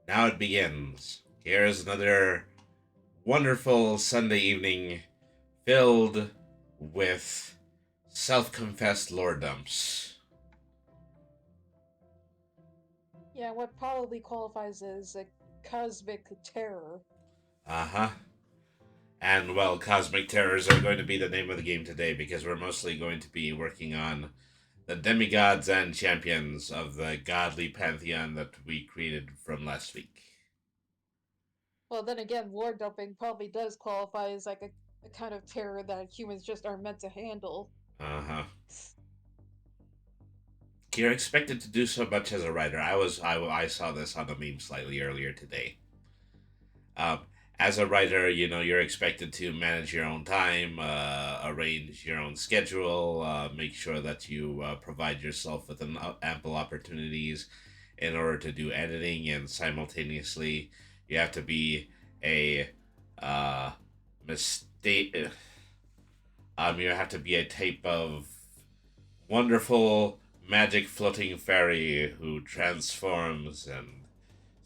Now it begins. Here's another wonderful Sunday evening filled with self confessed lore dumps. Yeah, what probably qualifies as a cosmic terror. Uh huh. And well, Cosmic Terrors are going to be the name of the game today because we're mostly going to be working on the demigods and champions of the godly pantheon that we created from last week. Well, then again, lore dumping probably does qualify as like a kind of terror that humans just aren't meant to handle. Uh huh. You're expected to do so much as a writer. I saw this on a meme slightly earlier today. Um, as a writer, you're expected to manage your own time, arrange your own schedule, make sure that you provide yourself with ample opportunities in order to do editing, and simultaneously, you have to be a uh, mistake. You have to be a type of wonderful magic floating fairy who transforms and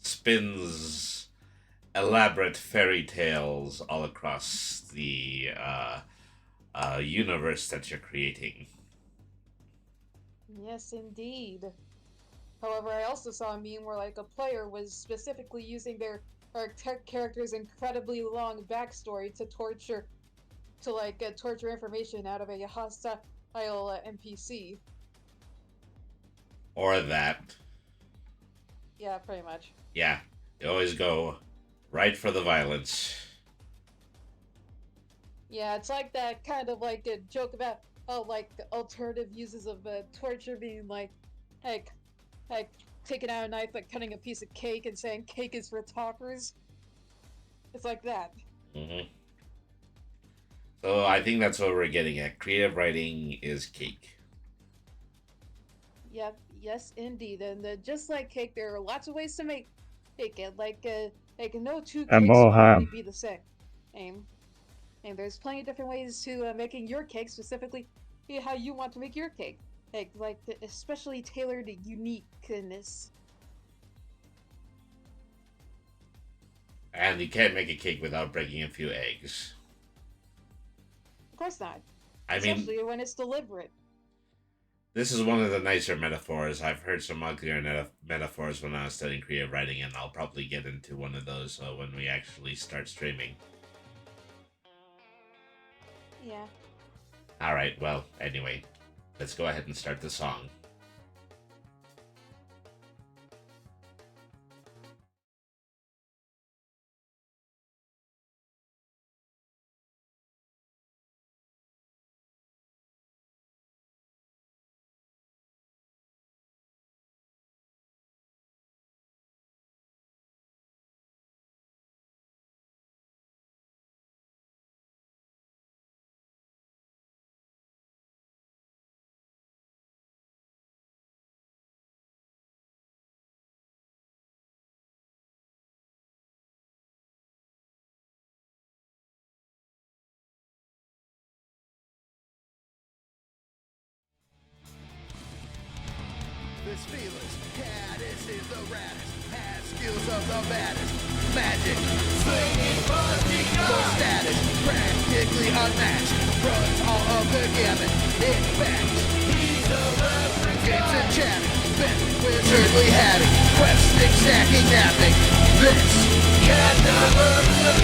spins elaborate fairy tales all across the universe that you're creating. Yes, indeed. However, I also saw a meme where like a player was specifically using their character's incredibly long backstory to torture information out of a hostile NPC. Or that. Yeah, pretty much. Yeah, you always go right for the violence. Yeah, it's like that kind of like a joke about like alternative uses of torture being like like taking out a knife, like cutting a piece of cake and saying cake is for talkers. It's like that. Hmm. So I think that's what we're getting at. Creative writing is cake. Yep, yes, indeed. And just like cake, there are lots of ways to make it. Like no two And cakes more can really ham. be the same. And, and there's plenty of different ways to making your cake specifically how you want to make your cake. Especially tailored to uniqueness. And you can't make a cake without breaking a few eggs. Of course not. I mean, Especially when it's deliberate. this is one of the nicer metaphors. I've heard some uglier metaphors when I was studying creative writing, and I'll probably get into one of those when we actually start streaming. Yeah. Alright, well, anyway, let's go ahead and start the song. This feelers, caddis is the raddest, has skills of the baddest, magic, slinging no status, practically unmatched, runs all of the gamut, in fact, he's a reference games and chatting, bent wizardly hatting, questing, stacking, napping, this can never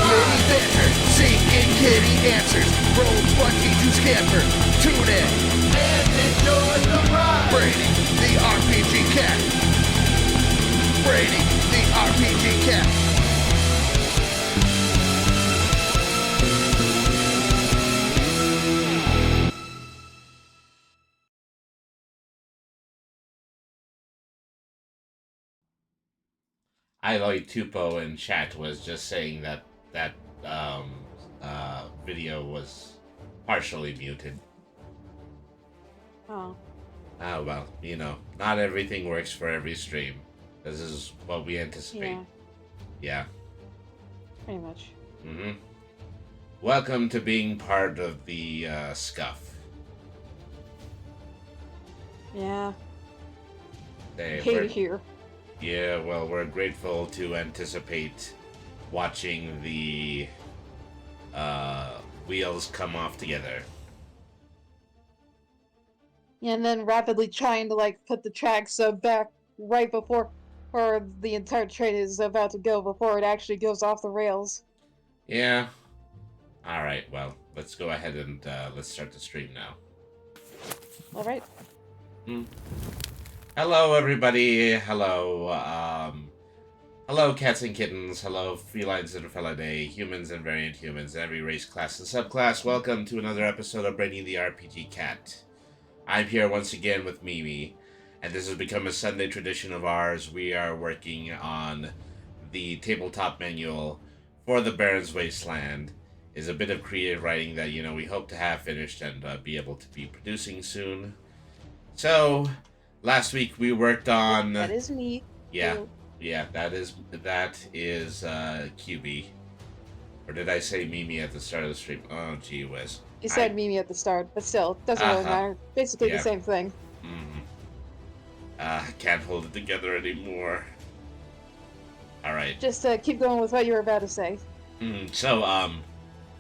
witty banter, seeking kitty answers, roll 20 to scamper, tune in, and enjoy the ride, Brady, the RPG cat. Brady, the RPG cat. I like Tupo in chat was just saying that that video was partially muted. Oh. Ah, well, not everything works for every stream. This is what we anticipate. Yeah, Yeah. pretty much. Mm-hmm. Welcome to being part of the Scuff. Yeah. They, Hate we're, it here. Yeah, well, we're grateful to anticipate watching the wheels come off together. And then rapidly trying to like put the tracks back right before, or the entire train is about to go before it actually goes off the rails. Yeah. All right. Well, let's go ahead and let's start the stream now. All right. Hello, everybody. Hello. Hello, cats and kittens. Hello, felines and felidae, humans and variant humans, every race, class, and subclass. Welcome to another episode of Brainy the RPG Cat. I'm here once again with Mimi, and this has become a Sunday tradition of ours. We are working on the tabletop manual for the Baron's Wasteland. Is a bit of creative writing that we hope to have finished and be able to be producing soon. So, last week we worked on. That is me. Yeah, Ew. yeah, that is QB. Or did I say Mimi at the start of the stream? Oh, gee whiz. You said Mimi at the start, but still, doesn't really matter. Basically Yeah. the same thing. I can't hold it together anymore. All right. Just keep going with what you were about to say. So,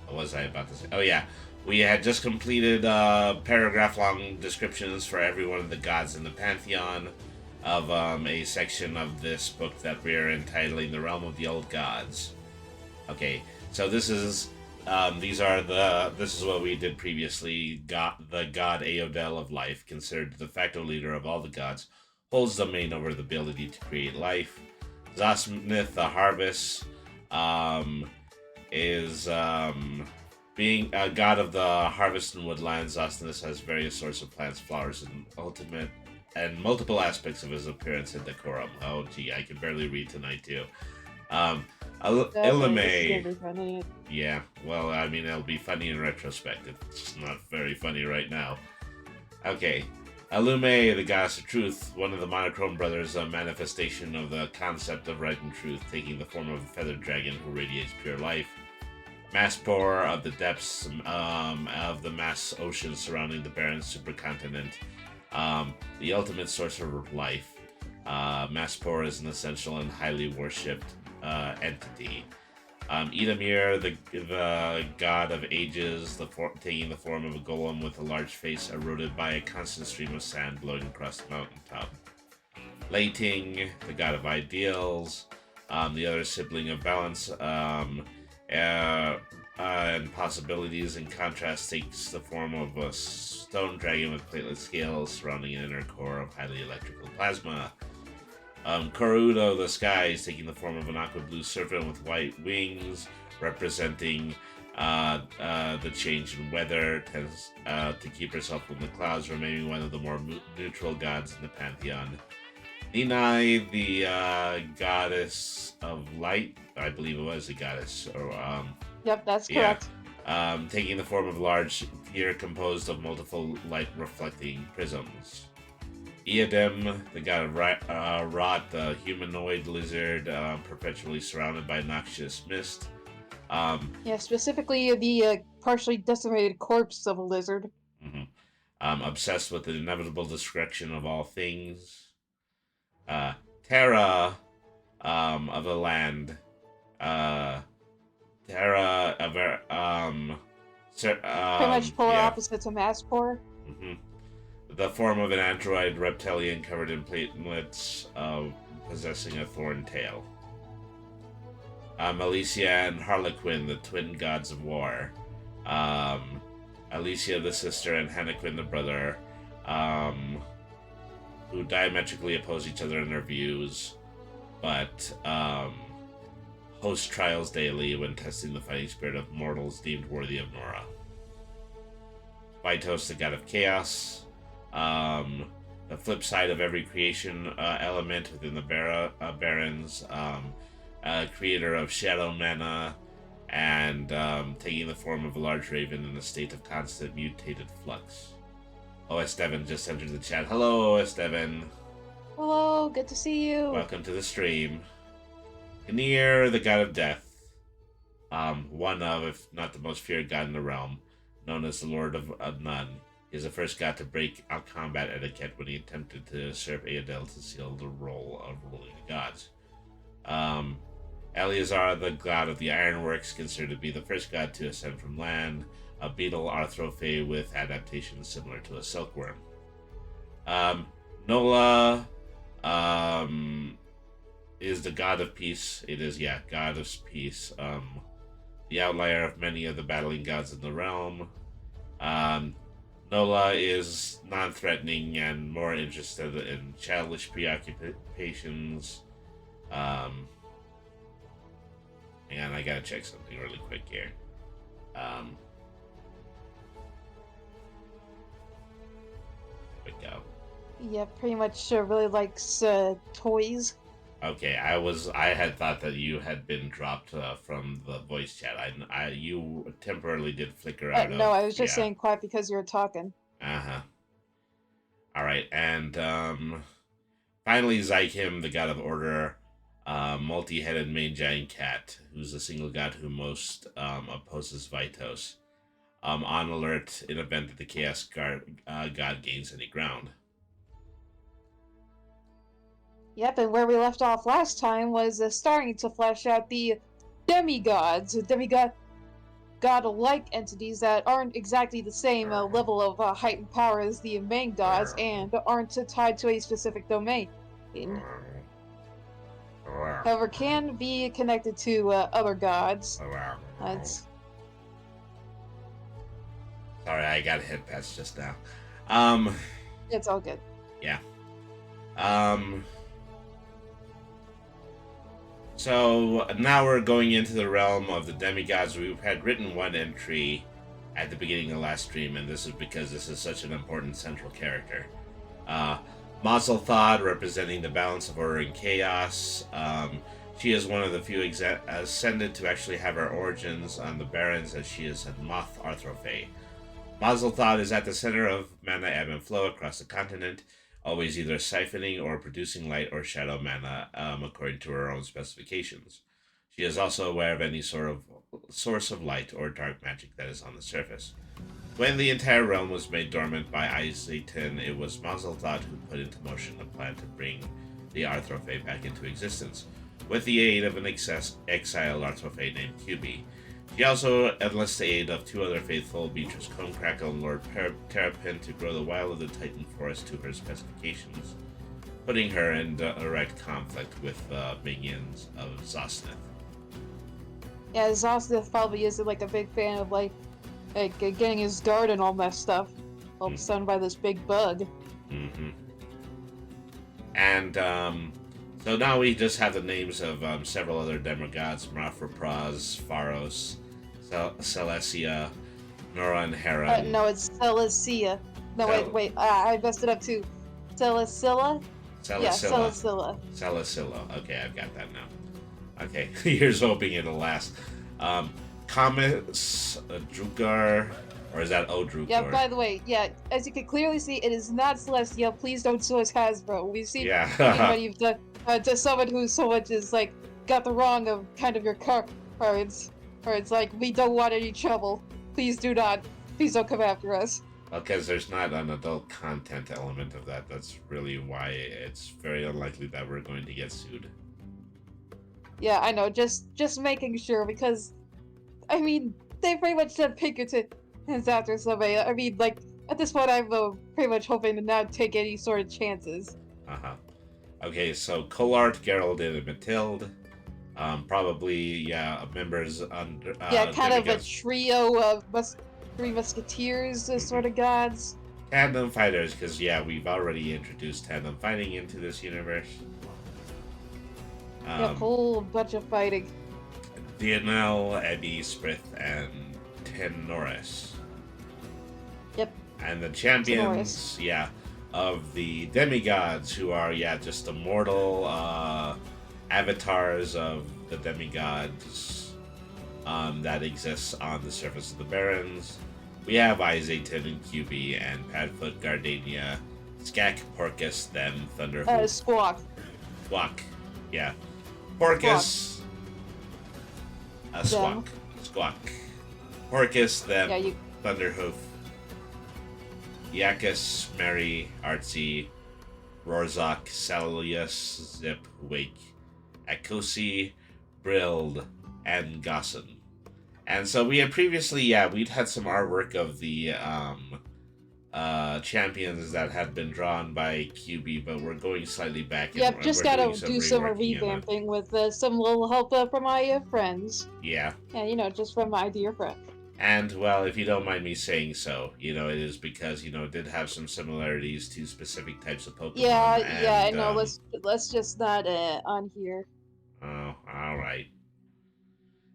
what was I about to say? Oh, yeah. We had just completed paragraph-long descriptions for every one of the gods in the Pantheon of a section of this book that we're entitling The Realm of the Old Gods. Okay, so this is what we did previously. The god Aodel of Life, considered the de facto leader of all the gods, holds domain over the ability to create life. Zosmith the Harvest is being a god of the harvest and woodlands. Zosmith has various sorts of plants, flowers, and multiple aspects of his appearance and decorum. Oh gee, I can barely read tonight too. Illume. Yeah, well, I mean, it'll be funny in retrospect. It's not very funny right now. Okay. Illume, the goddess of truth, one of the Monochrome brothers, a manifestation of the concept of right and truth, taking the form of a feathered dragon who radiates pure life. Masspor of the depths of the mass ocean surrounding the barren supercontinent. The ultimate source of life. Masspor is an essential and highly worshipped entity. Edamir, the god of ages, taking the form of a golem with a large face eroded by a constant stream of sand blowing across the mountaintop. Leiting, the god of ideals, the other sibling of balance and possibilities. In contrast, takes the form of a stone dragon with platelet scales surrounding an inner core of highly electrical plasma. Korudo, the skies, taking the form of an aqua blue serpent with white wings, representing the change in weather, tends to keep herself from the clouds, remaining one of the more neutral gods in the Pantheon. Ninai, the goddess of light, I believe it was a goddess, or Yep, that's correct. taking the form of a large sphere composed of multiple light-reflecting prisms. Eadem, the god of rot, the humanoid lizard, perpetually surrounded by noxious mist. Yeah, specifically the partially decimated corpse of a lizard. Obsessed with the inevitable destruction of all things. Terra, of the land. Terra, Pretty much polar yeah. opposite to Masspor. The form of an android reptilian covered in platelets, possessing a thorn tail. Alicia and Harlequin, the twin gods of war. Alicia, the sister, and Hannequin, the brother, who diametrically oppose each other in their views, but host trials daily when testing the fighting spirit of mortals deemed worthy of Nora. Vitos, the god of chaos. The flip side of every creation element within the Barons, creator of shadow mana, and taking the form of a large raven in a state of constant mutated flux. OS Devon just entered the chat. Hello, OS Devon. Hello, good to see you. Welcome to the stream. Kinnear, the god of death. One of, if not the most feared god in the realm, known as the Lord of None. He is the first god to break out combat etiquette when he attempted to usurp Aodel to seal the role of ruling the Eleazar, the god of the ironworks, considered to be the first god to ascend from land, a beetle arthrophae with adaptations similar to a silkworm. Nola is the god of peace. It is, yeah, god of peace. The outlier of many of the battling gods in the realm. Nola is non-threatening and more interested in childish preoccupations. And I gotta check something really quick here. There we go. Yeah, pretty much really likes toys. Okay, I had thought that you had been dropped from the voice chat. You temporarily did flicker out. No, I was just yeah. saying quiet because you were talking. Uh-huh. All right, and finally Zykim, the god of order, multi-headed main giant cat, who's the single god who most opposes Vitos. On alert in event that the Chaos God gains any ground. Yep, and where we left off last time was starting to flesh out the demigods, god-alike entities that aren't exactly the same level of heightened power as the main gods and aren't tied to a specific domain. However, can be connected to other gods. Sorry, I got hit past just now. It's all good. Yeah. So now we're going into the realm of the demigods. We had written one entry at the beginning of last stream, and this is because this is such an important central character. Mazel Thod, representing the balance of order and chaos. She is one of the few ascended to actually have her origins on the Barrens, as she is a moth arthrophae. Mazel Thod is at the center of mana ebb and flow across the continent, always either siphoning or producing light or shadow mana, according to her own specifications. She is also aware of any sort of source of light or dark magic that is on the surface. When the entire realm was made dormant by Izaytin, it was Mazel Thod who put into motion a plan to bring the Arthrophae back into existence, with the aid of an exiled Arthrophae named QB. She also enlists the aid of two other faithful, Beatrice Conecrackle and Lord Terrapin, to grow the Wild of the Titan Forest to her specifications, putting her in direct conflict with the minions of Zosnith. Yeah, Zosnith probably isn't like a big fan of like getting his garden all messed up, all of a sudden by this big bug. Mm-hmm. And so now we just have the names of several other demigods: Mrafrapraz, Pharos, Celestia, Nora, and Hera. No, it's Celestia. No, wait, I messed it up too. Celicilla? Yeah, Celicilla. Celicilla. Okay, I've got that now. Okay, here's hoping it'll last. Comet Drugar, or is that Odrugar? Yeah, by the way, yeah, as you can clearly see, it is not Celestia. Please don't sue us, Hasbro. We've seen what you've done to someone who so much is like got the wrong of kind of your cards. Or it's like, we don't want any trouble. Please do not. Please don't come after us. Well, because there's not an adult content element of that. That's really why it's very unlikely that we're going to get sued. Yeah, I know. Just making sure, because I mean, they pretty much said Pinkerton is after somebody. I mean, like, at this point, I'm pretty much hoping to not take any sort of chances. Uh-huh. Okay, so Collard, Geraldine, and Mathilde. Probably, yeah, members under... yeah, kind of a trio of three musketeers sort of gods. Tandem fighters, because, yeah, we've already introduced tandem fighting into this universe. Yeah, a whole bunch of fighting. Dionel, Eddie, Sprith, and Tenoris. Yep. And the champions, yeah, of the demigods, who are, yeah, just immortal avatars of the demigods that exists on the surface of the Barrens. We have Izaytin and QB and Padfoot, Gardania, Skak, Porcus, Them, Thunderhoof. Squawk. Squawk, yeah. Porcus. Squawk. Squawk. Porcus, Them, yeah, Thunderhoof. Yakis, Mary, Artsy, Rorzak, Salius, Zip, Wake, Akosi, Brild, and Gossen. And so we had previously, we'd had some artwork of the champions that had been drawn by QB, but we're going slightly back and Yep, just we're gotta doing some do some reworking of it. revamping with some little help from my friends. Yeah. Yeah, just from my dear friend. And, well, if you don't mind me saying so, it is because, it did have some similarities to specific types of Pokemon. Yeah, I and, know. Let's just not on here. Oh, all right.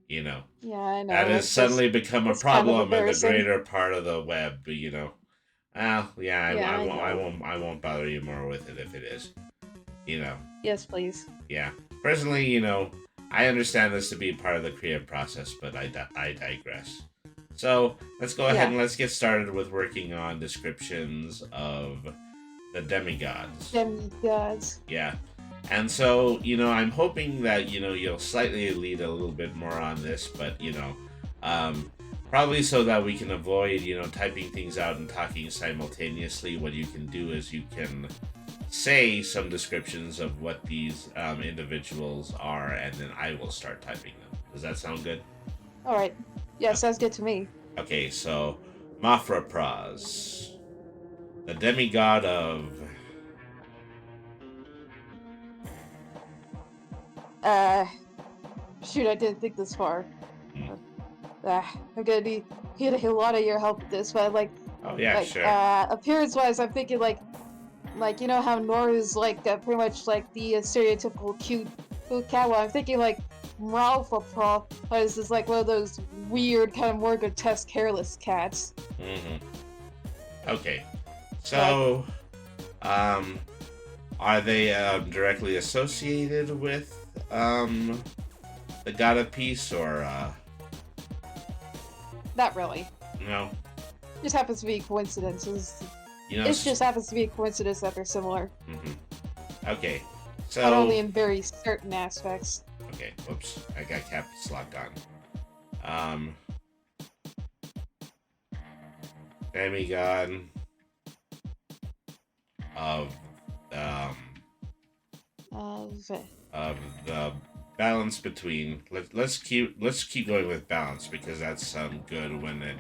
Yeah, I know. That has suddenly become a it's kind of problem in the embarrassing. greater part of the web, Well, yeah, Yeah, I won't bother you more with it if it is. Yes, please. Yeah. Personally, I understand this to be part of the creative process, but I digress. So, let's go ahead and let's get started with working on descriptions of the demigods. Demigods. Yeah. And so, I'm hoping that, you'll slightly lead a little bit more on this, but, probably so that we can avoid, typing things out and talking simultaneously. What you can do is you can say some descriptions of what these individuals are, and then I will start typing them. Does that sound good? All right. Yeah, sounds good to me. Okay, so Mafra-Praz, the demigod of... Shoot, I didn't think this far. I'm gonna need a lot of your help with this, but Oh yeah, sure. Appearance-wise, I'm thinking like how Nora's pretty much like the stereotypical cute cat. Well, I'm thinking like Mafra-Praz is like one of those weird kind of more grotesque, hairless cats. Okay, so are they directly associated with the God of Peace, or Not really. no? Just happens to be coincidences. It just happens to be a coincidence that they're similar. Okay, so... But only in very certain aspects. Okay, whoops. I got caps locked on. Demigod of the balance between... Let's keep going with balance, because that's good when it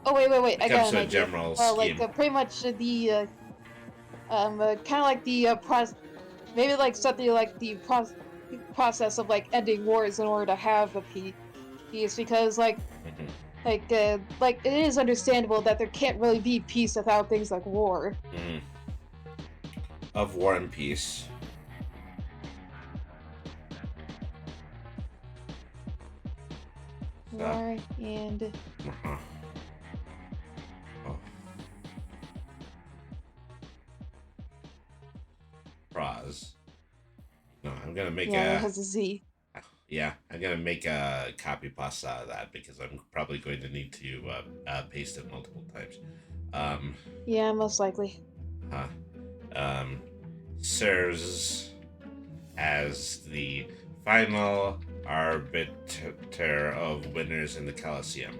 Oh wait! I comes got to an a idea. general scheme. Pretty much the kind of like the maybe like something like the process of like ending wars in order to have a peace, because like it is understandable that there can't really be peace without things like war. Of War and Peace. War and Praz. No, I'm gonna make it has a Z. Yeah, I'm gonna make a copy pasta out of that, because I'm probably going to need to paste it multiple times. Yeah, most likely. Serves as the final arbiter of winners in the Colosseum.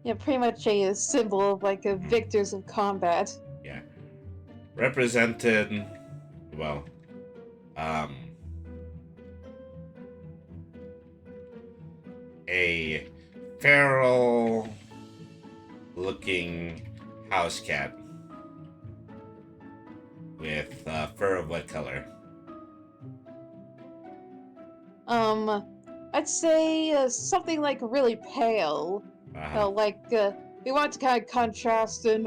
Yeah, pretty much a symbol of like a victors of combat. Yeah. Represented, well, a feral looking house cat with fur of what color? I'd say something like really pale. We want to kind of contrast in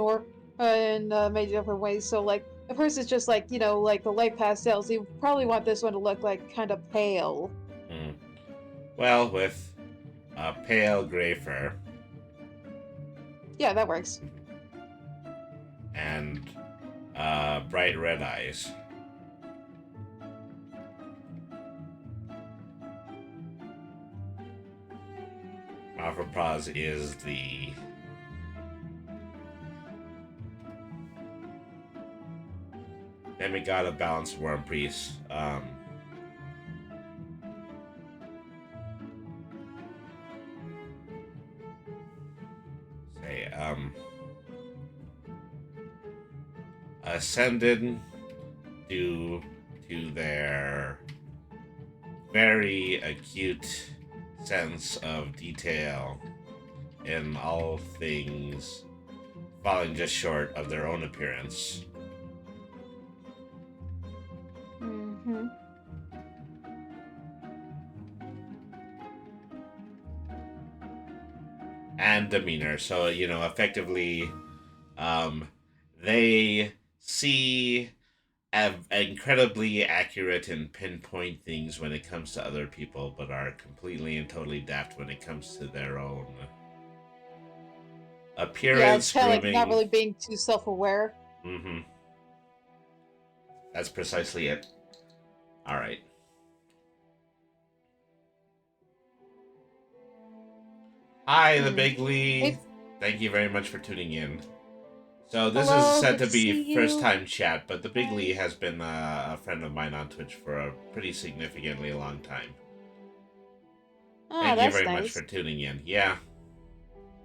many different ways. So like, if hers is just like like the light pastels, you probably want this one to look like kind of pale. Well, with pale gray fur. Yeah, that works. And bright red eyes. Mafra-Praz is the demigod of balance, war and peace. Ascended due to their very acute sense of detail in all things, falling just short of their own appearance. Mm-hmm. And demeanor. So, effectively, they see incredibly accurate and pinpoint things when it comes to other people, but are completely and totally daft when it comes to their own Yeah, appearance, it's kind of like not grooming. really being too self-aware. Mm-hmm. That's precisely it. All right. Hi, the Hmm. Big Lee. Hey, Thank you very much for tuning in. So this is hello, said good to to be see first you. time chat, but the Big Lee has been a friend of mine on Twitch for a pretty significantly long time. Ah, Thank you that's very much nice. for tuning in. Yeah,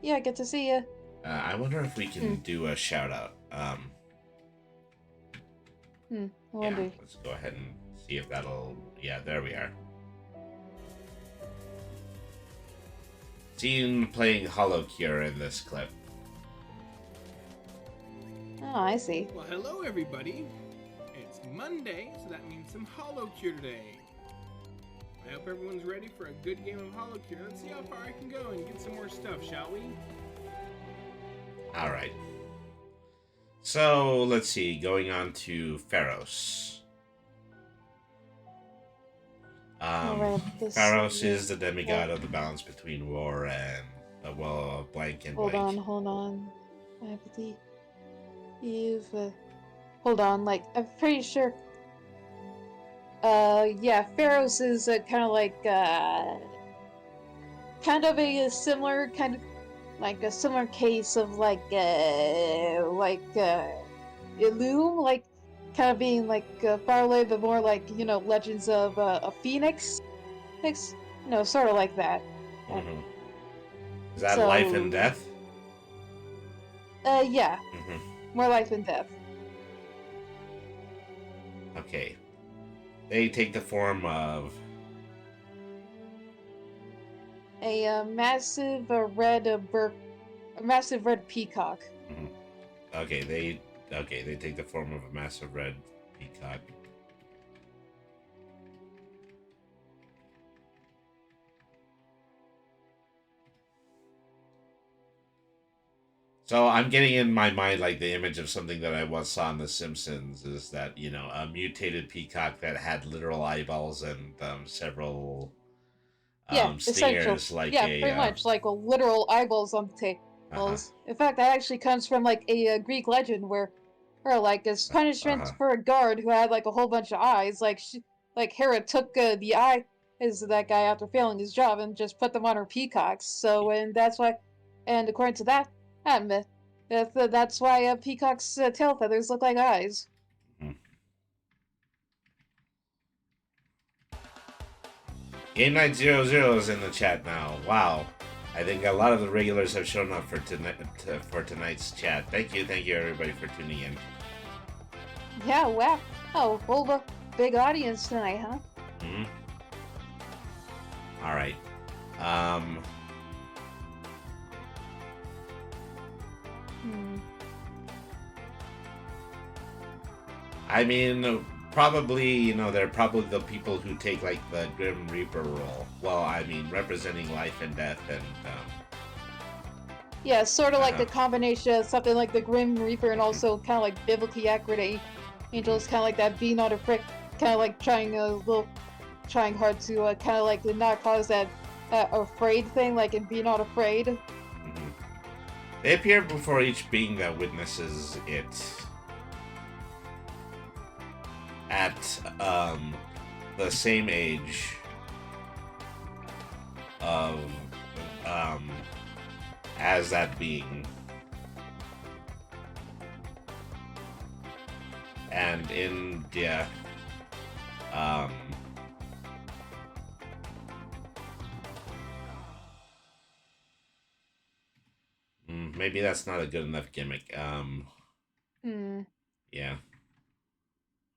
Yeah, good to see you. I wonder if we can do a shout out. I Yeah, wonder. let's go ahead and see if that'll. Yeah, there we are. Seen playing Hollow Cure in this clip. Oh, I see. Well, hello everybody. It's Monday, so that means some Hollow Cure today. I hope everyone's ready for a good game of Hollow Cure. Let's see how far I can go and get some more stuff, shall we? All right. So let's see. Going on to Pharos. Alright, this Pharos is the demigod of the balance between war and blank and Hold blank. on. Hold on, like, I'm pretty sure. Yeah, Pharaohs is kind of like, kind of a similar kind of, like a similar case of Illume, like, kind of being like Farley, but more like, Legends of a Phoenix. Sort of like that. Mm-hmm. Is that life and So, death? yeah, Mm-hmm. more life and death. Okay. They take the form of A massive massive red peacock. Mhm. Okay, they take the form of a massive red peacock. So I'm getting in my mind like the image of something that I once saw in The Simpsons is that, a mutated peacock that had literal eyeballs and several Yeah, essential. stingers like Yeah, a pretty much like a literal eyeballs on the uh-huh, tables. In fact, that actually comes from like a Greek legend where like as punishment uh-huh. for a guard who had like a whole bunch of eyes, like Hera took the eyes of that guy after failing his job and just put them on her peacocks. So and that's why, and according to that myth, that's why peacocks' tail feathers look like eyes. Mhm. Game Night 00 is in the chat now. Wow. I think a lot of the regulars have shown up for tonight's chat. Thank you everybody for tuning in. Yeah, wow. Oh, hold a big audience tonight, huh? Mm-hmm. All right. Um, I mean, probably, they're probably the people who take like the Grim Reaper role. Well, I mean, representing life and death and. Yeah, sort of like Uh-huh. the combination of something like the Grim Reaper and also kind of like biblically accurate angels, kind of like that being not afraid, kind of like trying hard to kind of like not cause that afraid thing, like in Be Not Afraid. Mhm. They appear before each being that witnesses it at the same age of as that being, and in um maybe that's not a good enough gimmick. Hmm. Yeah.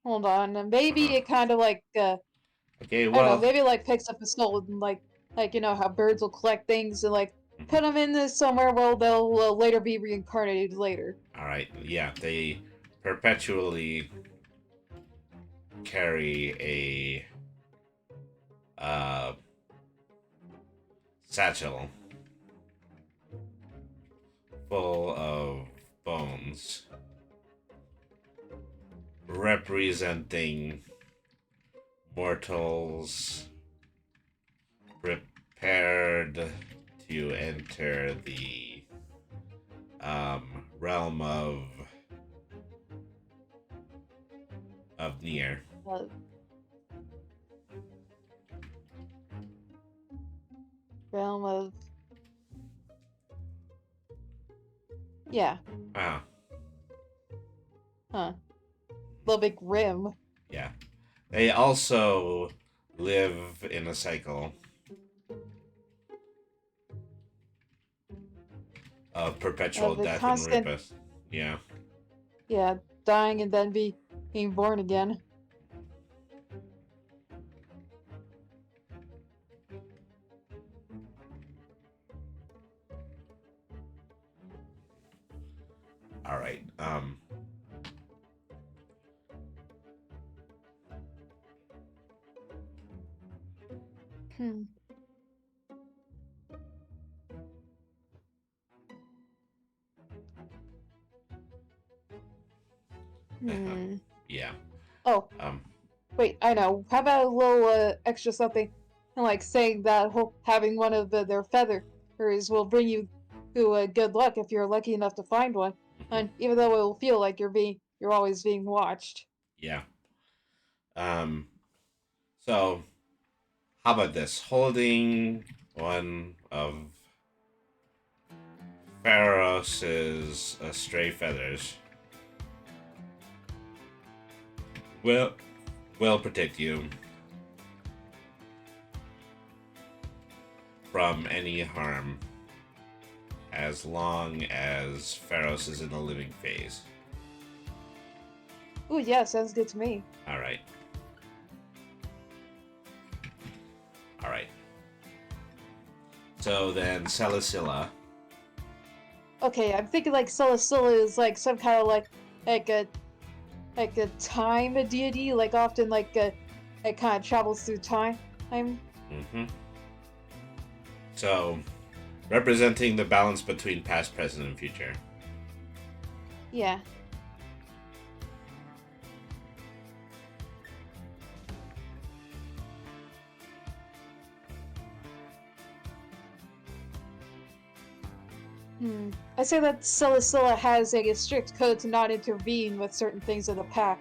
Hold on. Maybe Uh-huh. it kind of like Okay, I don't know. well, Maybe like picks up a soul and like you know how birds will collect things and like mhm. put them in this somewhere where they'll later be reincarnated later. All right, yeah, they perpetually carry a uh, satchel full of bones representing mortals prepared to enter the realm of Nier. Uh, realm of yeah, Ah, huh? Little big rim. yeah. They also live in a cycle of perpetual Of a death and constant rebirth. Yeah. yeah, dying and then being born again. All right. Hmm. Hmm. Yeah. Oh, Um. wait, I know. How about a little extra something, and like saying that having one of their feathers will bring you to good luck if you're lucky enough to find one, mhm, and even though it will feel like you're always being watched. Yeah. Um. So, how about this? Holding one of Pharos's stray feathers will will protect you from any harm as long as Pharos is in the living phase. Ooh, yeah, sounds good to me. All right. All right. So then Salicilla. Okay, I'm thinking like Celestilla is like some kind of like a like a time deity, like often like it kind of travels through time. I'm Mm-hmm. So, representing the balance between past, present, and future. yeah. Hmm. I say that Celestilla has a strict code to not intervene with certain things in the pack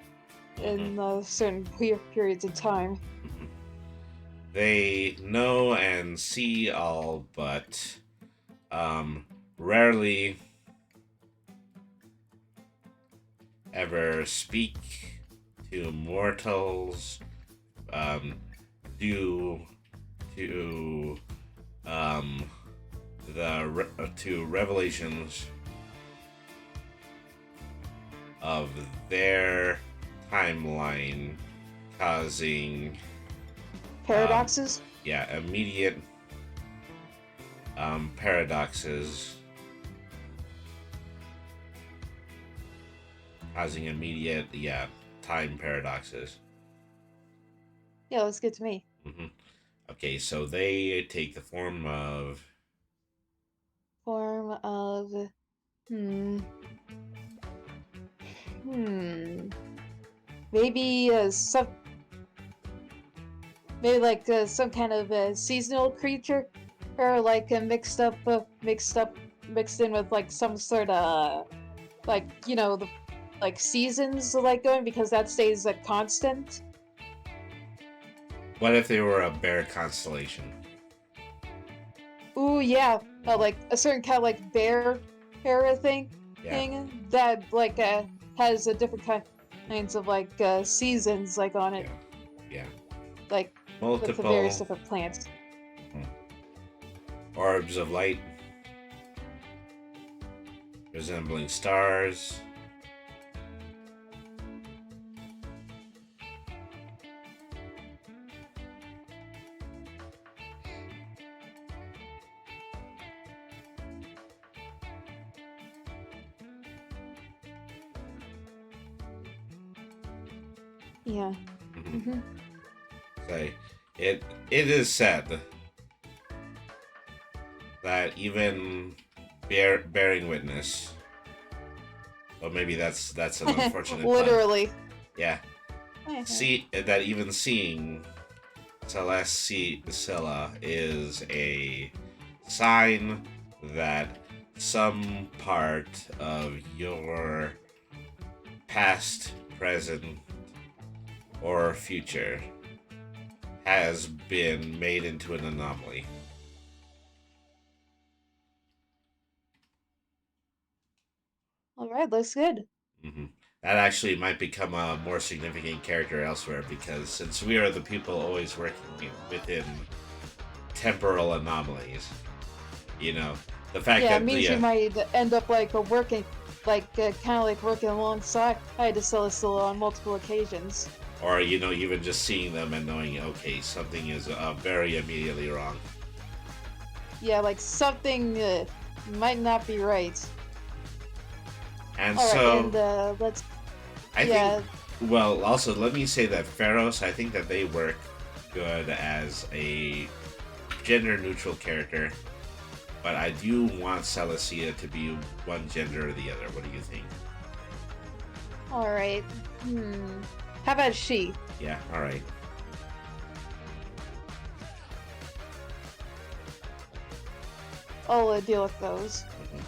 Mm-hmm. in certain periods of time. Mm-hmm. They know and see all, but rarely ever speak to mortals um, due to um, to revelations of their timeline causing um, Paradoxes? immediate paradoxes, causing immediate time paradoxes. Yeah, that's good to me. hmm Okay, so they take the form of Form of hmm hmm maybe maybe like some kind of seasonal creature, or like mixed in with like some sort of like you know the like seasons like going because that stays a constant. what if they were a bear constellation? Ooh yeah, like a certain kind of like bear era Yeah, thing that like has a different kinds of like seasons like on it yeah, yeah. like with the various Multiple different plants. orbs of light resembling stars Yeah. Mhm. Hmm. So it is said that even bearing witness, or maybe that's an unfortunate pun. Literally. Yeah, see that even seeing Celestia is a sign that some part of your past, present, or future has been made into an anomaly. All right, looks good. hmm That actually might become a more significant character elsewhere because since we are the people always working within temporal anomalies, you know, the fact Yeah, it that means the you might end up like working, like kind of like working alongside the Celestial on multiple occasions. or even just seeing them and knowing, okay, something is very immediately wrong. Yeah, like something might not be right. And All right, so and let's. I Yeah. think, well, also let me say that Pharaohs, I think that they work good as a gender neutral character, but I do want Celestia to be one gender or the other. What do you think? All right. How about she? Yeah, all right. I'll deal with those. Mhm.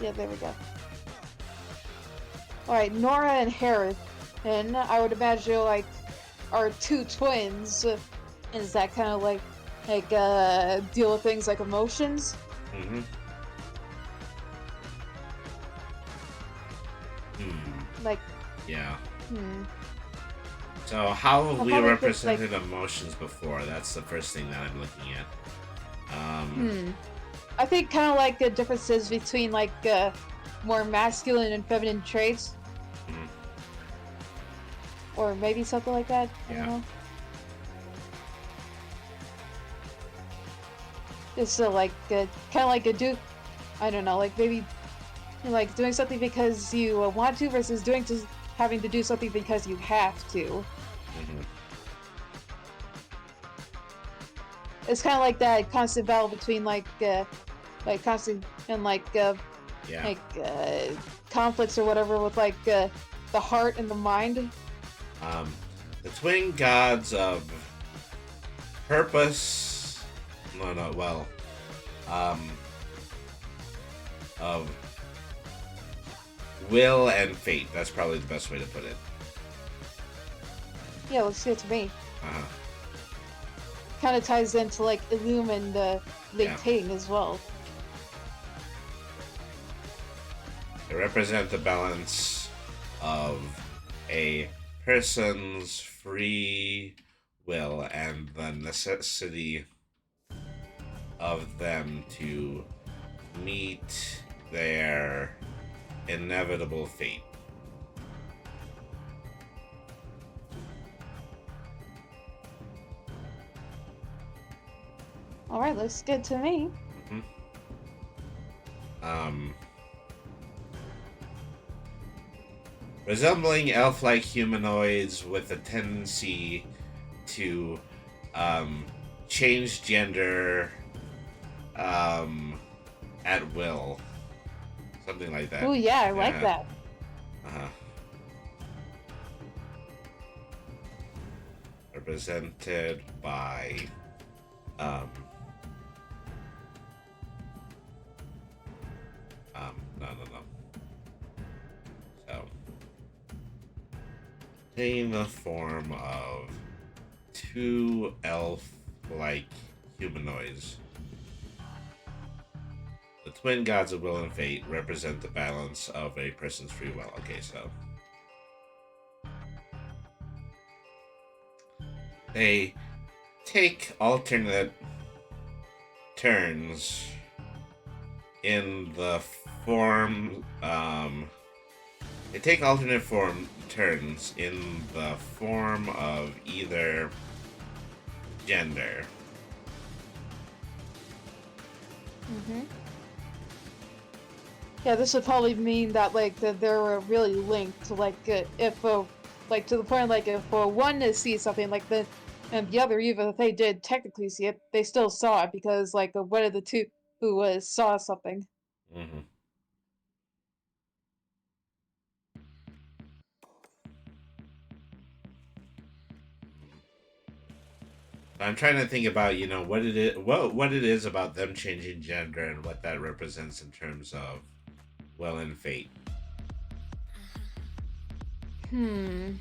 Yeah, there we go. All right, Nora and Harris, and I would imagine like are two twins. Is that kind of like deal with things like emotions? Mm-hmm. Hmm. Like, Yeah. hmm. So how have Well, we how they could, like, represented emotions before? That's the first thing that I'm looking at. I think kind of like the differences between like more masculine and feminine traits, Mhm. or maybe something like that. I Yeah. don't know. It's like kind of like a do. I don't know, like maybe like doing something because you want to versus having to do something because you have to. Mhm. It's kind of like that constant battle between like constant and Yeah. like conflicts or whatever with like the heart and the mind. Um, the twin gods of purpose. No. Well, um, of will and fate. That's probably the best way to put it. Yeah, looks good to me. Uh-huh. Kind of ties into like Illum and Yeah. Leitain as well. They represent the balance of a person's free will and the necessity of them to meet their inevitable fate. All right, looks good to me. Mhm. Um, resembling elf-like humanoids with a tendency to change gender at will, something like that. Oh yeah, I like Yeah. that. Uh-huh. Represented by no. So in the form of two elf-like humanoids. The twin gods of will and fate represent the balance of a person's free will. Okay, so they take alternate turns in the form. They take alternate form turns in the form of either gender. Yeah, this would probably mean that like that they're really linked. Like if like to the point like if one sees something like the and the other, even if they did technically see it, they still saw it because like one of the two who saw something. Hmm. I'm trying to think about, what it is about them changing gender and what that represents in terms of Will and Fate. Hmm.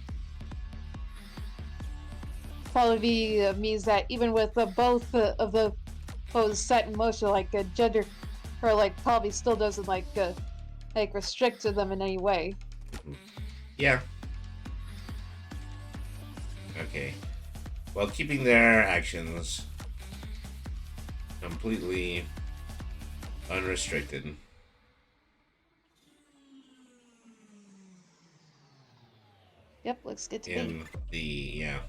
Probably means that even with both of the those set in motion, like gender, or like probably still doesn't like restrict to them in any way. Mhm. Yeah. Okay. While keeping their actions completely unrestricted Yep, looks good to me. in the yeah.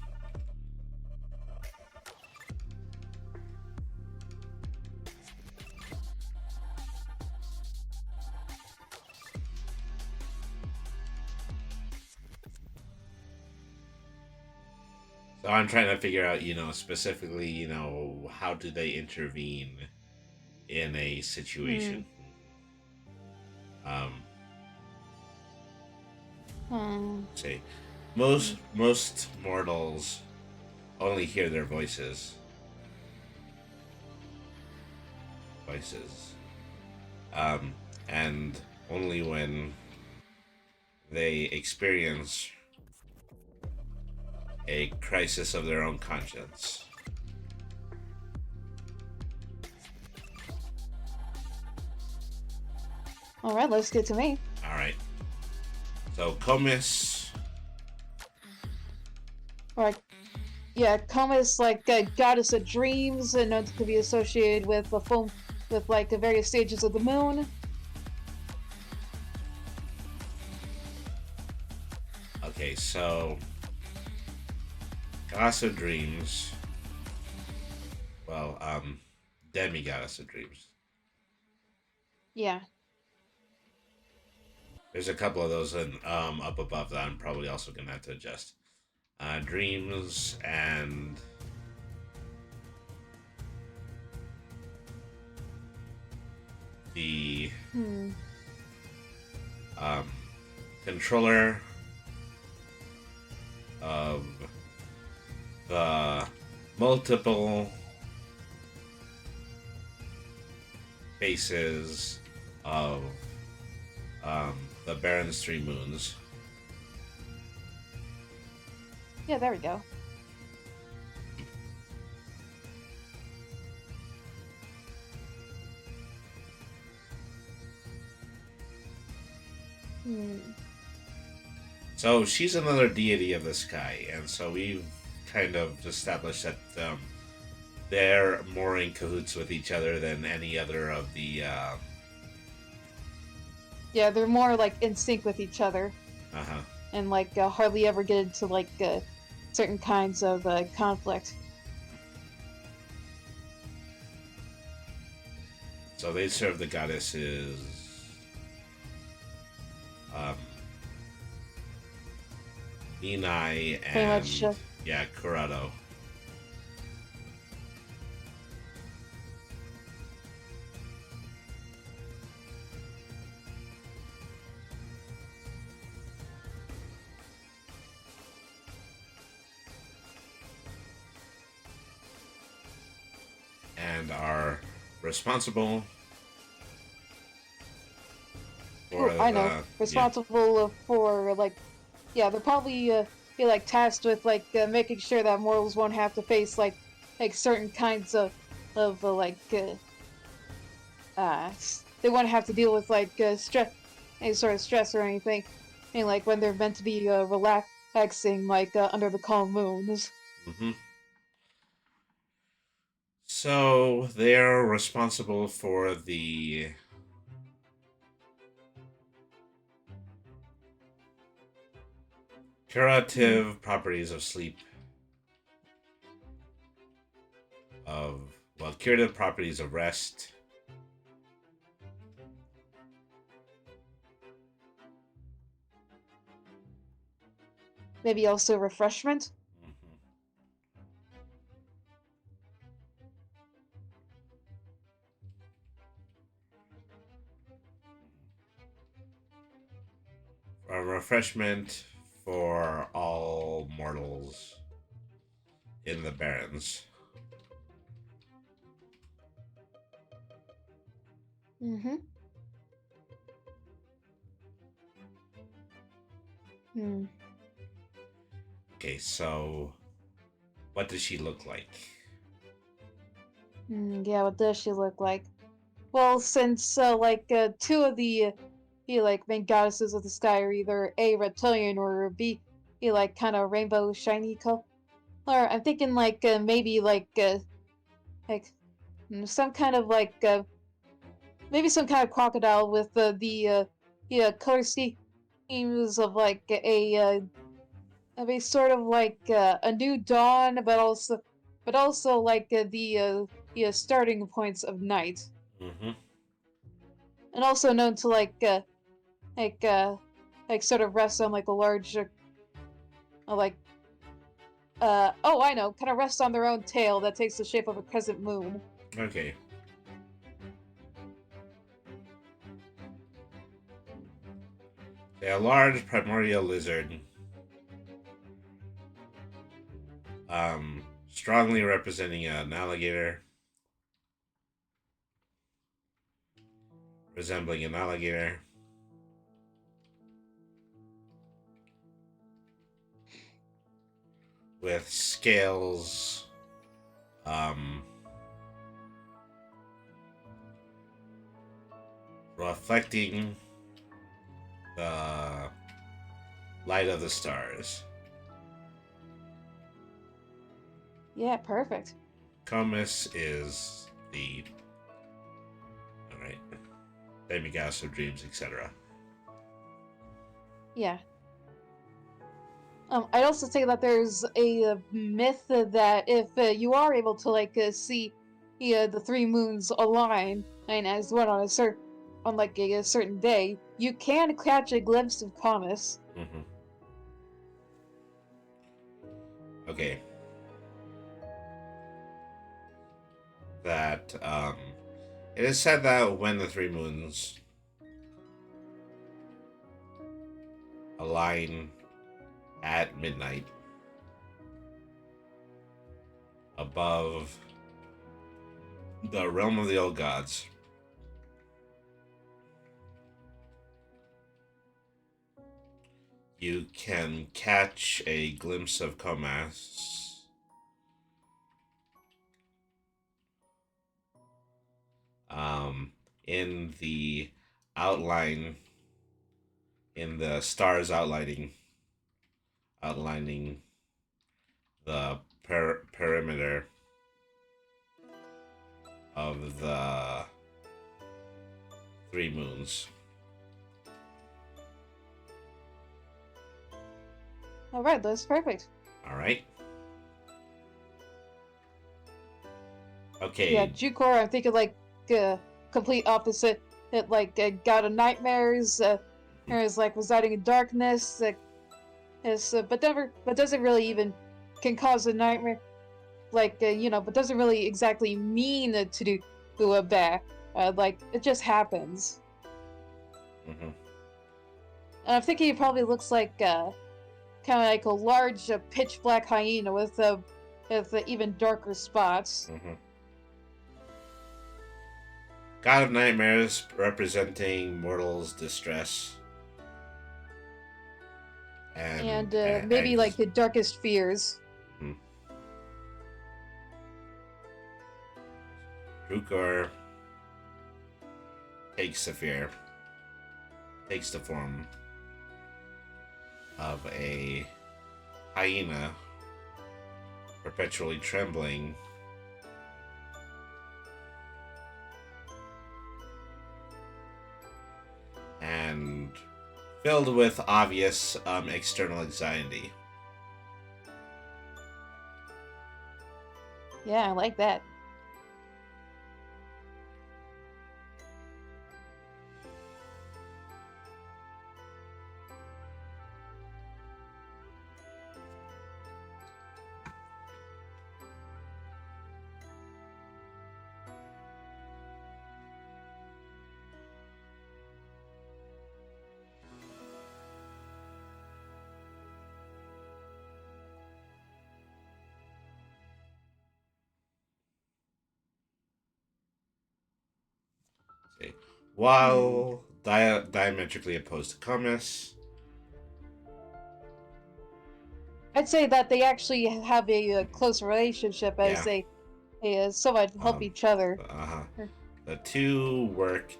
So I'm trying to figure out, specifically, how do they intervene in a Hmm. situation? Um, Hmm. say most mortals only hear their voices, um, and only when they experience a crisis of their own conscience. All right, looks good to me. All right. So Comus, All right. Yeah, Koma is like a goddess of dreams and known to be associated with the full, with like the various stages of the moon. okay, so Goddess of Dreams, well, Demigoddess of Dreams. Yeah. There's a couple of those up above that I'm probably also gonna have to adjust. Dreams and the Hmm. um, controller of the multiple faces of the Baron's three moons. Yeah, there we go. Hmm. So she's another deity of the sky, and so we've kind of established that they're more in cahoots with each other than any other of the. Yeah, they're more like in sync with each other Uh-huh. and like hardly ever get into like certain kinds of conflict. So they serve the goddesses. Um, Ninai Pretty much. and yeah, Kurado. And are responsible for Oh, I know. yeah. Responsible for like, yeah, they're probably be like tasked with like making sure that mortals won't have to face like certain kinds of they won't have to deal with like stress, any sort of stress or anything. I mean, like when they're meant to be relaxing, like under the calm moons. Hmm. So they are responsible for the Hmm. curative properties of sleep, of curative properties of rest, maybe also refreshment. Mhm. A refreshment for all mortals in the Barrens. Mm-hmm. Hmm. Okay, so what does she look like? Yeah, what does she look like? Well, since two of the like main goddesses of the sky are either A reptilian or B like kind of rainbow shiny color. I'm thinking maybe like some kind of maybe some kind of crocodile with color schemes of of a sort of a new dawn, but also the starting points of night, Mm-hmm. and also known to like uh sort of rest on like a large like oh, I know, kind of rest on their own tail that takes the shape of a crescent moon. Okay. A large primordial lizard, strongly representing an alligator, resembling an alligator, with scales, um, reflecting the light of the stars. Yeah, perfect. Comus is the, all right, demigoddess of dreams, etc. Yeah. I'd also say that there's a myth that if you are able to see the three moons align and as one on a certain day, you can catch a glimpse of Comus. Mm-hmm. Okay. That it is said that when the three moons align at midnight above the realm of the old gods, you can catch a glimpse of Comas in the outline, in the stars outlining the perimeter of the three moons. All right, that's perfect. All right. Yeah, Okay. Jukor, I'm thinking complete opposite. It god of nightmares. Is residing in darkness. But doesn't really even can cause a nightmare. But doesn't really exactly mean to do a bad. It just happens. Mm-hmm. And I'm thinking it probably looks kind of like a large pitch black hyena with even darker spots. Mm-hmm. God of Nightmares representing mortals' distress and And maybe eggs. the darkest fears. Mm-hmm. Drukor takes the fear, takes the form of a hyena, perpetually trembling, and filled with obvious external anxiety. Yeah, I like that. while diametrically opposed to Comus. I'd say that they actually have a close relationship as Yeah. they somewhat help Um, each other. Uh-huh. Sure. The two work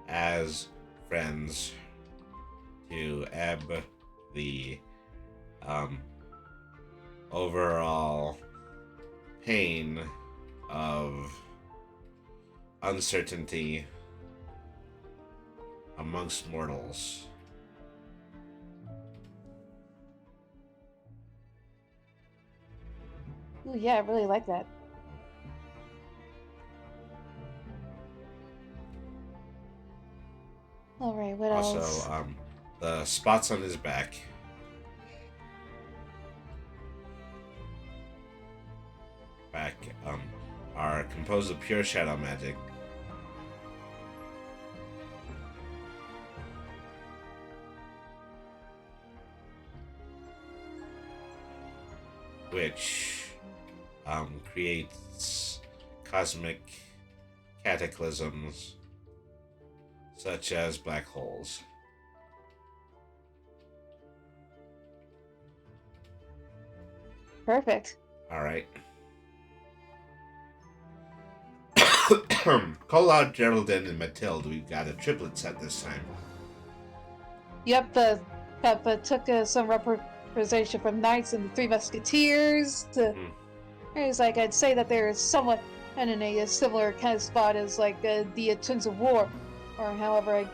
as friends to ebb the overall pain of uncertainty amongst mortals. Ooh, yeah, I really like that. All right, what Also, else? the spots on his back are composed of pure shadow magic. Which creates cosmic cataclysms such as black holes. Perfect. All right. Call out Geraldine and Mathilde. We've got a triplet set this time. Yep, took some representation from Knights and the Three Musketeers. It's like I'd say that they're somewhat and in a similar kind of spot as like the Twins of War, or however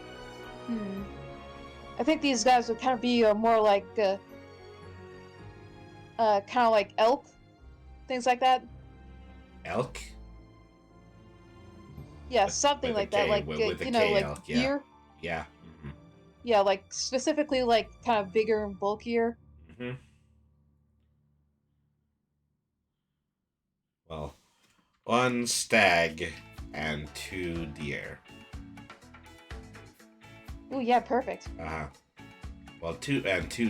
I think these guys would kind of be more like kind of like elk, things like that. Elk? Yeah, something With a like that, K, like with a you know, K, like elk, yeah. deer. Yeah. Yeah, like specifically like kind of bigger and bulkier. Mm-hmm. Well, 1 stag and 2 deer. Oh yeah, perfect. Uh-huh. Well, 2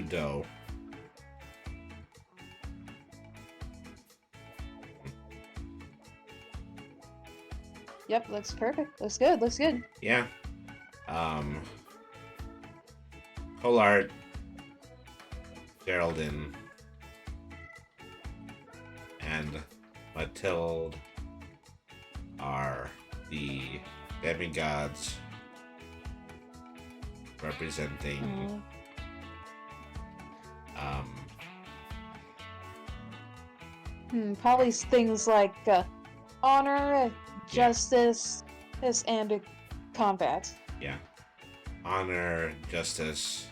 doe. Yep, looks perfect. Looks good. Looks good. Yeah. Colart, Geraldine, and Mathilde are the demigods representing Probably things like honor, justice, and combat. Yeah. Honor, justice,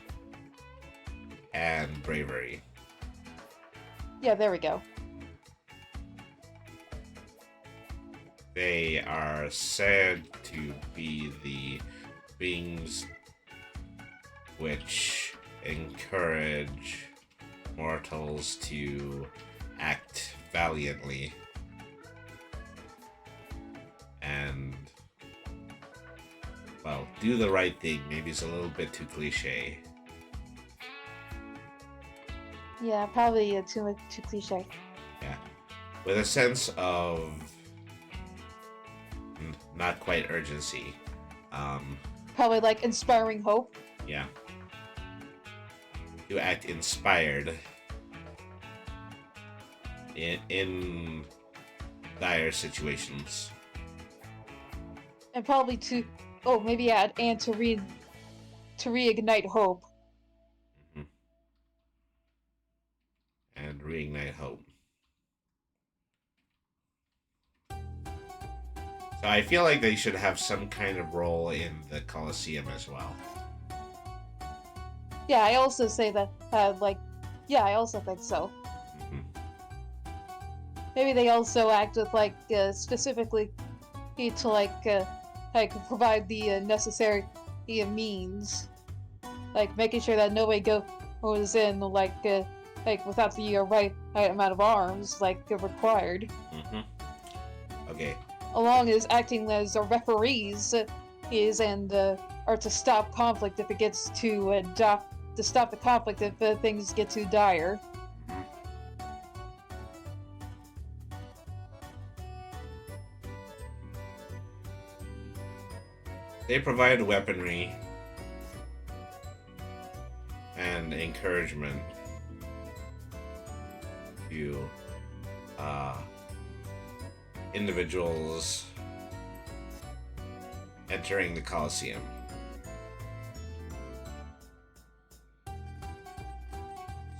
and bravery. Yeah, there we go. They are said to be the beings which encourage mortals to act valiantly and, well, do the right thing. Maybe it's a little bit too cliche. Yeah, probably too cliche. Yeah. With a sense of not quite urgency. Probably like inspiring hope. Yeah. To act inspired in dire situations. And probably to maybe add and to reignite hope. Mm-hmm. And reignite hope. So I feel like they should have some kind of role in the Colosseum as well. Yeah, I also say that I also think so. Mm-hmm. Maybe they also act with like specifically to like provide the necessary means, like making sure that nobody goes in like without the right amount of arms like required. Mm-hmm. Okay. Along as acting as referees are to stop conflict if it gets to stop the conflict if things get too dire. They provide weaponry and encouragement to individuals entering the Colosseum.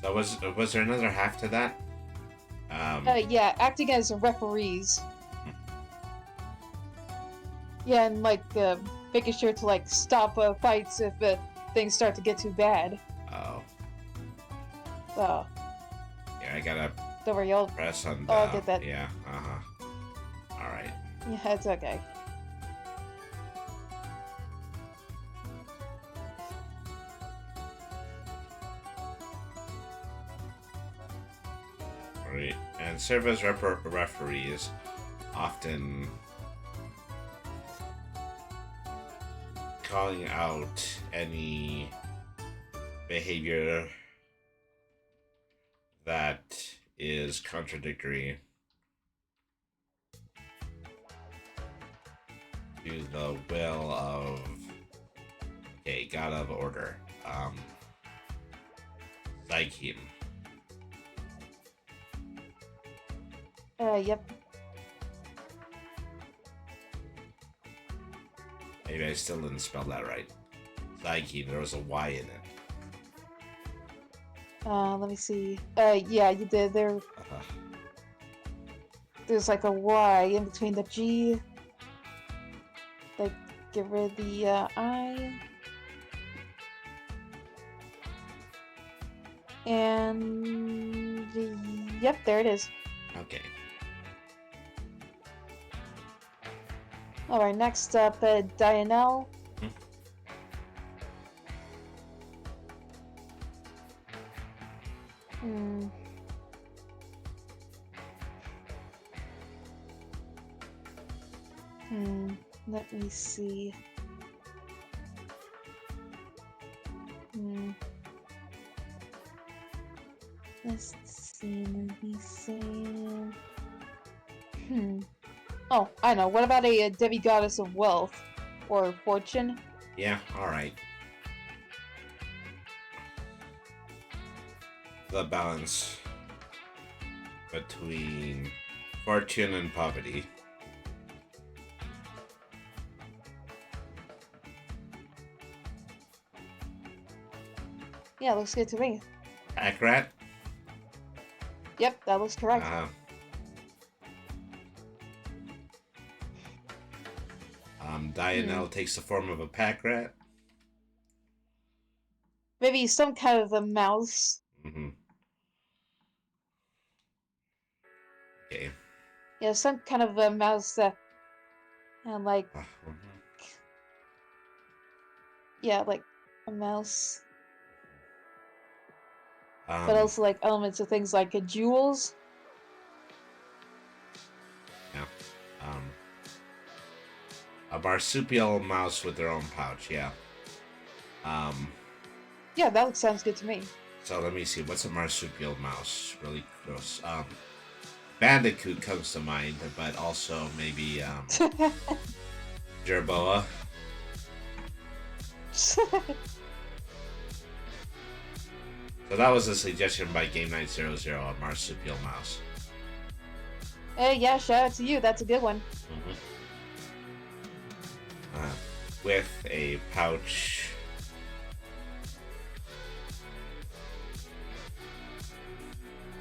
So was there another half to that? Yeah, acting as referees. Yeah, and like making sure to like stop fights if things start to get too bad. Oh, So yeah, I gotta don't worry, I'll press on. I'll get that. Yeah. All right. Yeah, it's okay. All right. And serve as referees, often calling out any behavior that is contradictory to the will of God of Order, Zykeem. Yep. Maybe I still didn't spell that right. Zykeem, there was a Y in it. Let me see. Yeah, you did. There's like a Y in between the G. Like, get rid of the I. And yep, there it is. Okay. All right, next up, Dianel. Let me see. Let's see, let me see. Oh, I know. What about a demigoddess of wealth or fortune? Yeah, alright. The balance between fortune and poverty. Yeah, looks good to me. Packrat? Yep, that looks correct. Dianel takes the form of a packrat. Maybe some kind of a mouse. Okay. Yeah, some kind of a mouse that, and like, yeah, like a mouse. But also like elements of things like jewels. Yeah. A marsupial mouse with their own pouch, yeah. Yeah, that sounds good to me. So let me see, what's a marsupial mouse? Really gross. Bandicoot comes to mind, but also maybe Jerboa. So that was a suggestion by Game Night 00, a marsupial mouse. Hey, yeah, shout out to you. That's a good one. With a pouch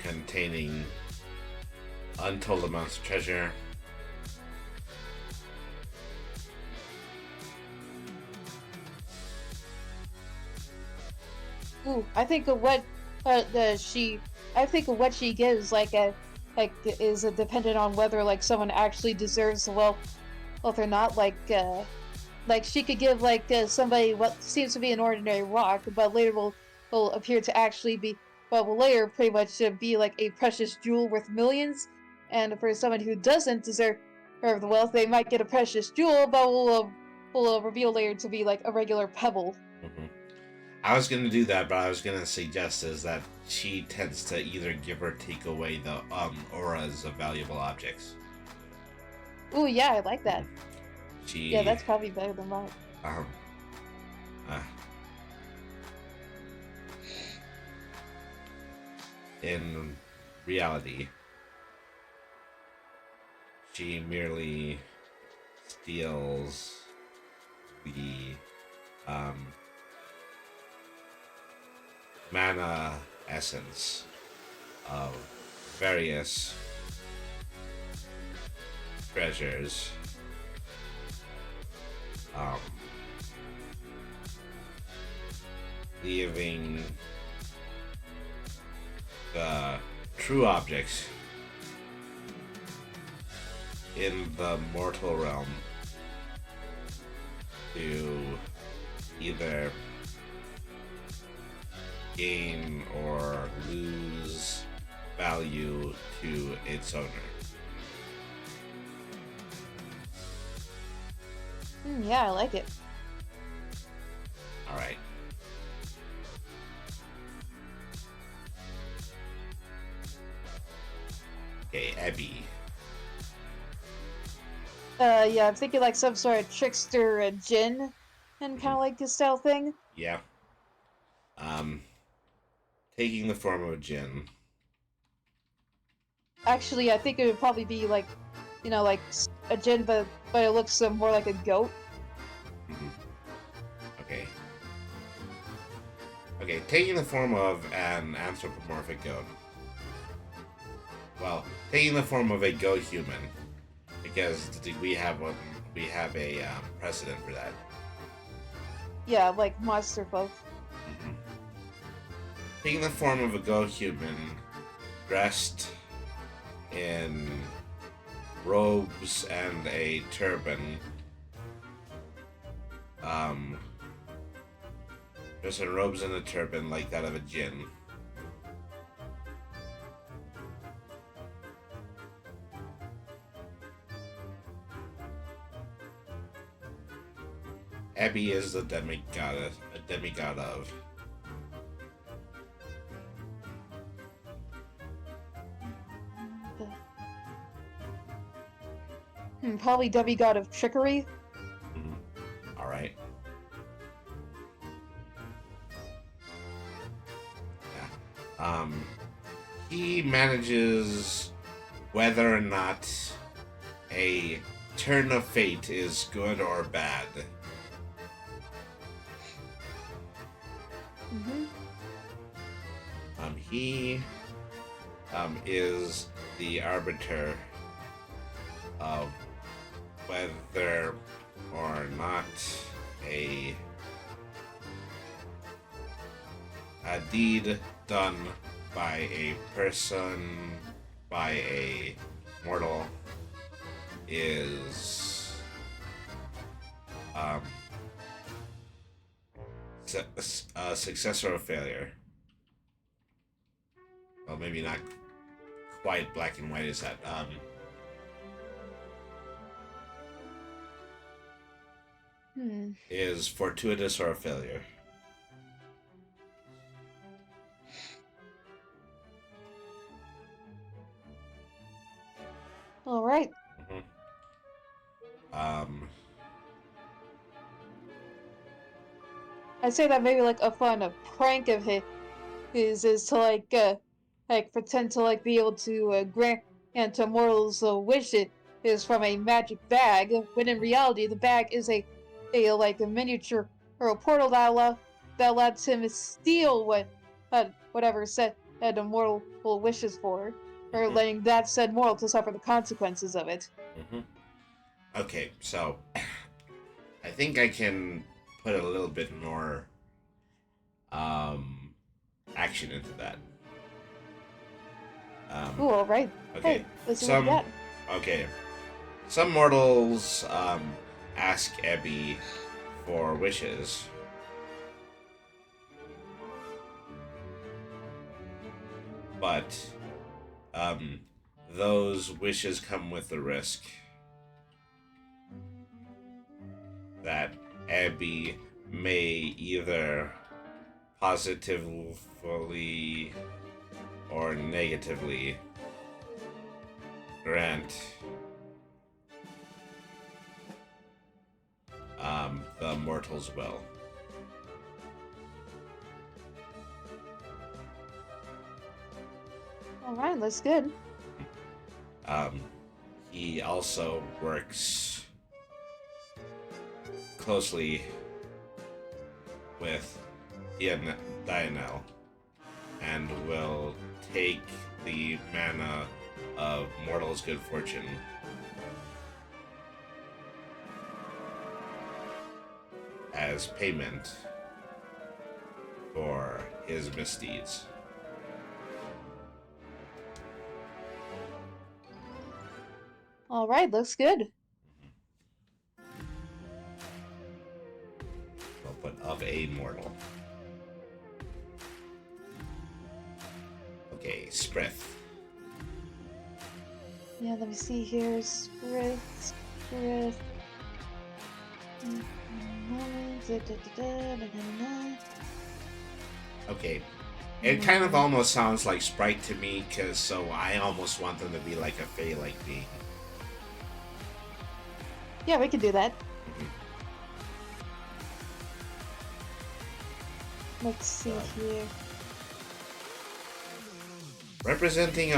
containing untold amounts of treasure. Ooh, I think of what I think of what she gives is dependent on whether like someone actually deserves the wealth or not. Like she could give somebody what seems to be an ordinary rock, but later will appear to actually be, will later pretty much be like a precious jewel worth millions. And for someone who doesn't deserve the wealth, they might get a precious jewel, but will reveal later to be like a regular pebble. I was gonna do that, but I was gonna suggest is that she tends to either give or take away the auras of valuable objects. Ooh, yeah, I like that. She, yeah, that's probably better than that. um, uh, in reality, she merely steals the um, mana essence of various treasures, um, leaving the true objects in the mortal realm to either gain or lose value to its owner. Yeah, I like it. All right. Okay, Abby. Yeah, I'm thinking like some sort of trickster djinn and kind of like this style thing. Yeah. Um, taking the form of a djinn. Actually, I think it would probably be like, like a djinn, but it looks more like a goat. Mhm. Okay. Okay, taking the form of an anthropomorphic goat. Well, taking the form of a goat human, because we have a precedent for that. Yeah, like monster folk. Mhm. Taking the form of a goat human, dressed in robes and a turban. Dressed in robes and a turban like that of a djinn. Abby is the demigod of. Probably demigod of trickery. Mm-hmm. All right. Yeah. He manages whether or not a turn of fate is good or bad. Mm-hmm. He is the arbiter of whether or not a deed done by a person, by a mortal, is a success or a failure. Well, maybe not quite black and white is that. Is fortuitous or a failure. All right. Mm-hmm. I'd say that maybe like a fun prank of his is to like pretend to like be able to grant to mortals a wish it is from a magic bag, when in reality the bag is a like a miniature or a portal that lets him steal whatever said the mortal wishes for, or Mm-hmm. letting that said mortal to suffer the consequences of it. Mm-hmm. Okay, so I think I can put a little bit more action into that. Ooh, all right. Okay. Hey, let's see what we got. Okay. Some mortals ask Abby for wishes. But those wishes come with the risk that Abby may either positively or negatively grant the mortals will. All right, that's good. He also works closely with Dionel and will take the mana of Mortal's Good Fortune as payment for his misdeeds. All right, looks good. I'll put of a mortal. Okay, Sprith. Yeah, let me see here. Sprith. Okay. It kind of almost sounds like Sprite to me, so I almost want them to be like a Fey-like being. Yeah, we can do that. Let's see here. Representing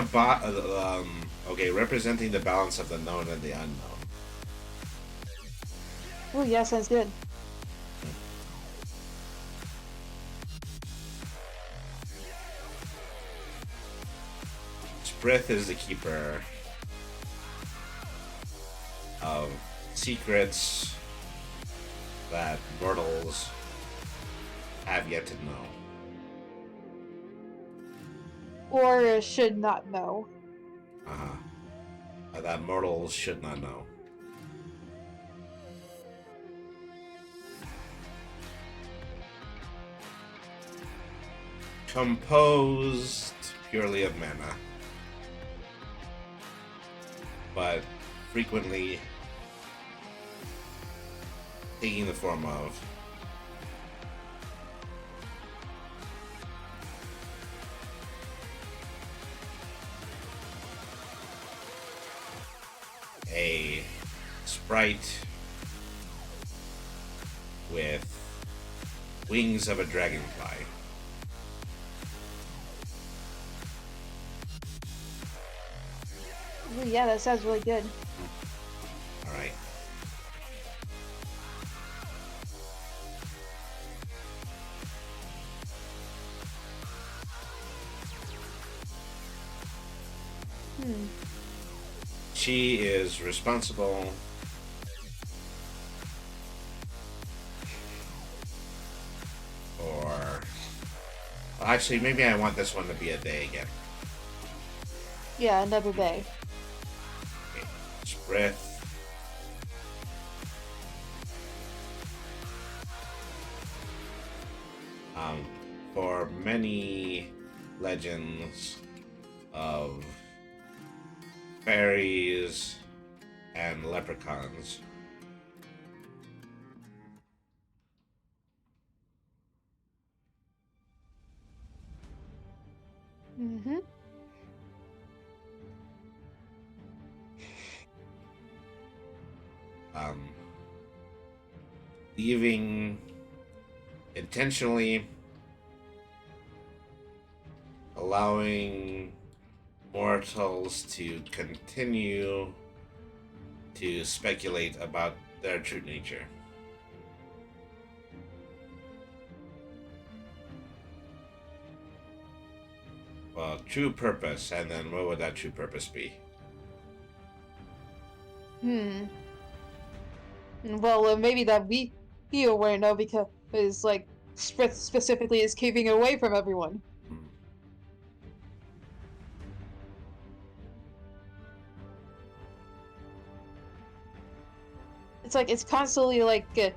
representing the balance of the known and the unknown. Oh, yeah, sounds good. Sprith is the keeper of secrets that mortals have yet to know. Or should not know. That mortals should not know. Composed purely of mana, but frequently taking the form of a sprite with wings of a dragonfly. Oh, yeah, that sounds really good. All right. She is responsible for... Well, actually, maybe I want this one to be a day again. Yeah, another day. Okay. Sprith. For many legends of fairies and leprechauns, Mm-hmm. leaving intentionally allowing mortals to continue to speculate about their true nature. Well, true purpose, and then what would that true purpose be? Well, maybe that we aware now because like Sprith specifically is keeping it away from everyone. It's like it's constantly making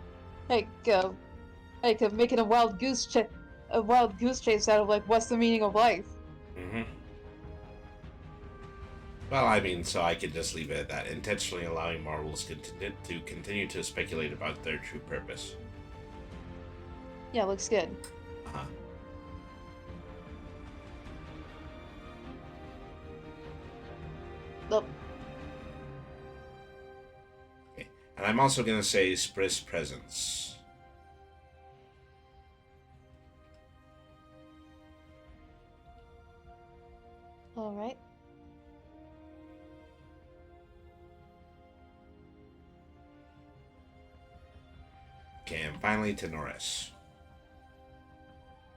a wild goose chase out of like what's the meaning of life. Well, I mean, so I could just leave it at that. Intentionally allowing mortals to continue to speculate about their true purpose. Yeah, looks good. Okay. And I'm also going to say Spris Presence. All right. Okay, and finally Tenoris.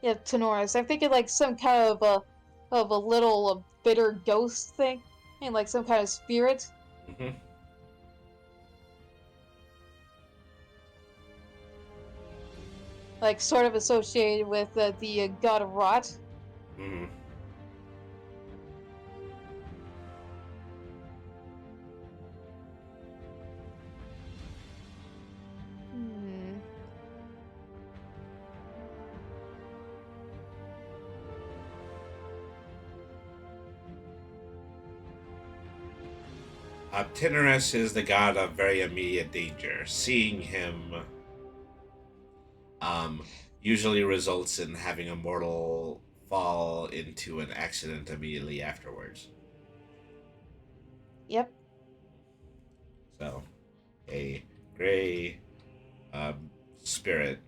Yeah, Tenoris. I'm thinking like some kind of a little bitter ghost thing, and like some kind of spirit. Mm-hmm. Like sort of associated with the god of rot. Mm-hmm. Hmm. Tenoris is the god of very immediate danger. Seeing him usually results in having a mortal fall into an accident immediately afterwards. Yep. So, a gray spirit.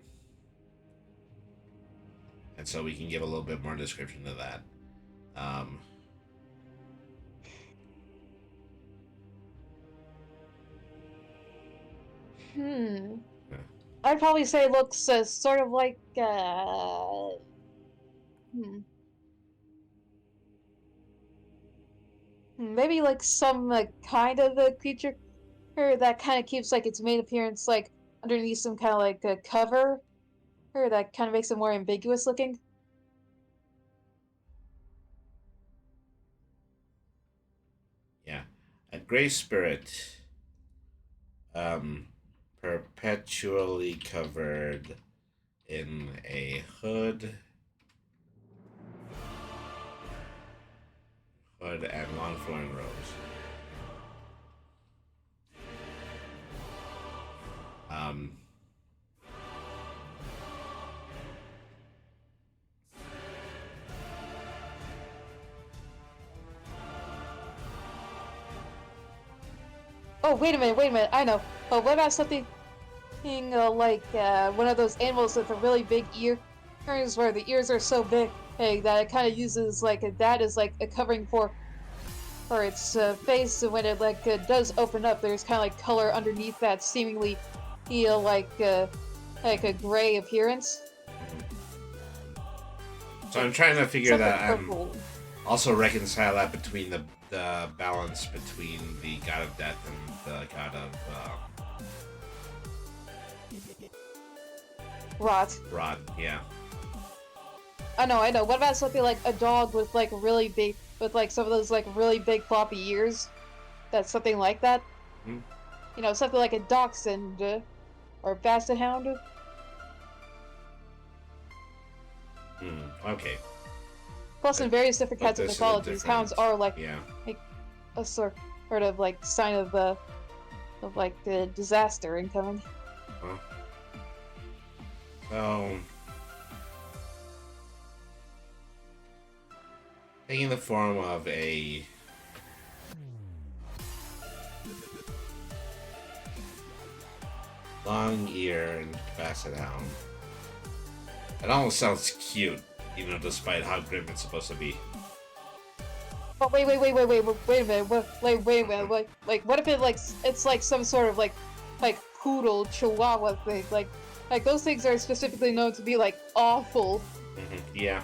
And so we can give a little bit more description to that. Hmm. Yeah. I'd probably say it looks sort of like maybe like some kind of a creature or that kind of keeps like its main appearance like underneath some kind of like a cover or that kind of makes it more ambiguous looking. Yeah. A gray spirit, um, perpetually covered in a hood and long flowing robes. Um, Oh, wait a minute, wait a minute. I know. Oh, what about something like one of those animals with a really big ear? Where the ears are so big that it kind of uses like that as like a covering for its face, so when it like does open up, there's kind of like color underneath that seemingly like a gray appearance. so I'm trying to figure Something that. purple. Also reconcile that between the balance between the god of death and the god of Rot. rod. Yeah. I know, I know. What about something like a dog with like really big, with like some of those like really big floppy ears? That's something like that. Hmm. You know, something like a dachshund or basset hound. Okay. Plus, in various different But kinds of this is a mythologies, hounds different- are like Yeah. a sort of like sign of like the disaster incoming. So, taking the form of a long-eared basset hound. It almost sounds cute, despite how grim it's supposed to be. But wait a minute, wait a minute, like what if it like it's like some sort of like poodle chihuahua thing, like those things are specifically known to be like awful. Yeah.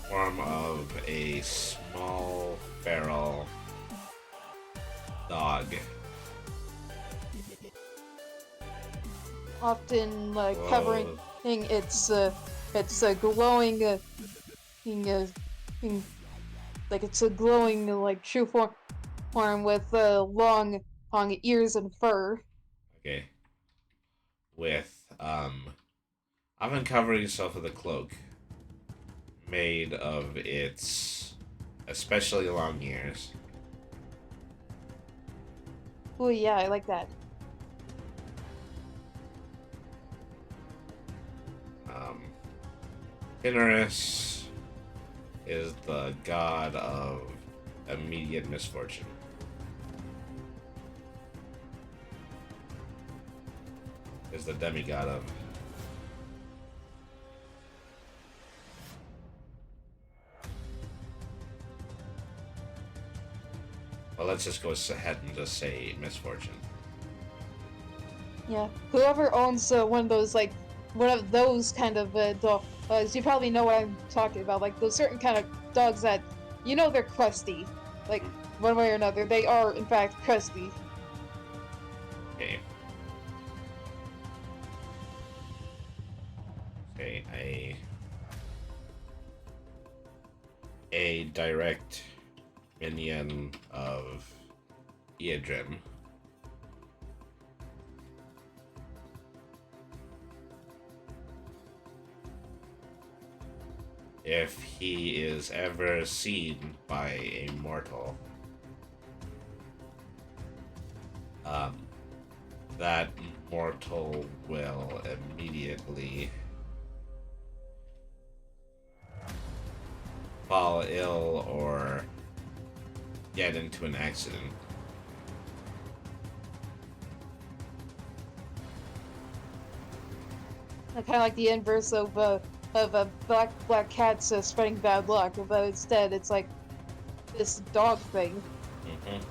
Form of a small feral dog. Often Whoa. covering its glowing like it's a glowing like true form with long ears and fur. Okay. With often covering itself with a cloak made of its especially long ears. Oh yeah, I like that. Tenoris is the god of immediate misfortune. is the demigod of. Well, let's just go ahead and just say misfortune. Yeah. Whoever owns one of those, like, one of those kind of dogs, you probably know what I'm talking about. Like, those certain kind of dogs that, you know, they're crusty. Like, one way or another. They are, in fact, crusty. Okay. Okay, a direct minion of Eadrim. If he is ever seen by a mortal, that mortal will immediately fall ill or get into an accident. Kind of like the inverse of black cats spreading bad luck, but instead it's like this dog thing. Mm-hmm.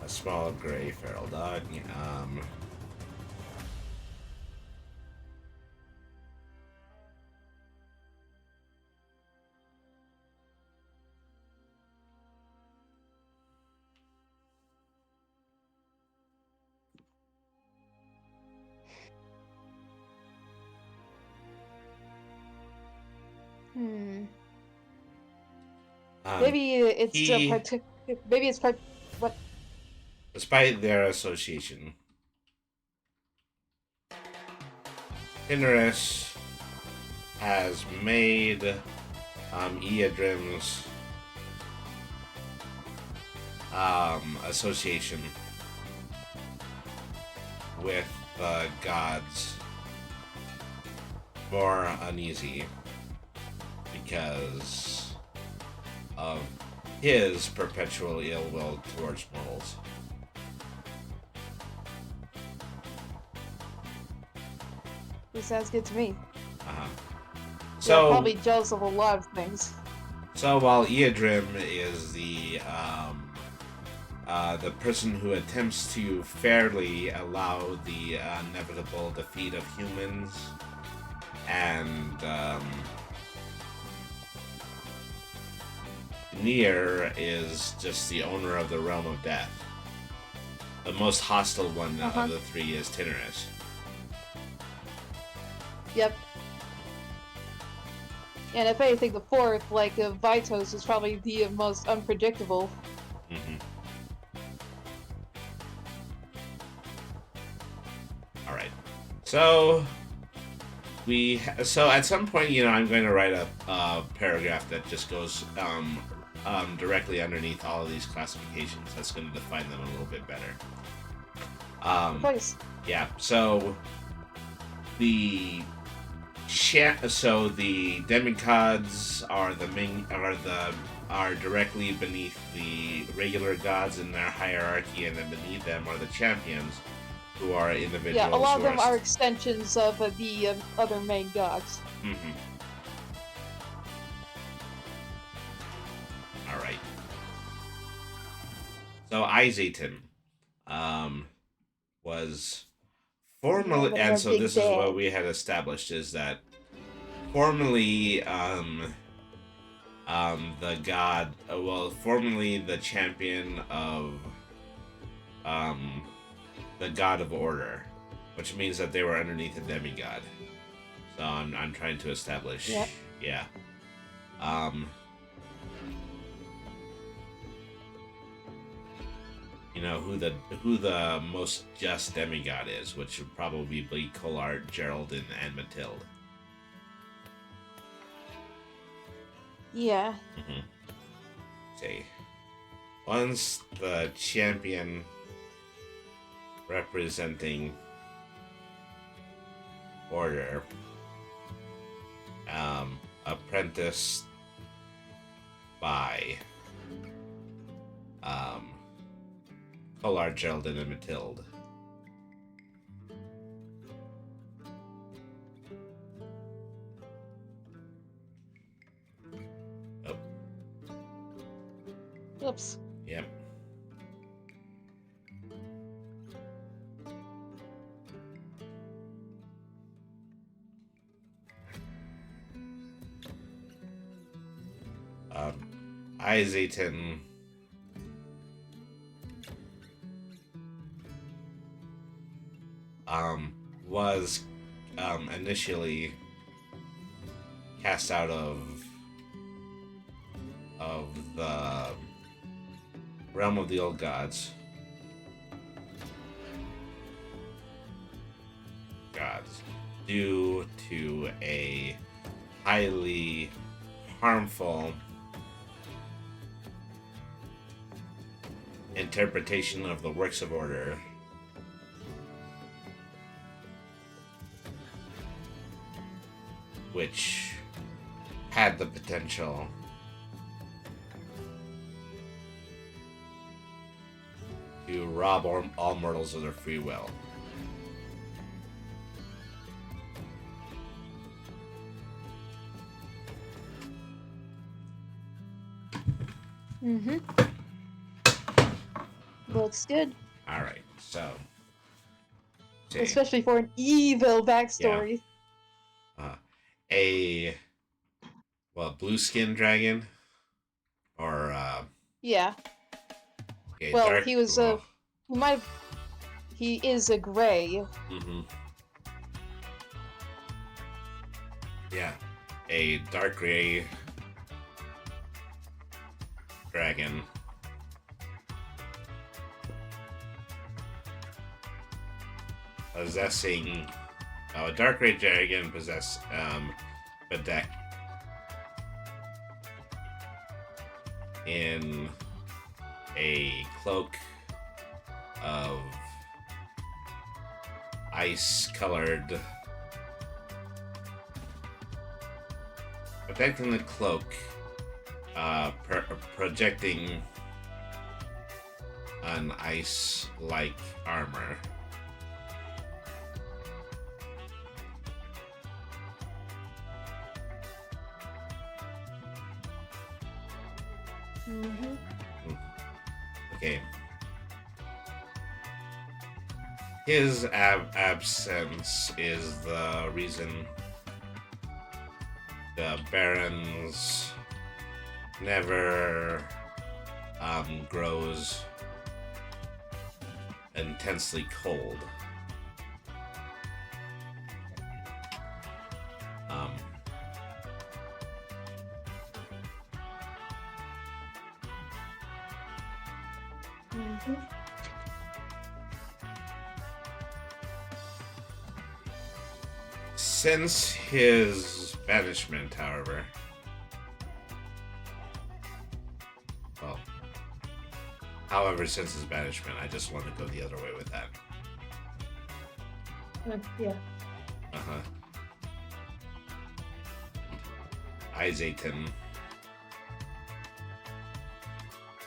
A small gray feral dog. Maybe it's maybe it's part. What? Despite their association, Tinnerus has made Eadrim's association with the gods more uneasy because of his perpetual ill will towards mortals. This sounds good to me. Uh-huh. So So probably jealous of a lot of things. So while Eadrim is the person who attempts to fairly allow the inevitable defeat of humans, and Nier is just the owner of the realm of death. The most hostile one of the three is Tinnerus. Yep. And if anything, the fourth, like Vitos, is probably the most unpredictable. Mm-hmm. All right. So at some point, I'm going to write a paragraph that just goes directly underneath all of these classifications. That's going to define them a little bit better. Please. Yeah. So the demigods are are directly beneath the regular gods in their hierarchy, and then beneath them are the champions, who are individuals. Yeah, a lot of them are extensions of the other main gods. Mm-hmm. All right. So Izaten was formerly, and so this is what we had established, is that formerly the god, formerly the champion of the god of order, which means that they were underneath a demigod. So I'm trying to establish. Yep. Yeah. Who the most just demigod is, which would probably be Collard, Geraldine, and Mathilde. Yeah. Mm-hmm. Okay. Once the champion representing order, apprenticed by Polar Geraldine and Mathilde. Oh, Oops. yep. Izayton was initially cast out of the realm of the old gods. Due to a highly harmful interpretation of the works of order. Which had the potential to rob all mortals of their free will. Mm-hmm. Looks good. Alright, so. Especially for an evil backstory. A blue skin dragon? Or Yeah. okay, Well, dark, he was he is a gray. Mm-hmm. Yeah. A dark gray dragon. Possessing a dark gray dragon bedecked in a cloak of ice-colored. Bedecked in the cloak, projecting an ice-like armor. Mm-hmm. Okay. His absence is the reason the Barrens never grows intensely cold. Mm-hmm. Since his banishment, however, since his banishment, I just want to go the other way with that. Yeah. Uh-huh. Izayton.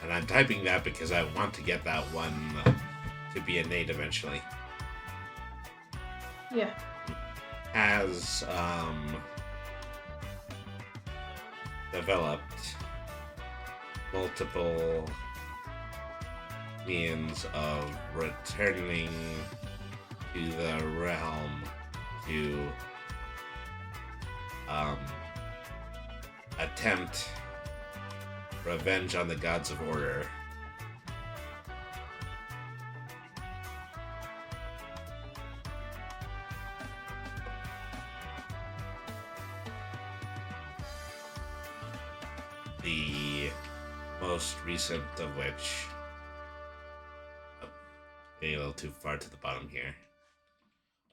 And I'm typing that because I want to get that one to be innate eventually. Yeah. Has developed multiple means of returning to the realm to attempt revenge on the gods of order. The most recent of which, getting a little too far to the bottom here,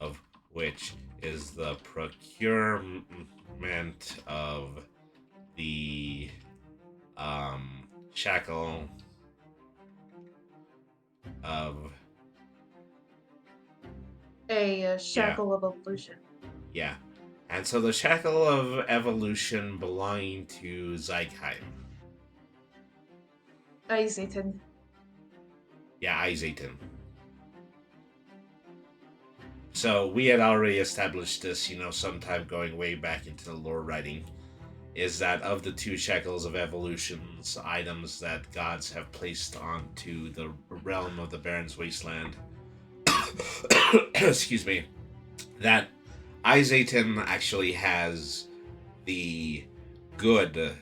of which is the procurement of the shackle of A shackle of evolution. yeah. And so the shackle of evolution belonging to Zytheim Aizaton. Yeah, Aizaton. So we had already established this, sometime going way back into the lore writing, is that of the two shekels of evolutions, items that gods have placed onto the realm of the Baron's Wasteland, excuse me, that Aizaton actually has the good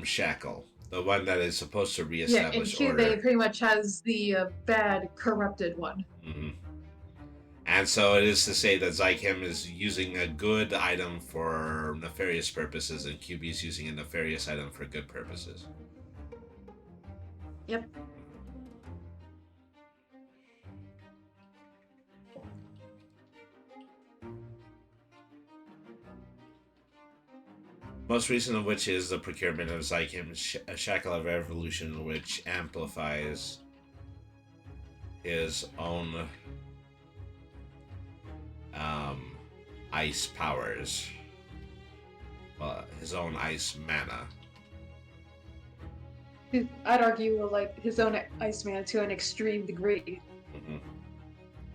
shackle, the one that is supposed to Yeah, and reestablish Kyubey order. pretty much has the bad, corrupted one. hmm And so it is to say that Zykem is using a good item for nefarious purposes, and QB is using a nefarious item for good purposes. Yep. Most recent of which is the procurement of Zykem's Shackle of Evolution, which amplifies his own ice powers. Well, his own ice mana. I'd argue like his own Iceman to an extreme degree. hmm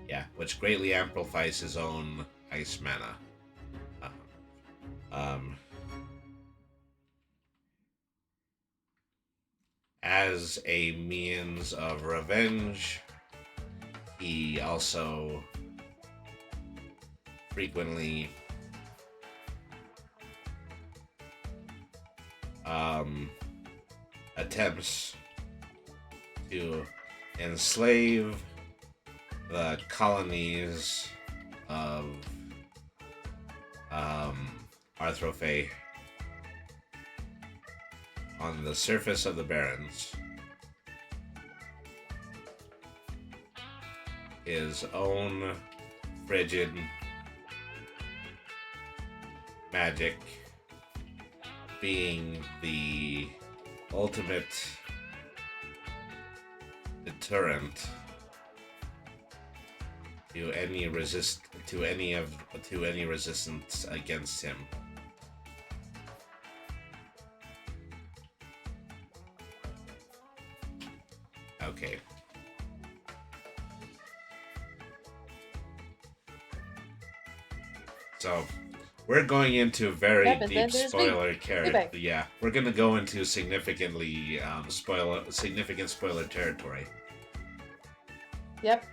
Yeah, which greatly amplifies his own ice mana. As a means of revenge, he also frequently attempts to enslave the colonies of Arthrophae on the surface of the Barrens. His own frigid magic being the ultimate deterrent to any resistance against him. Okay. So we're going into very Yep, and deep then there's me. spoiler character. Goodbye. Yeah, we're gonna go into significantly significant spoiler territory. Yep.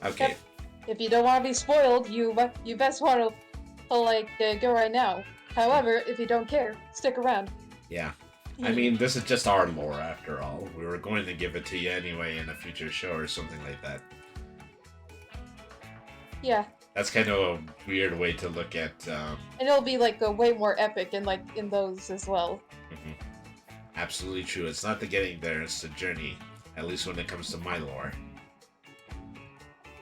Okay. Yep. If you don't want to be spoiled, you best want to go right now. However, if you don't care, stick around. Yeah. I mean, this is just our lore after all. We were going to give it to you anyway in a future show or something like that. Yeah, That's kind of a weird way to look at. and it'll be like a way more epic in those as well. Absolutely true. It's not the getting there; it's the journey. At least when it comes to my lore.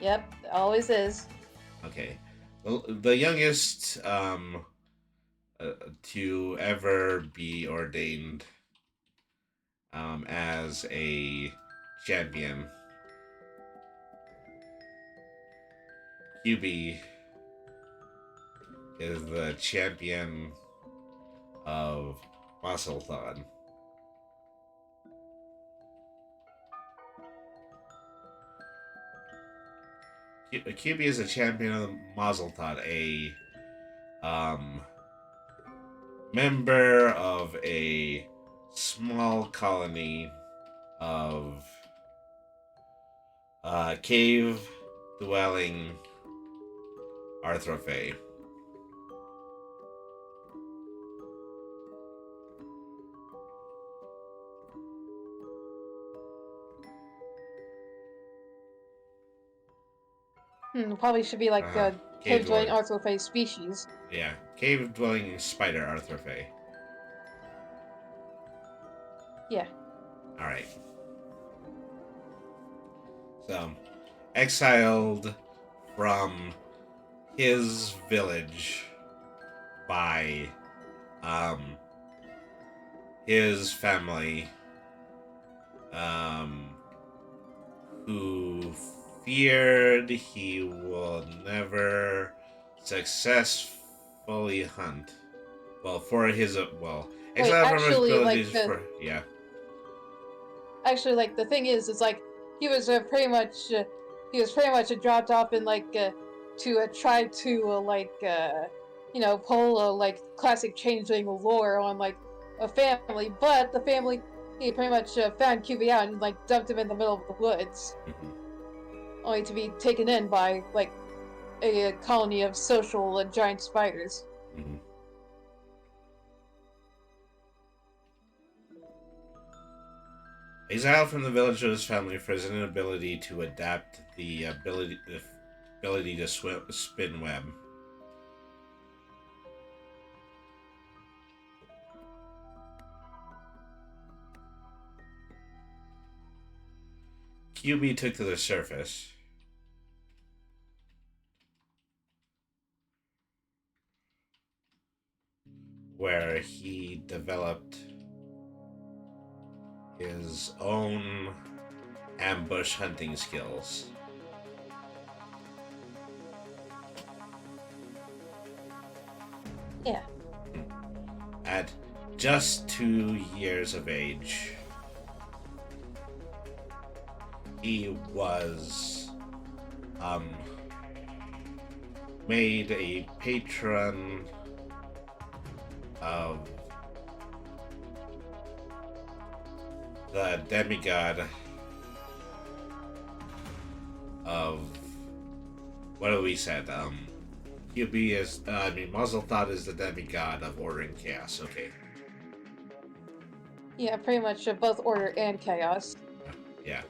Yep, always is. Okay. Well, the youngest to ever be ordained as a champion, QB is the champion of Muscleton. QB is a champion of Mazaltot, a member of a small colony of cave-dwelling Arthrophae. Probably should be like a cave-dwelling arthrophae species. Yeah, cave-dwelling spider Arthrophae. Yeah. Alright. So, exiled from his village by his family, who feared he will never successfully hunt. Well, for his exiled from his actually, village like for yeah. actually, like the thing is like he was pretty much dropped off in like to try to pull like classic changeling lore on like a family, but the family he pretty much found QB out and like dumped him in the middle of the woods, only to be taken in by like a colony of social giant spiders. Mhm. Exiled from the village of his family for his inability to adapt the ability to spin web. QB took to the surface. Where he developed his own ambush hunting skills. Yeah. At just 2 years of age, he was made a patron of the demigod of what have we said? QB is Muzzlethought is the demigod of order and chaos. Okay. Yeah, pretty much both order and chaos. Yeah.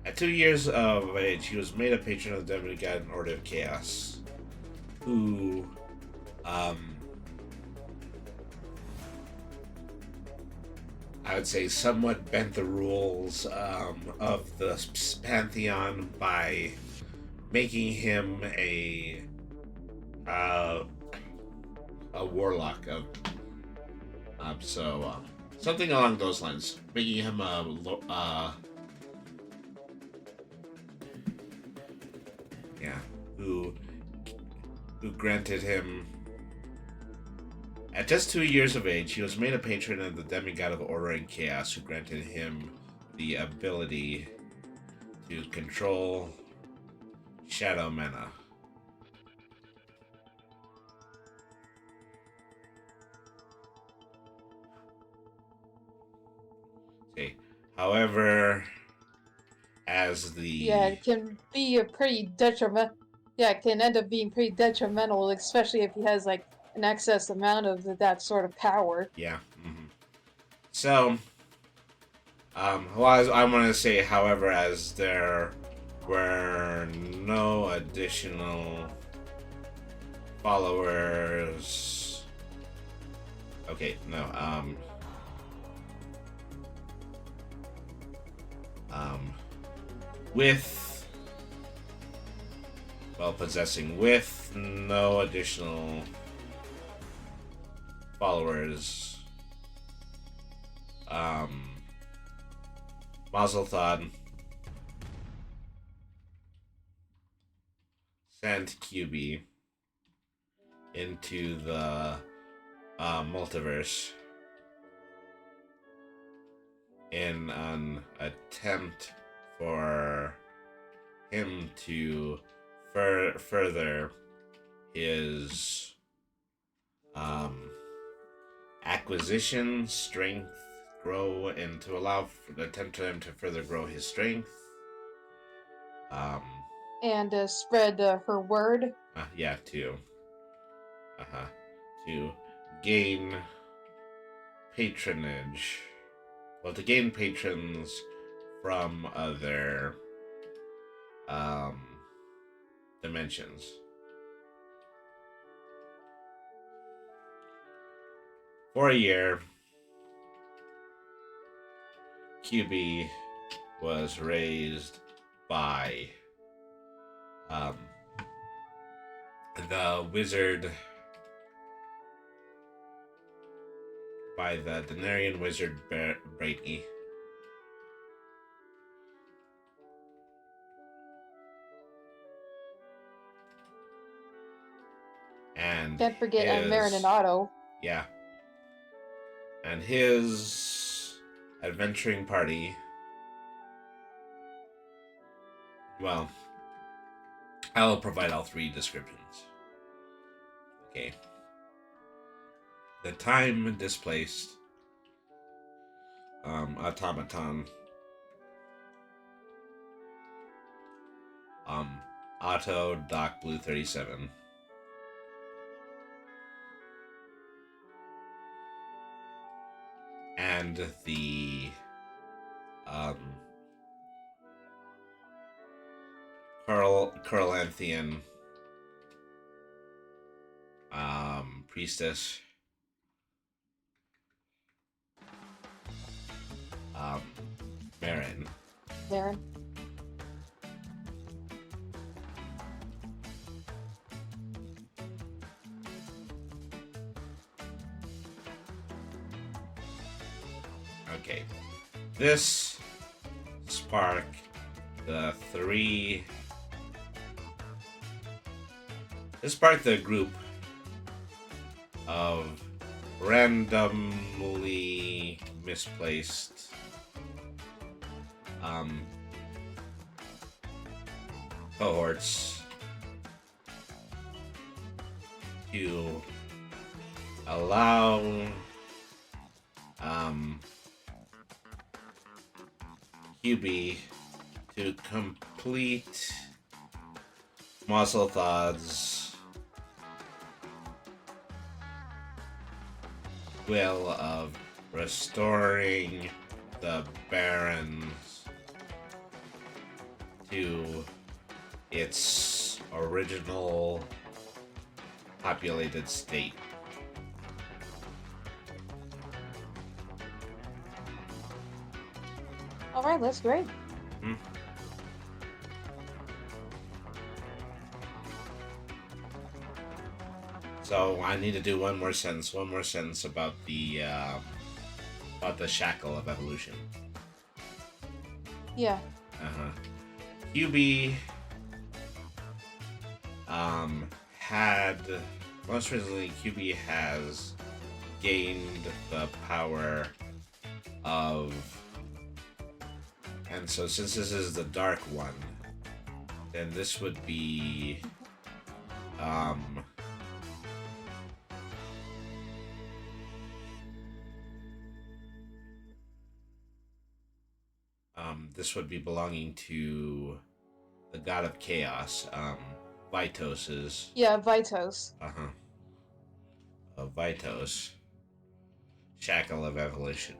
At 2 years of age, he was made a patron of the demigod and order of chaos, who I would say somewhat bent the rules of the pantheon by making him a warlock of something along those lines, making him who granted him. At just 2 years of age, he was made a patron of the demigod of order and chaos, who granted him the ability to control shadow mana. Okay. However, as the it can be a pretty detrimental. Yeah, it can end up being pretty detrimental, especially if he has like an excess amount of that sort of power. Yeah. Mm-hmm. So, I want to say, however, as there were no additional followers. Okay, no. Possessing with no additional followers. Muzzlethought sent QB into the multiverse in an attempt for him to further his acquisition, strength, grow, and to allow the attempt to him to further grow his strength. And spread her word. To gain patronage. Well, to gain patrons from other dimensions. For a year, QB was raised by the wizard, by the Denarian wizard Brady. And can't forget Marin and Otto. Yeah. And his adventuring party. Well, I'll provide all three descriptions. Okay. The time displaced automaton. Auto Doc Blue 37. And the Corlanthian priestess. Marin. Darren. Okay. This spark the three. This sparked the group of randomly misplaced cohorts to allow QB to complete Muzzlethod's will of restoring the Barrens to its original populated state. All right, that's great. So I need to do one more sentence about the shackle of evolution. Yeah. QB had most recently QB has gained the power of, and so since this is the dark one, then this would be this would be belonging to the god of chaos, Vitos's. Yeah, Vitos. Vitos. Shackle of evolution.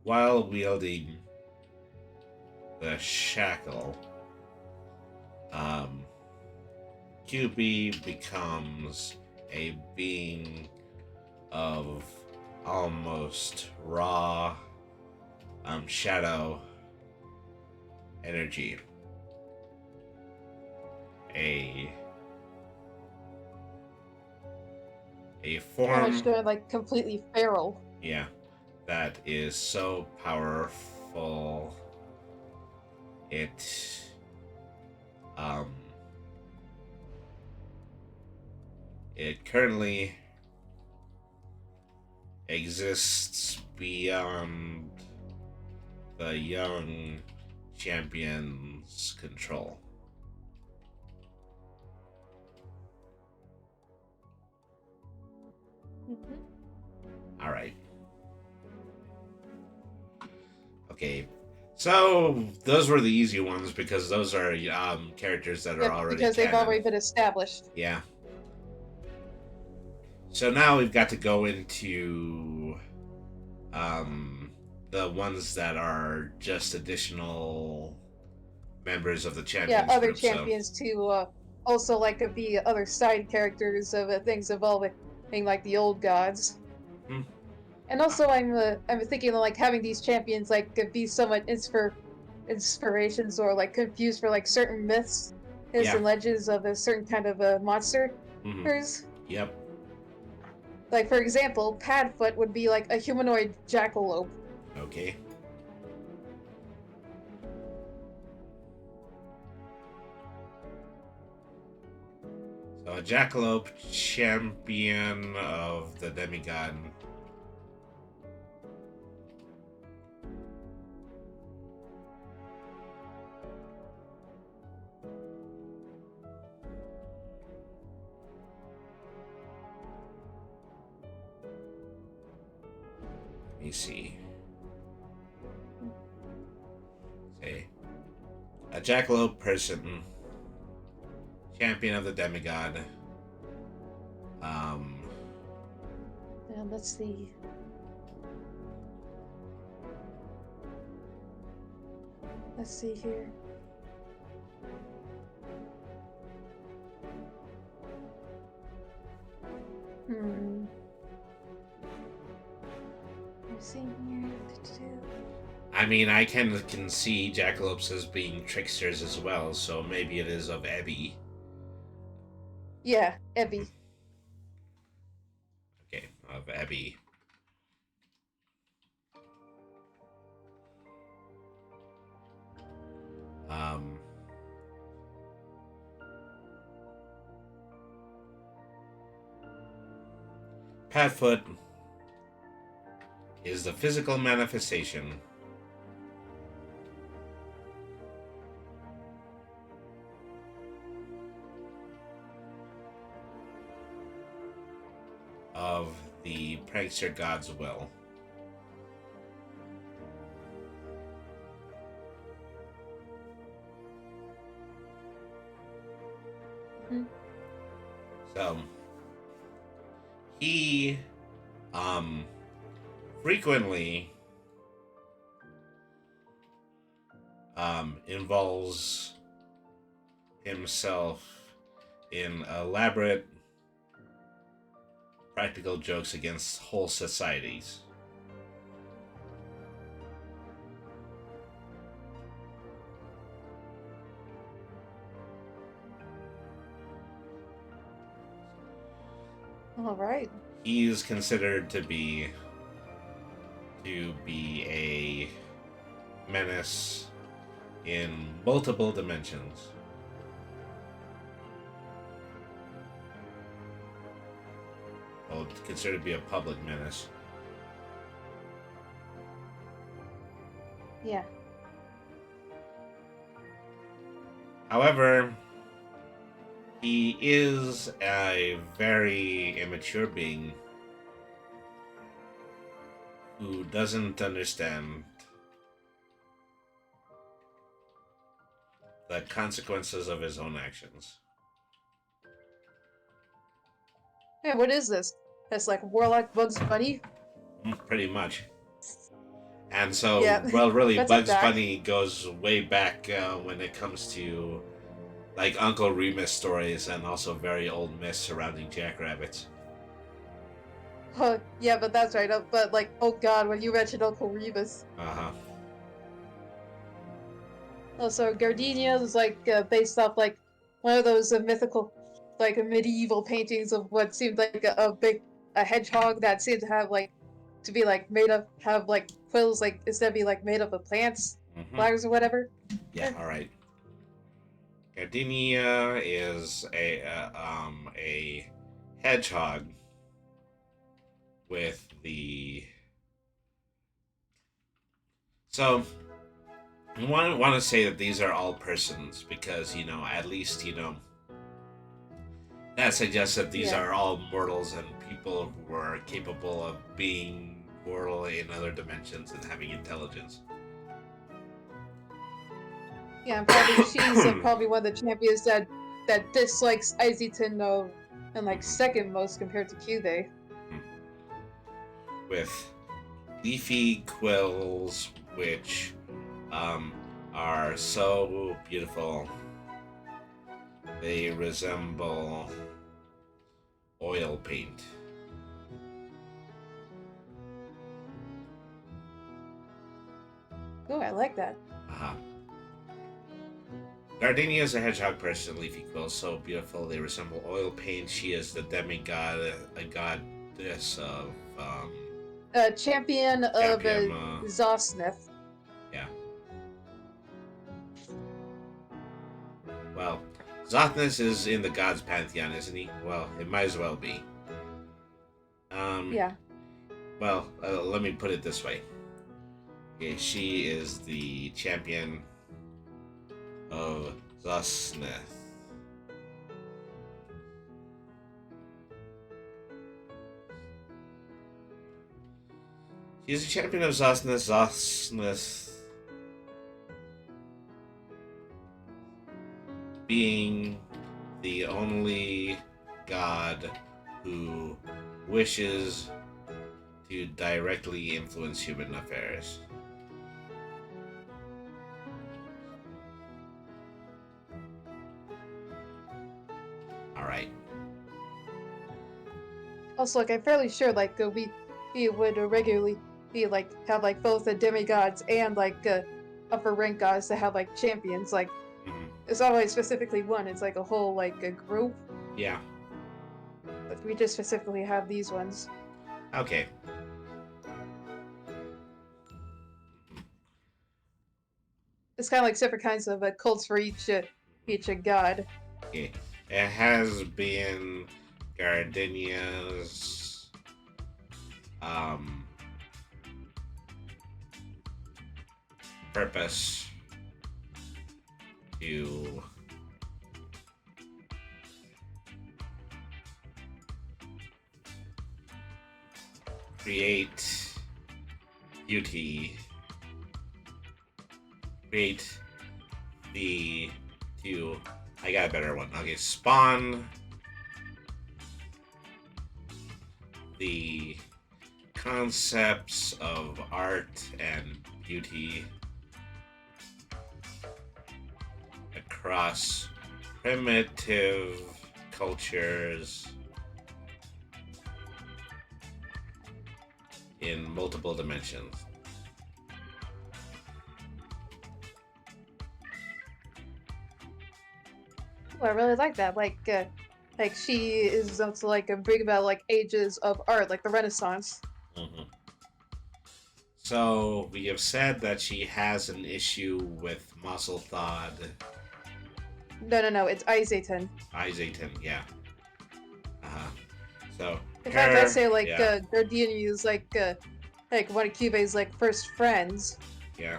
While wielding the shackle, QB becomes a being of almost raw shadow energy. A How much form, going like completely feral. yeah, that is so powerful it it currently exists beyond the young champion's control. All right. Okay. So those were the easy ones because those are characters that are already because they've canon. already been established. Yeah. So now we've got to go into the ones that are just additional members of the champions. Yeah, other group, champions to also like to be other side characters of things involving like the old gods. And also, I'm thinking of, like having these champions like could be somewhat inspirations or like confused for like certain myths, and legends of a certain kind of a monster. Yep. Like for example, Padfoot would be like a humanoid jackalope. Okay. So a Jackalope, champion of the demigod. Let me see. Say, a jackalope person, champion of the demigod. And let's see. Let's see here. Let's see here. I mean, I can see jackalopes as being tricksters as well, so maybe it is of Ebby. Yeah, Ebby. Okay, of Ebby. Padfoot is the physical manifestation of the prankster god's will. So he frequently involves himself in elaborate practical jokes against whole societies. All right. He is considered to be a menace in multiple dimensions. Well, considered to be a public menace. Yeah. However, he is a very immature being who doesn't understand the consequences of his own actions. Hey, what is this? That's like Warlock Bugs Bunny? Pretty much. And so, Yeah. well, really, That's Bugs dark. Bunny goes way back when it comes to like Uncle Remus stories and also very old myths surrounding jackrabbits. Oh, yeah, but that's right. But like, oh god, when you mentioned Uncle Remus. Uh-huh. Also, Gardenia is like based off like one of those mythical, like medieval paintings of what seemed like a hedgehog that seemed to have like to be like made of have like quills like instead of be like made up of plants, flowers or whatever. Yeah, all right. Gardenia is a hedgehog with the. So, I want to say that these are all persons because at least that suggests that these Yeah. are all mortals and people who are capable of being mortal in other dimensions and having intelligence. Yeah, and probably she's probably one of the champions that dislikes Izzy and like second most compared to Kyubey. With leafy quills, which are so beautiful. They resemble oil paint. Oh, I like that. Uh-huh. Gardenia is a hedgehog person, leafy quills so beautiful they resemble oil paint. She is the demigod, a goddess of Champion of Champion, Zosnith. yeah. Well, Zothnus is in the gods pantheon, isn't he? Well, it might as well be. Yeah. Well, let me put it this way. Okay, she is the champion of Zosneth. She's the champion of Zosneth. Zosneth being the only god who wishes to directly influence human affairs. Alright. Also, like, I'm fairly sure, like, we would regularly be, like, have, like, both the demigods and, like, upper rank gods to have, like, champions. Like, Mhm. it's not like specifically one, it's like a whole, like, a group. Yeah. But we just specifically have these ones. Okay. It's kind of like separate kinds of cults for each god. Okay. It has been Gardenia's purpose to create beauty, create the to I got a better one. Okay, spawn the concepts of art and beauty across primitive cultures in multiple dimensions. Well, I really like that. Like she is also like a big about like ages of art, like the Renaissance. Mm-hmm. So we have said that she has an issue with Mosselthod. No, it's Izatan. Izatan, yeah. So In fact, I say like yeah, Gardenia is like one of Cube's like first friends, yeah.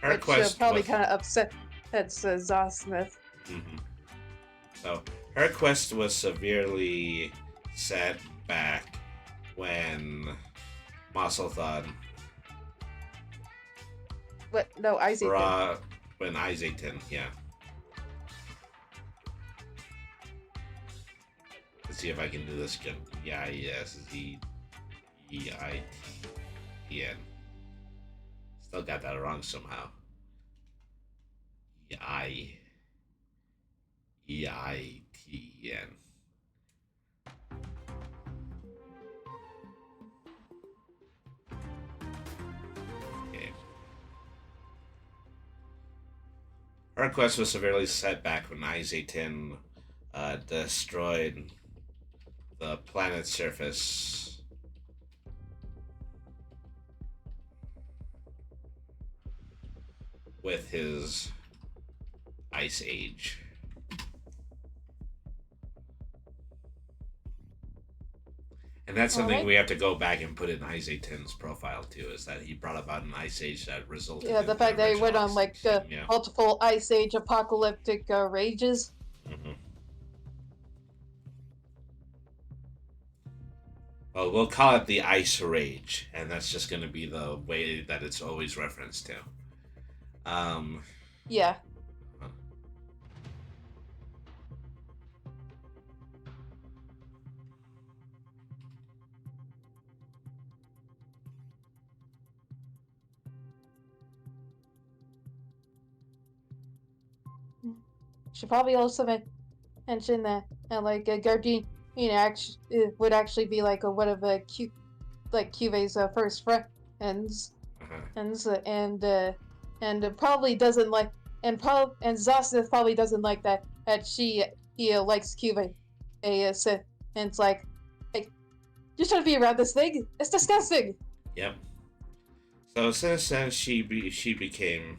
Her which quest probably was- kind of upset that's Zosmith. Mhm. So her quest was severely set back when Mosselthod What? No, Izatan. brought when Izatan, yeah. Let's see if I can do this again. Yeah, yes, Z-E-I-T-E-N. Still got that wrong somehow. E-I-T-E-N. Okay. Her quest was severely set back when Izatan destroyed the planet's surface with his Ice Age. And that's something Alright. we have to go back and put in Isatan's profile too, is that he brought about an Ice Age that resulted Yeah, in the fact that he went original on like extinction, yeah. multiple Ice Age apocalyptic rages. Mhm. Well, we'll call it the Ice Rage, and that's just going to be the way that it's always referenced to. Yeah. Should probably also mention that like Gardine, would actually be like one of Cuve's first friends, uh-huh. and probably doesn't like and Zosnith probably doesn't like that he likes Cuve. And it's like you shouldn't be around this thing. It's disgusting. Yep. So since then, she became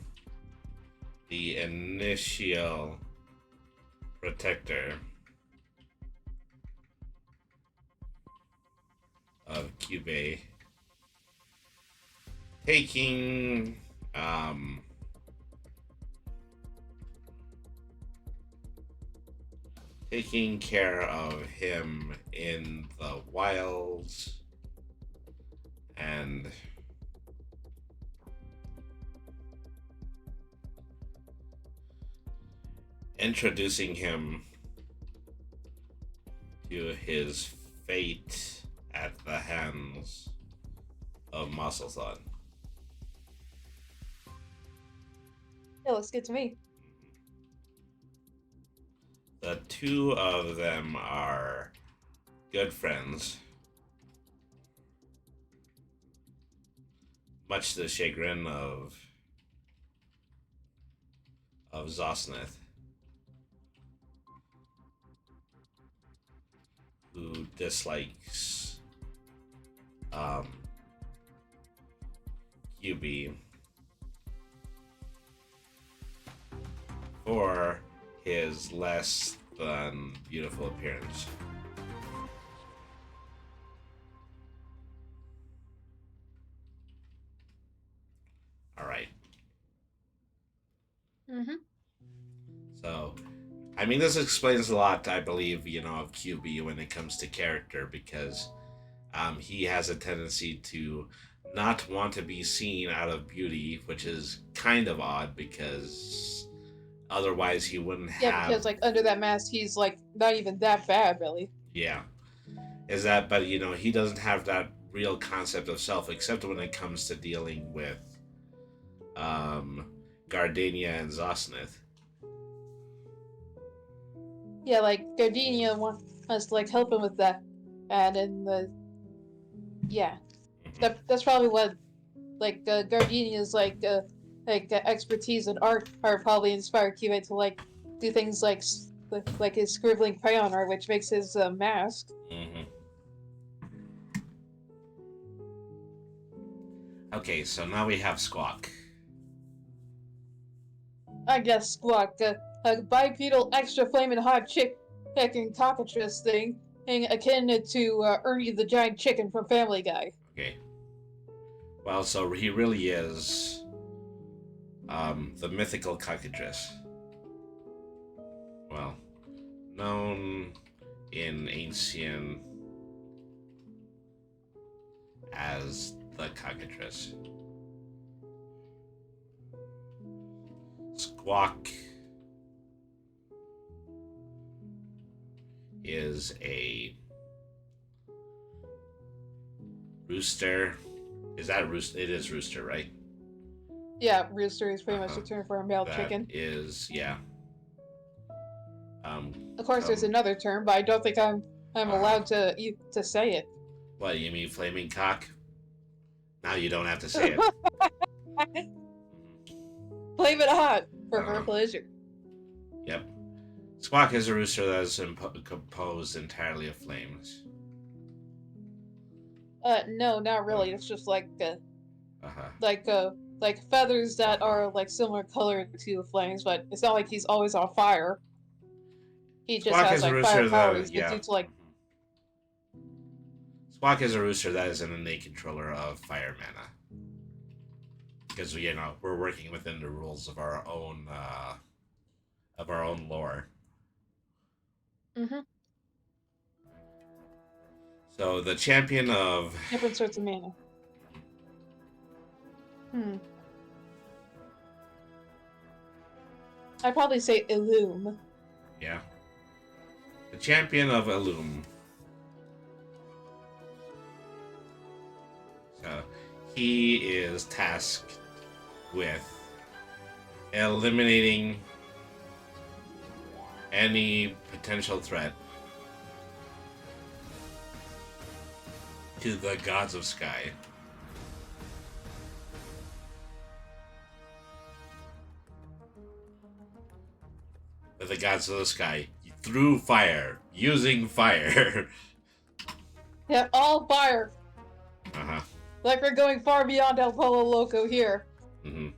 the initial protector of Kyubey, taking taking care of him in the wilds and introducing him to his fate at the hands of Musclethon. Yeah, looks good to me. The two of them are good friends, much to the chagrin of Zosnith, who dislikes Kyubey for his less than beautiful appearance. All right. Mm-hmm. So, I mean, this explains a lot, I believe, of QB when it comes to character, because he has a tendency to not want to be seen out of beauty, which is kind of odd because otherwise he wouldn't have. Yeah, because like under that mask, he's like not even that bad, really. Yeah. Is that, but he doesn't have that real concept of self, except when it comes to dealing with Gardenia and Zosnith. Yeah, like Gardenia wants to like help him with that, and in the that's probably what like Gardenia's expertise in art are probably inspired Kyubey to like do things like his scribbling crayon art, which makes his mask. Mm-hmm. Okay, so now we have Squawk. I guess Squawk, a bipedal, extra flaming hot chicken cockatrice thing, akin to Ernie the Giant Chicken from Family Guy. Okay. Well, so he really is the mythical cockatrice. Well, known in Ancient as the cockatrice. Squawk is a rooster. Is that rooster? It is rooster, right? Yeah, rooster is pretty much the term for a male That chicken. is, yeah. Of course, there's another term, but I don't think I'm allowed to say it. What, you mean flaming cock? Now you don't have to say it. Flame it hot for her pleasure. Yep. Squawk is a rooster that is composed entirely of flames. No, not really. It's just like Uh-huh. like feathers that are like similar color to flames, but it's not like he's always on fire. He just Squawk has is a like rooster fire that, powers, yeah. but due to like Squawk is a rooster that is an innate controller of fire mana. Because we're working within the rules of our own lore. mm-hmm. So the champion of different sorts of mana. I'd probably say Illume. Yeah. The champion of Illume. So he is tasked with eliminating any potential threat to the gods of sky. The gods of the sky through fire, using fire. Yeah, all fire. Uh-huh. Like we're going far beyond El Polo Loco here. Mm-hmm.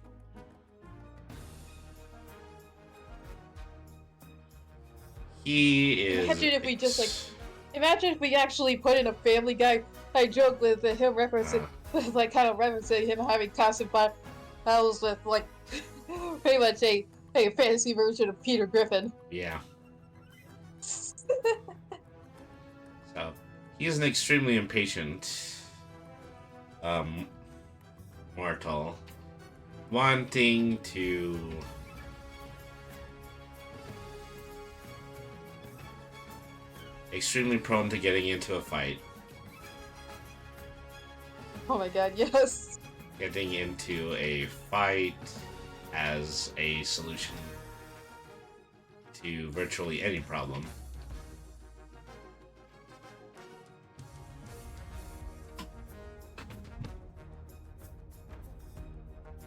He is. Imagine if we just like, imagine if we actually put in a Family Guy joke with him referencing, with like kind of referencing him having constant battles with like pretty much a fantasy version of Peter Griffin. Yeah. So he's an extremely impatient mortal, wanting to extremely prone to getting into a fight, Oh my god, yes. getting into a fight as a solution to virtually any problem.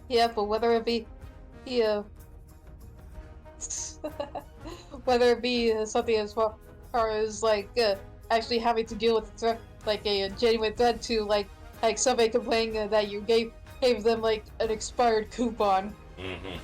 Yeah, but whether it be, whether it be something as far as like actually having to deal with like a genuine threat to like somebody complaining that you gave them like an expired coupon. Mm-hmm.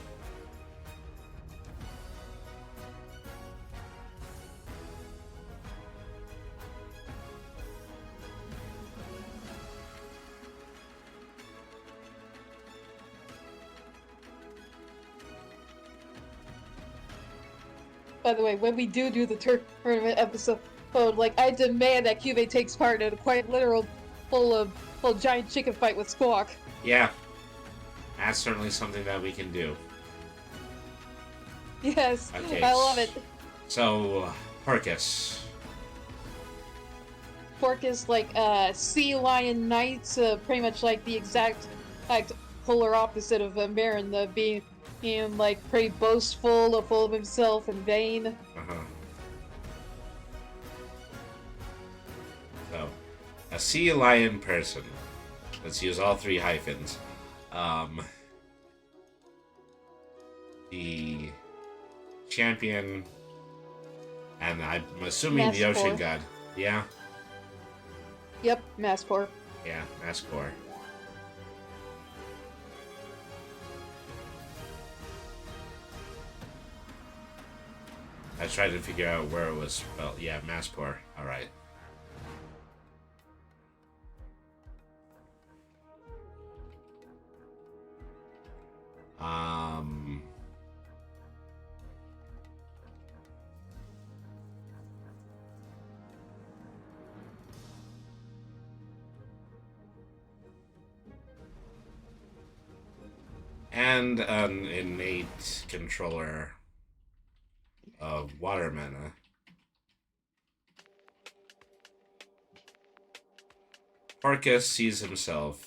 By the way, when we do the tournament episode, like I demand that Cube takes part in a quite literal full giant chicken fight with Squawk. Yeah, that's certainly something that we can do. Yes, Okay. I love it. So, Porcus. Porcus, like sea lion knights, pretty much like the exact polar opposite of Marin, being like pretty boastful, full of himself and vain. Uh-huh. So, a sea lion person. Let's use all three hyphens. The champion, and I'm assuming the ocean Maskor. god. Yeah? Yep, Maskor. Yeah, Maskor. I tried to figure out where it was spelled. Yeah, Maskor. Alright. And an innate controller of water mana. Porcus sees himself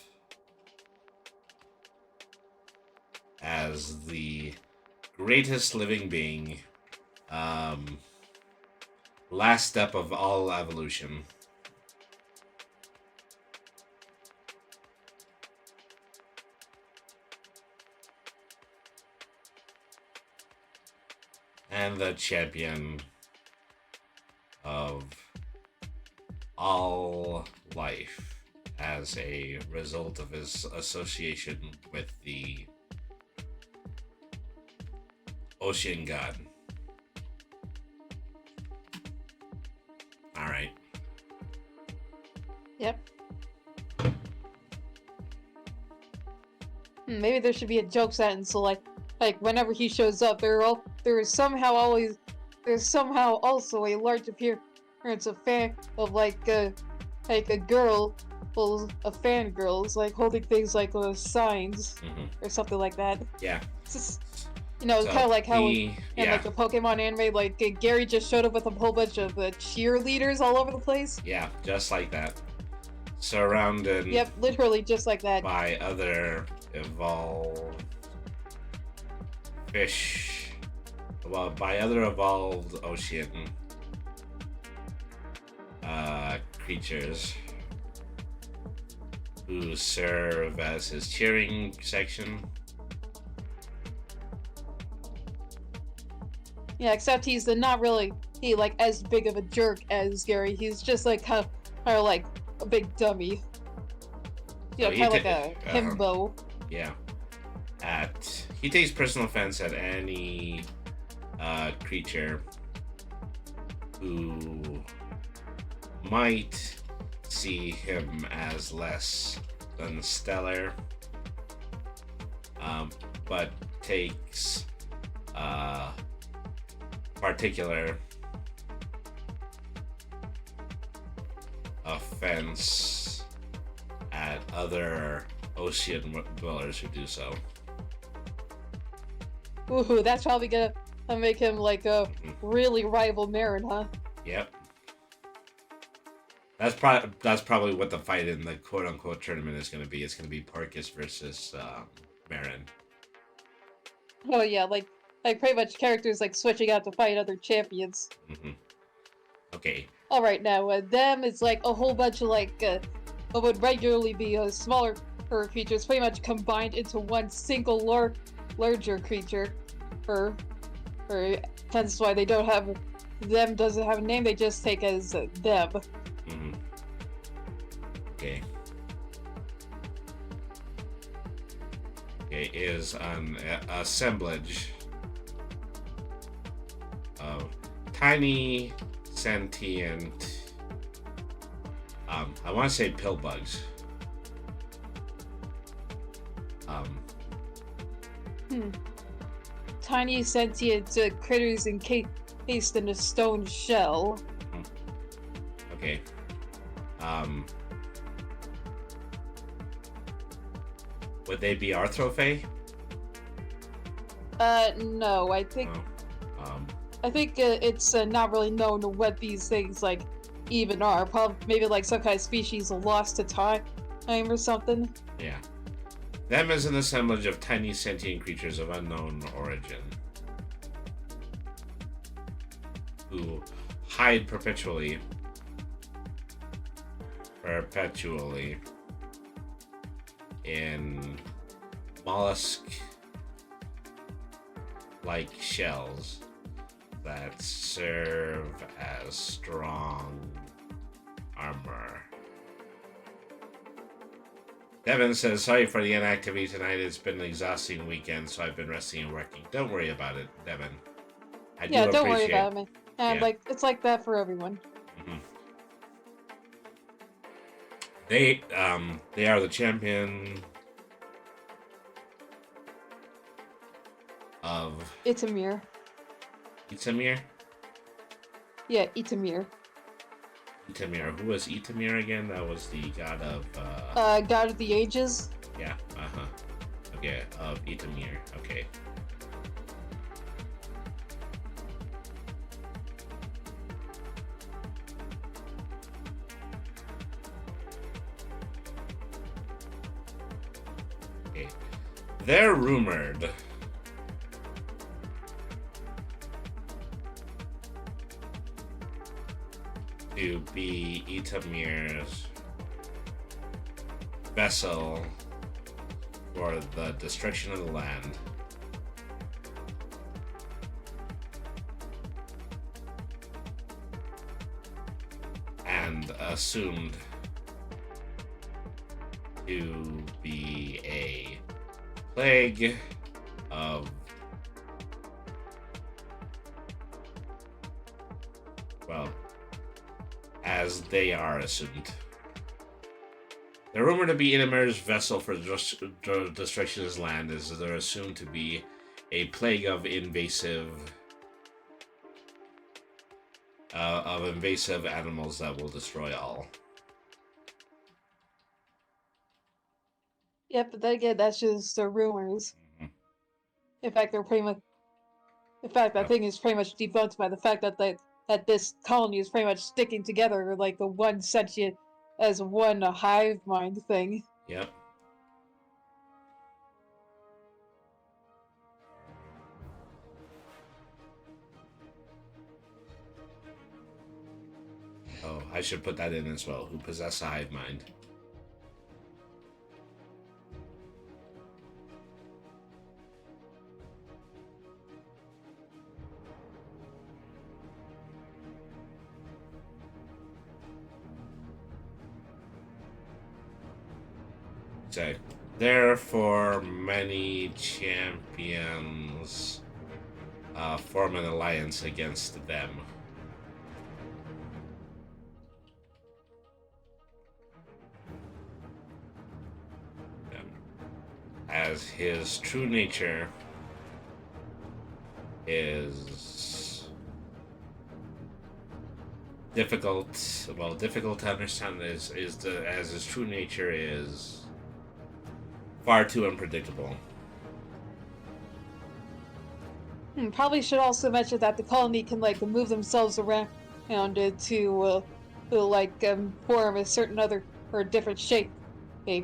as the greatest living being, last step of all evolution. And the champion of all life as a result of his association with the ocean god. Alright. Yep. Maybe there should be a joke sentence, so like whenever he shows up, there's somehow also a large appearance of like a girl, well, a fangirls like holding things like signs or something like that. Yeah. It's just, you know, So kind of like how he- in like the Pokemon anime, like Gary just showed up with a whole bunch of cheerleaders all over the place. Yeah, just like that. Surrounded Yep, literally just like that. by other evolved fish. Well, by other evolved ocean creatures who serve as his cheering section. Yeah, except he's not really like as big of a jerk as Gary. He's just like kind of like a big dummy. You know, So he kind of like ta- a himbo. Yeah. He takes personal offense at any creature who might see him as less than stellar, but takes particular offense at other ocean dwellers who do so. Ooh, that's probably gonna make him like a really rival Marin, huh? Yep. That's probably what the fight in the quote unquote tournament is going to be. It's going to be Porcus versus Marin. Oh yeah, like pretty much characters like switching out to fight other champions. Okay. All right, now them is like a whole bunch of like what would regularly be smaller creatures, pretty much combined into one single larger creature. Or hence why they don't have them. Doesn't have a name. They just take as them. Okay. Okay, is an assemblage of tiny sentient I want to say pill bugs. Tiny sentient critters encased in a stone shell. Okay. Would they be Arthrophae? No, I think Oh. I think it's not really known what these things like even are. Probably maybe like some kind of species lost to time or something. Yeah. Them is an assemblage of tiny sentient creatures of unknown origin who hide perpetually in mollusk-like shells that serve as strong armor. Devin says, sorry for the inactivity tonight. It's been an exhausting weekend, so I've been resting and working. Don't worry about it, Devin. I do Don't worry appreciate about it, man. And Yeah. like it's like that for everyone. They are the champion of Itamir. Itamir. Yeah, Itamir. Itamir. Who was Itamir again? That was the god of God of the Ages. yeah. Okay, of Itamir. Okay. Okay. They're rumored to be Itamir's vessel for the destruction of the land. And assumed to be a plague of as they are assumed. They're rumored to be Itamir's vessel for the destruction of his land, as they're assumed to be a plague of invasive animals that will destroy all. Yep, but then again, that's just the rumors. In fact, they're pretty much. In fact, that thing is pretty much debunked by the fact that that this colony is pretty much sticking together like the one sentient as one hive mind thing. Yep. Oh, I should put that in as well. Who possess a hive mind. So, therefore, many champions form an alliance against them. as his true nature is difficult. Well, difficult to understand as his true nature is far too unpredictable. Probably should also mention that the colony can like move themselves around to form a certain other or different shape.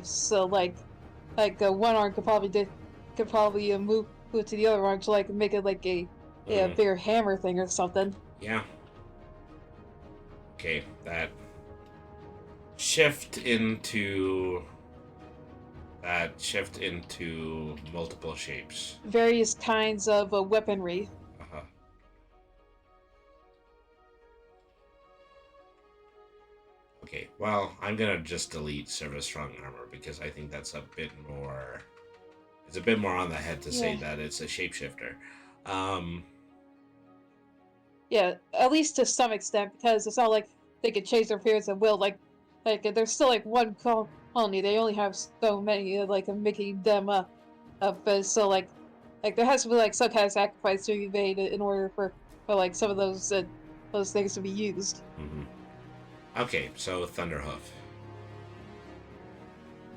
So one arm could probably move to the other arm to like make it like a bigger hammer thing or something. Yeah. Okay, that shift into multiple shapes. Various kinds of weaponry. Uh-huh. Okay, well, I'm gonna just delete Service Strong Armor because I think that's a bit more. It's a bit more on the head to say that it's a shapeshifter. Yeah, at least to some extent, because it's not like they could change their appearance at will. Like there's still like one colony. They only have so many, making them up. So like there has to be like some kind of sacrifice to be made in order for like some of those things to be used. Mm-hmm. Okay, so Thunderhoof.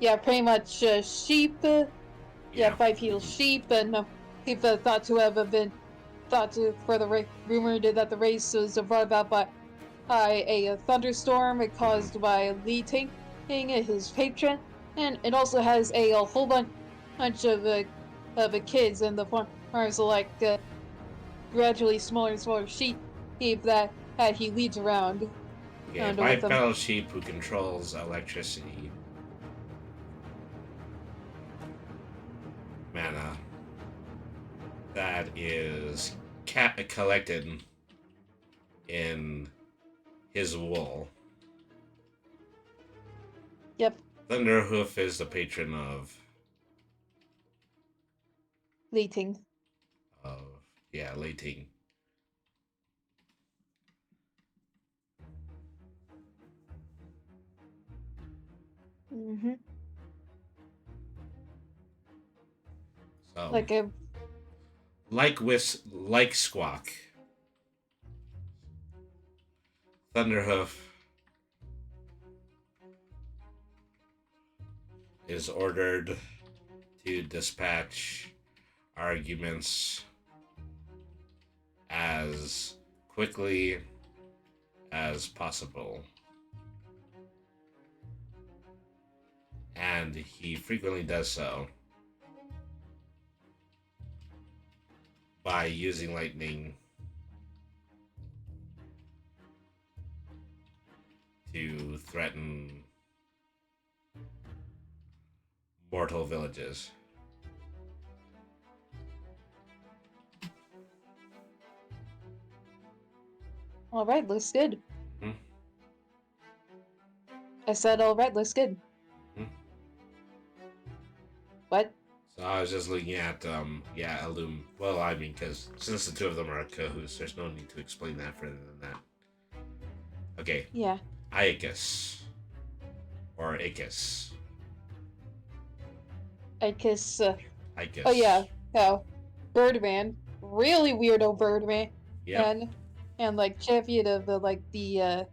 Yeah, pretty much sheep. Bipedal sheep, and people thought to have been rumored that the race was brought about by a thunderstorm caused by Li Ting, his patron, and it also has a whole bunch of kids in the farms of gradually smaller and smaller sheep that he leads around. Yeah, bipedal sheep who controls electricity. Mana that is collected in his wool. Yep. Thunderhoof is the patron of Li Ting. Li Ting. Mm-hmm. So, like Squawk, Thunderhoof is ordered to dispatch arguments as quickly as possible. And he frequently does so by using lightning to threaten mortal villages. All right, looks good. Hmm? I said, all right, looks good. Hmm? What? So I was just looking at, Illum. Well, I mean, because since the two of them are cahoots, there's no need to explain that further than that. Okay. Yeah. Iacus. Or Icus. Icus. Icus. Oh, yeah. Oh, Birdman. Really weirdo Birdman. Yeah. And like, champion of the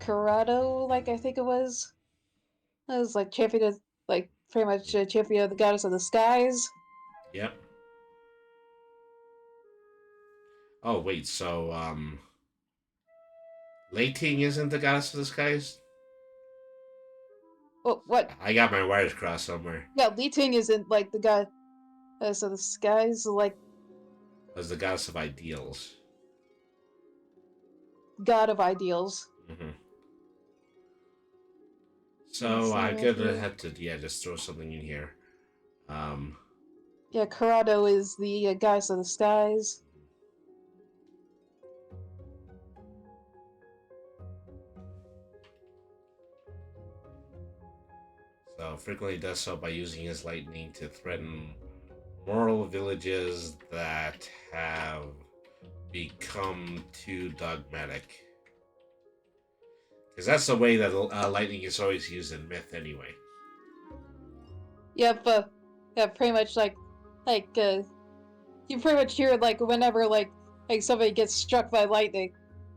Corrado, I think it was. It was like champion of, pretty much champion of the goddess of the skies. Yep. Oh, wait, so, Li Ting isn't the goddess of the skies? Oh, what? I got my wires crossed somewhere. Yeah, Li Ting isn't, the goddess of the skies, Was the goddess of ideals. God of ideals. Mm-hmm. So I'm gonna have to, just throw something in here. Yeah, Corrado is the goddess of the skies. So frequently does so by using his lightning to threaten moral villages that have become too dogmatic. Because that's the way that lightning is always used in myth anyway. Yep, pretty much you pretty much hear it like whenever like somebody gets struck by lightning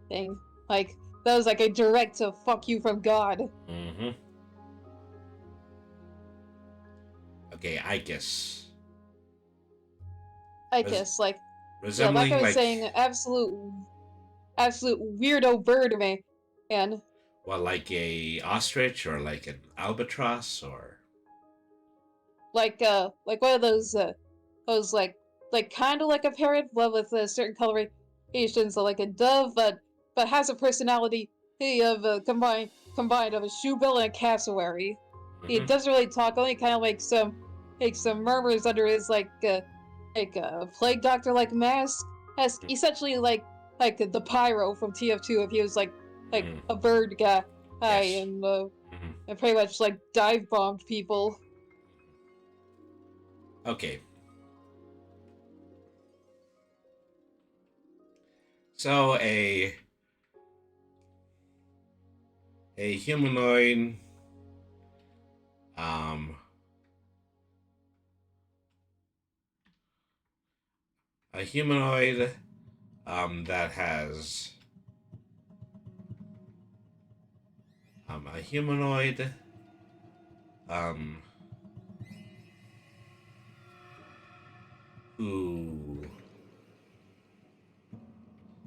thing. Like that was like a direct fuck you from God. Mm-hmm. Okay, I guess. I Res- guess like Resembling like I was like saying, absolute weirdo bird man. And what, like a ostrich or like an albatross or like one of those like kind of like a parrot, but with certain colorations, so like a dove, but has a personality of combined of a shoebill and a cassowary. He Mhm. doesn't really talk, only kind of like some murmurs under his like a plague doctor like mask. Has essentially like the Pyro from TF2 if he was like Mhm. a bird guy, Yes. Mhm. and pretty much like dive bombed people. Okay. So a humanoid um a humanoid that has a humanoid um who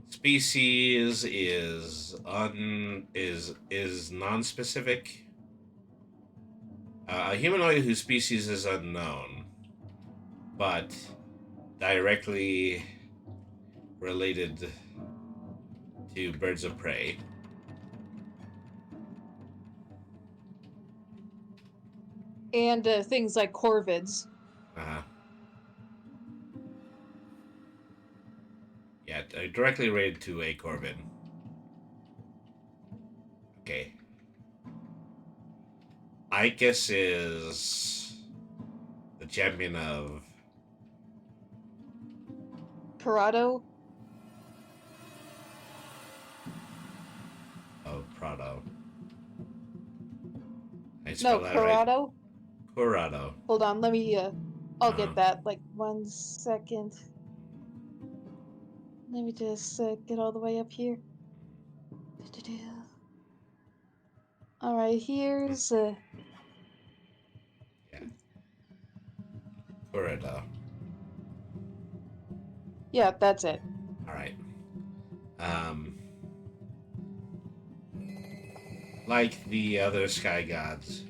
species is non-specific. A humanoid whose species is unknown, but directly related to birds of prey. And things like corvids. Uh, yeah, directly related to a corvid. Okay. Icus is the champion of Prado. I No, spell that right? Corrado. Corrado. Hold on, let me I'll Uh, get that. Like 1 second. Let me just get all the way up here. All right, here's yeah, Corrado. yeah, that's it. All right. Um, like the other sky gods,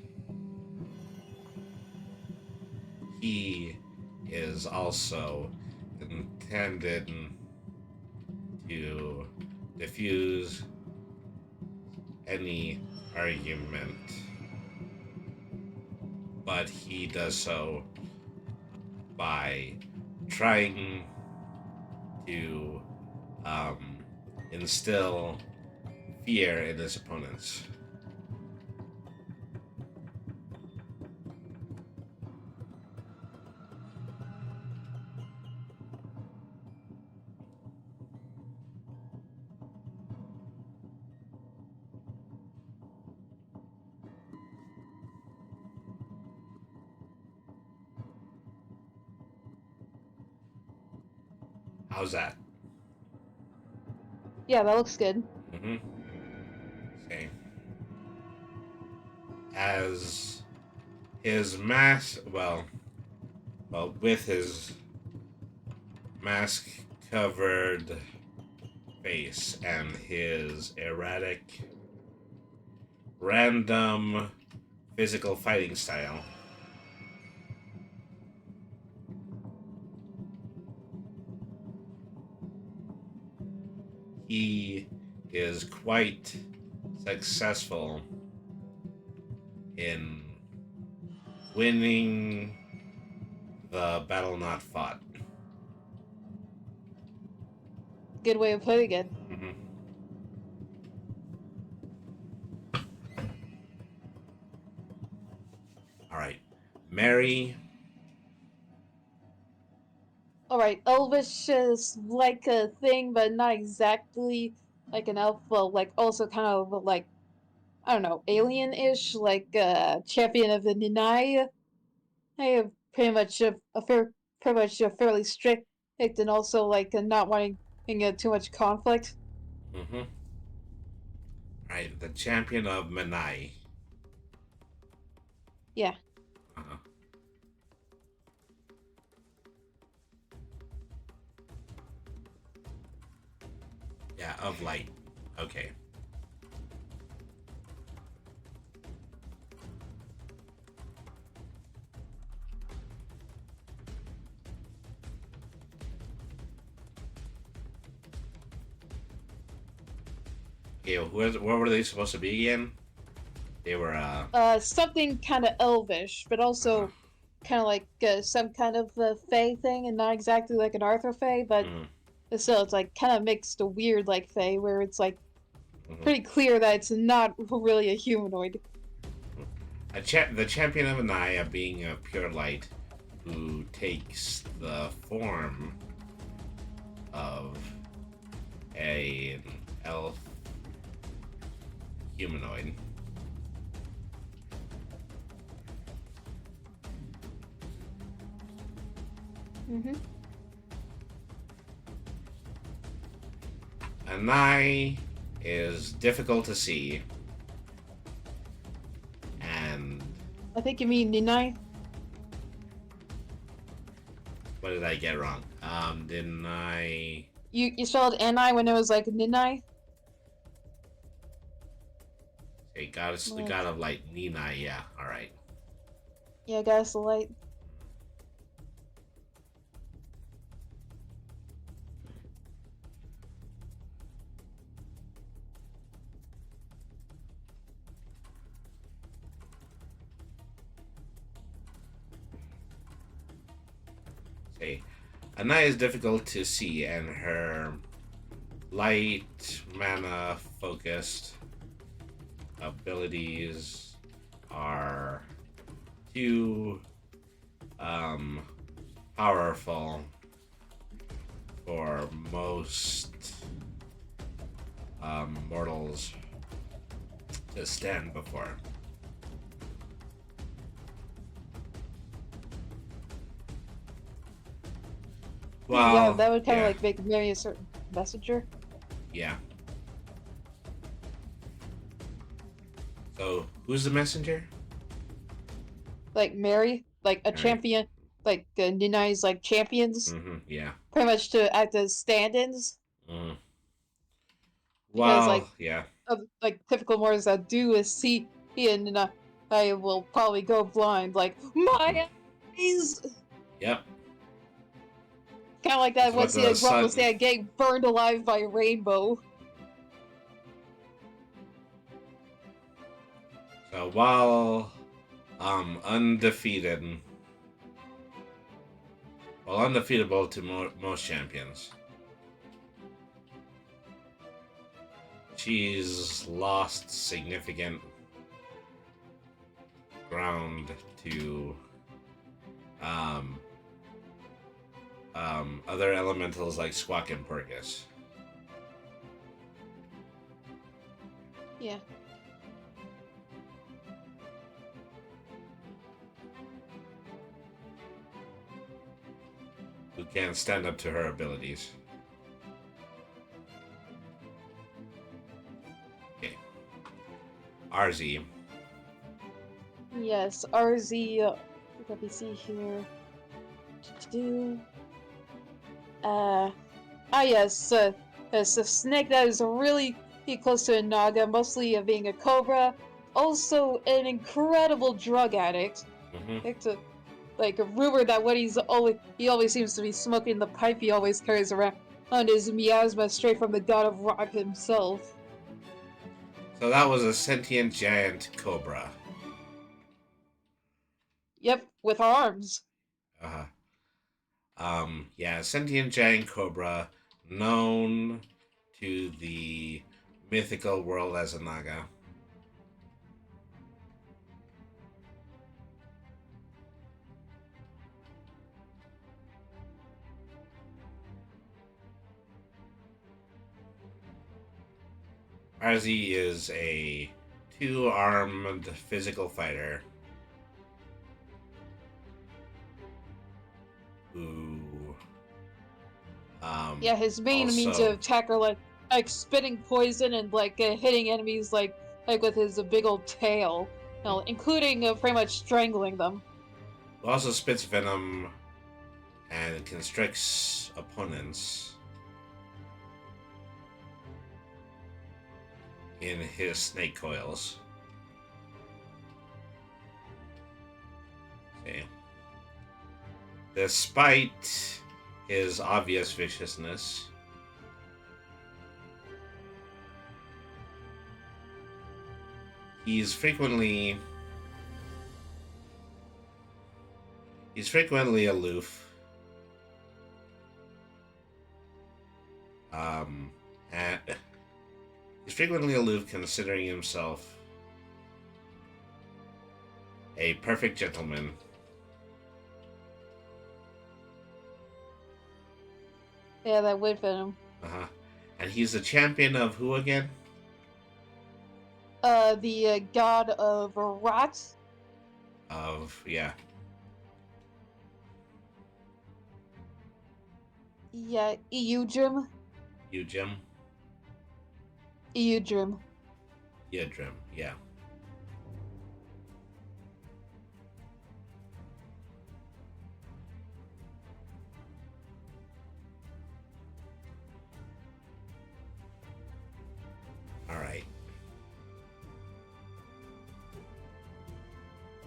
he is also intended to diffuse any argument, but he does so by trying to um, instill fear in his opponents. How's that? Yeah, that looks good. Mm-hmm. Okay. As his mask, with his mask covered face and his erratic, random physical fighting style, he is quite successful in winning the battle not fought. Good way of putting it. Mm-hmm. All right, Mary. All right, elvish is like a thing, but not exactly like an elf. Well, like also kind of like I don't know, alien-ish, like champion of the Nanai. I have pretty much fairly strict, and also like not wanting too much conflict. Mm-hmm. Right, the champion of Menai. Yeah. Uh-huh. Yeah, of light. Okay. Okay, what were they supposed to be again? They were Something kind of elvish, but uh-huh. also kind of like some kind of fae thing, and not exactly like an Arthur fae, but Mm, still, it's like kind of mixed a weird like fae, where it's like mhm. pretty clear that it's not really a humanoid. The champion of Anaya being a pure light who takes the form of an elf humanoid. Mm-hmm. Anai is difficult to see, and I think you mean Ninai. what did I get wrong? Didn't I? You spelled Ni when it was like Ninai. Say goddess, the Like, god of light, Nina. Yeah, all right. yeah, Goddess of Light. Say, Anai is difficult to see, and her light mana focused abilities are too um, powerful for most mortals to stand before. Yeah, Well, that would kind of yeah, like make Mary a certain messenger. yeah. So, who's the messenger? Like Mary, like a All right. champion, like Ninai's like champions, Mm-hmm. Yeah. pretty much to act as stand-ins, Mm. because Well, yeah. like typical Mortals that do is see and I will probably go blind, like my eyes. Yep. Kind of like that That's what once the the Grumble sun. stand getting burned alive by a rainbow. So while undefeated, well, undefeatable to most champions, she's lost significant ground to um, other elementals like Squawk and Purgus. Yeah. Who can't stand up to her abilities. Okay. RZ. Yes, RZ. Let me see here. Do. Yes. It's a snake that is really close to a naga, mostly being a cobra. Also, an incredible drug addict. Mm-hmm. Like a rumor that he always seems to be smoking the pipe he always carries around on his miasma straight from the god of rock himself. So that was a sentient giant cobra. Yep, with arms. Uh-huh. Yeah, sentient giant cobra, known to the mythical world as a naga. RZ is a two-armed physical fighter who Yeah, his main means also- of attack are like spitting poison and like hitting enemies like with his big old tail, including pretty much strangling them. who also spits venom and constricts opponents in his snake coils. Okay. Despite his obvious viciousness, he's frequently aloof. And he's frequently aloof, considering himself a perfect gentleman. Yeah, that would fit him. And he's the champion of who again? The god of rot. Yeah. Yeah, Eudrim. Ujim? Eudrim. Yidrim, yeah. Alright.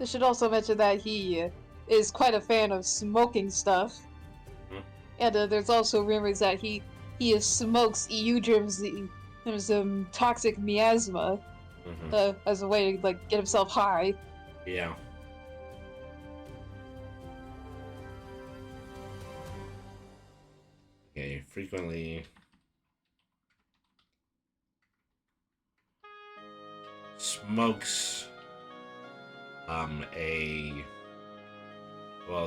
I should also mention that he is quite a fan of smoking stuff. And there's also rumors that he smokes Eudrim's toxic miasma as a way to like get himself high. Yeah. Okay, frequently smokes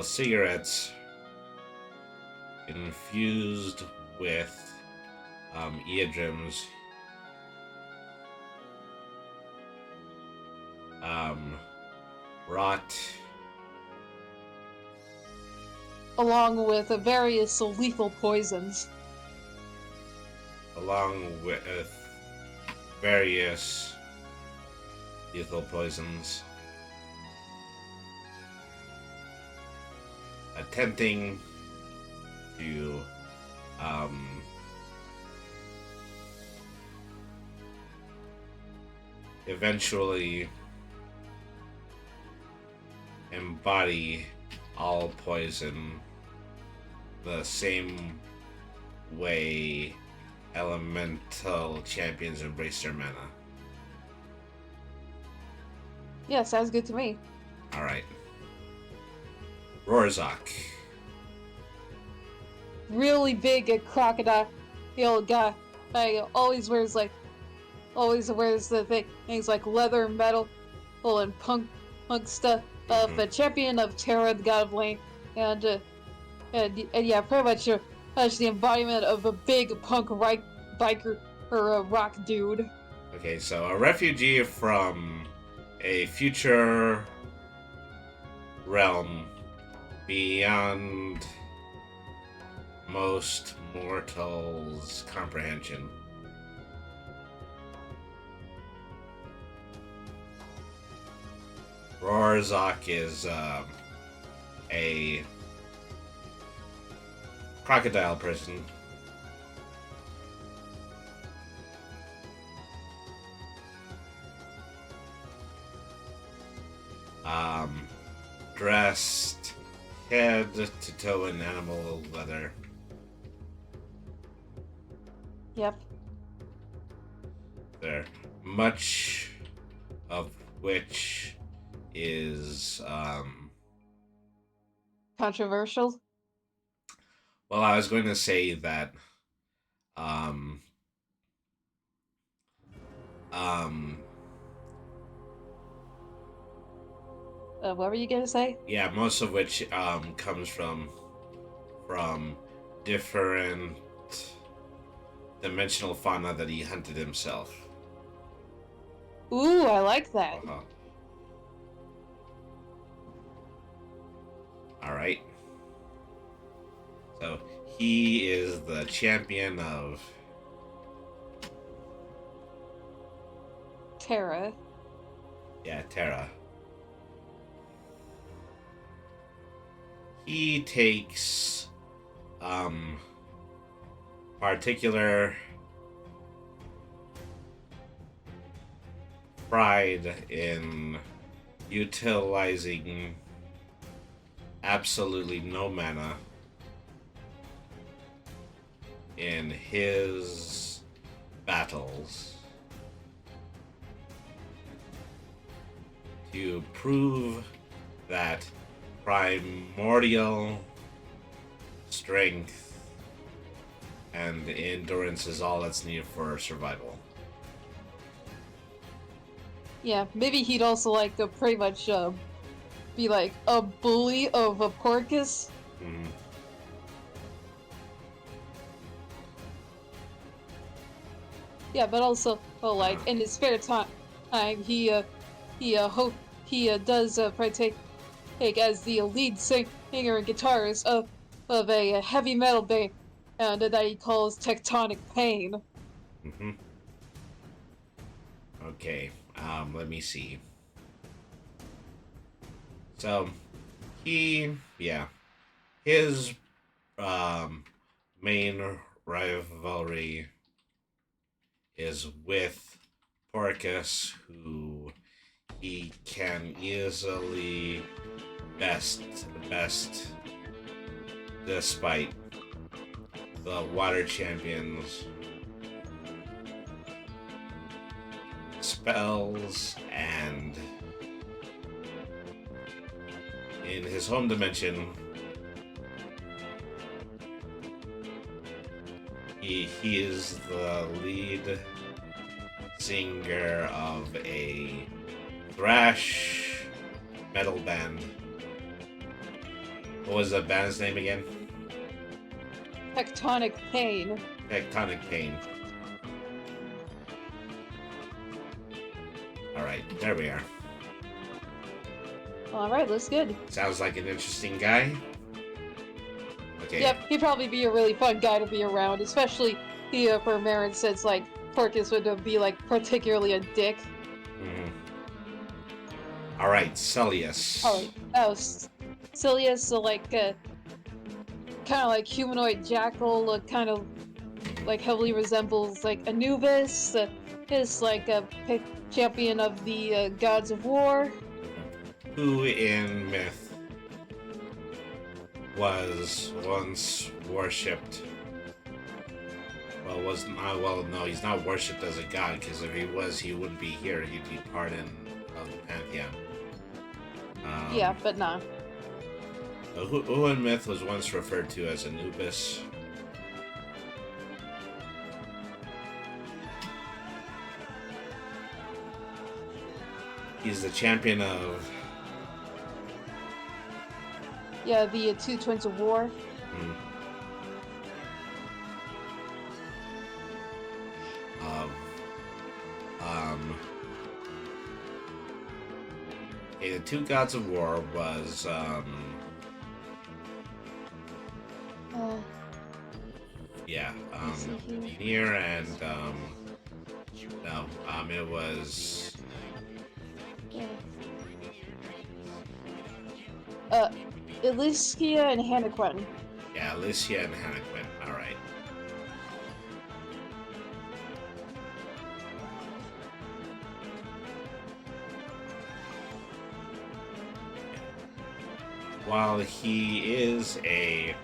cigarettes infused with Eodrim's rot, along with various lethal poisons. along with various lethal poisons, attempting to eventually embody all poison the same way elemental champions embrace their mana. Yeah, sounds good to me. Alright. Rorzok. Really big crocodile guy. Always wears the things like leather, metal, and punk stuff. The champion of Terra, the god of lane, and yeah, pretty much the embodiment of a big punk biker or a rock dude. Okay, so a refugee from a future realm beyond most mortals' comprehension. Rorzok is a crocodile person. Dressed head to toe in animal leather. Yep. There, much of which is Controversial. well, I was going to say that What were you gonna say? yeah, most of which comes from different dimensional fauna that he hunted himself. Ooh, I like that. All right. So he is the champion of Terra. Terra. He takes particular pride in utilizing absolutely no mana in his battles to prove that primordial strength and endurance is all that's needed for survival. Yeah, maybe he'd also like to pretty much be like a bully of a Porcus. Mhm. Yeah, but also like in his spare time, he does partake as the lead singer and guitarist of a heavy metal band that he calls Tectonic Pain. Mm-hmm. Okay, let me see. So, his main rivalry is with Porcus, who he can easily best despite the water champions spells, and in his home dimension he is the lead singer of a thrash metal band. What was the band's name again? Tectonic Pain. Tectonic Pain. Alright, there we are. Alright, looks good. Sounds like an interesting guy. Okay. Yep, he'd probably be a really fun guy to be around, especially for Marin, since like Porcus would be like particularly a dick. Mhm. Alright, Celius. Alright, oh, Silius, so like kind of like humanoid jackal, kind of like heavily resembles like Anubis. Is like a champion of the gods of war. Who in myth was once worshipped. Well, was not. Well, no, he's not worshipped as a god, because if he was, he wouldn't be here. He'd be part of the pantheon. Yeah, but nah. Who in myth was once referred to as Anubis? He's the champion of. Yeah, the two twins of war. Hmm, of. Okay, the two gods of war was Veneer and it was Iliskia and Hannequin. Alicia and Hannequin. All right. While he is a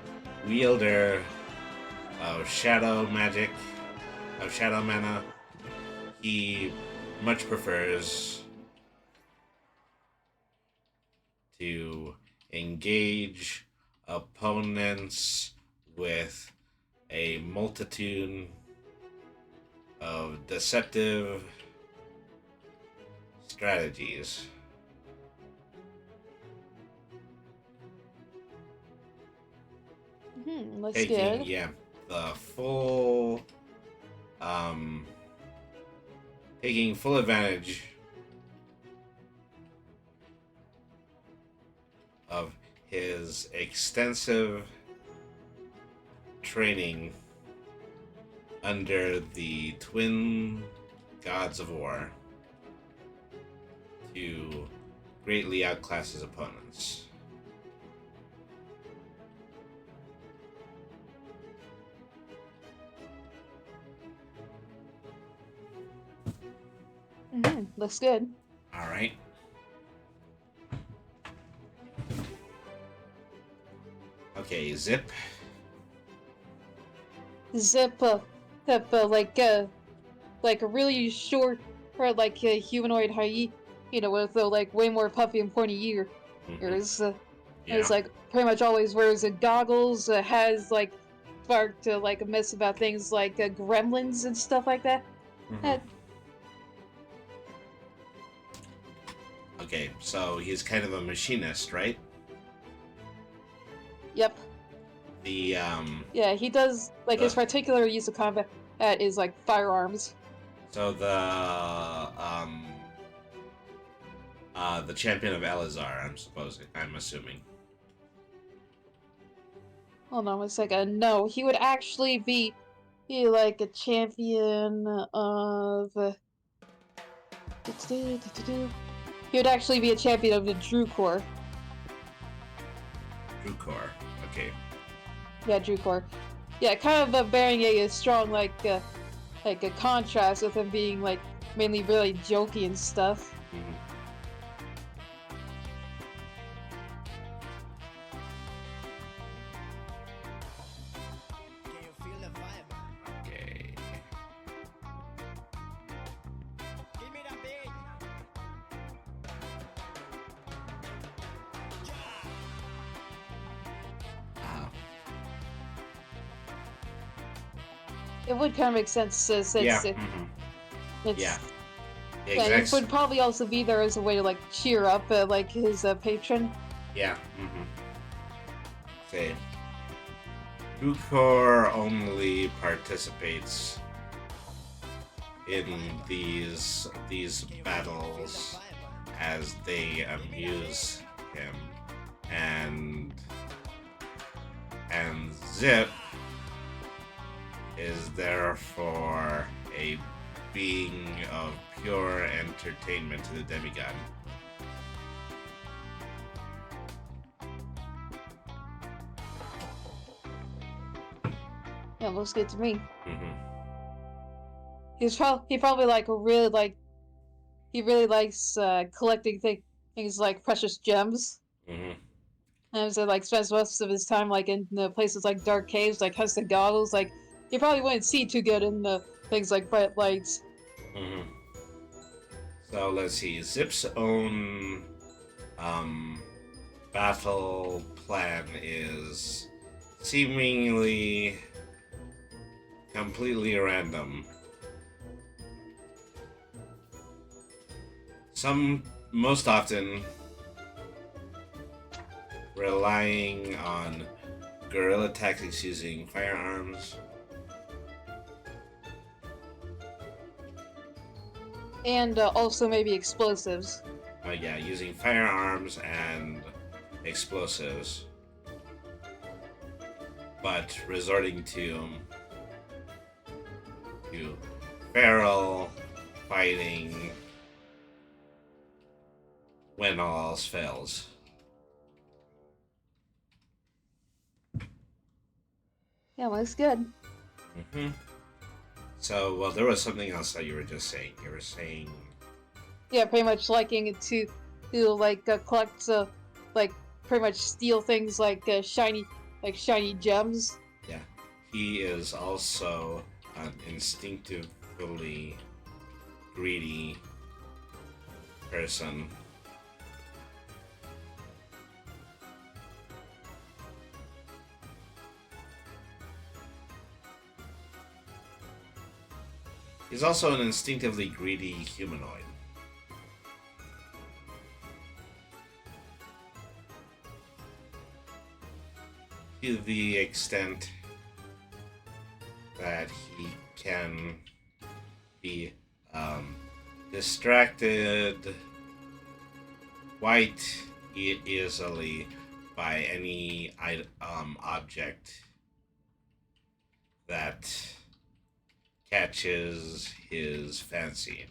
wielder of shadow magic, of shadow mana, he much prefers to engage opponents with a multitude of deceptive strategies. Looks Taking, good. the full, taking full advantage of his extensive training under the twin gods of war to greatly outclass his opponents. Looks good. All right. Okay, Zip. Zip, like a really short, or like a humanoid hyena, with like way more puffy and pointy ears. Yeah. It's like pretty much always wears goggles. Has like sparked like a mess about things like gremlins and stuff like that. Mhm. Okay, so he's kind of a machinist, right? Yep. The Yeah, he does like his The- particular use of combat is like firearms. so the champion of Elazar, I'm assuming. Hold on 1 second. No, he would actually be like a champion of. He would actually be a champion of the Drukor. Drukor. Okay. Yeah, Drukor. Yeah, kind of bearing a strong like a contrast with him being like mainly really jokey and stuff. Mhm. Can you feel the vibe? Okay. Give me the beat. Wow. It would kind of make sense since Yeah. it's Yeah. yeah, it Exact- would probably also be there as a way to like cheer up like his patron. Yeah. Say, Drukor only participates in these battles as they amuse him, and Zip is therefore a being of pure entertainment to the demigod. Yeah, looks good to me. Mm-hmm. He probably like really like he really likes collecting things like precious gems. Mm-hmm. And so like spends most of his time like in the places like dark caves, like has the goggles. Like he probably wouldn't see too good in the things like bright lights. Mm-hmm. So let's see. Zip's own battle plan is seemingly completely random. Most often relying on guerrilla tactics using firearms. And also maybe explosives. Yeah, using firearms and explosives, but resorting to feral fighting when all else fails. Yeah, looks good. Mm-hmm. So, well, there was something else that you were just saying. You were saying, Yeah, pretty much liking it to like collect like pretty much steal things like shiny gems. yeah, he is also an instinctively greedy person. He's also an instinctively greedy humanoid. To the extent that he can be distracted quite easily by any object that catches his fancy.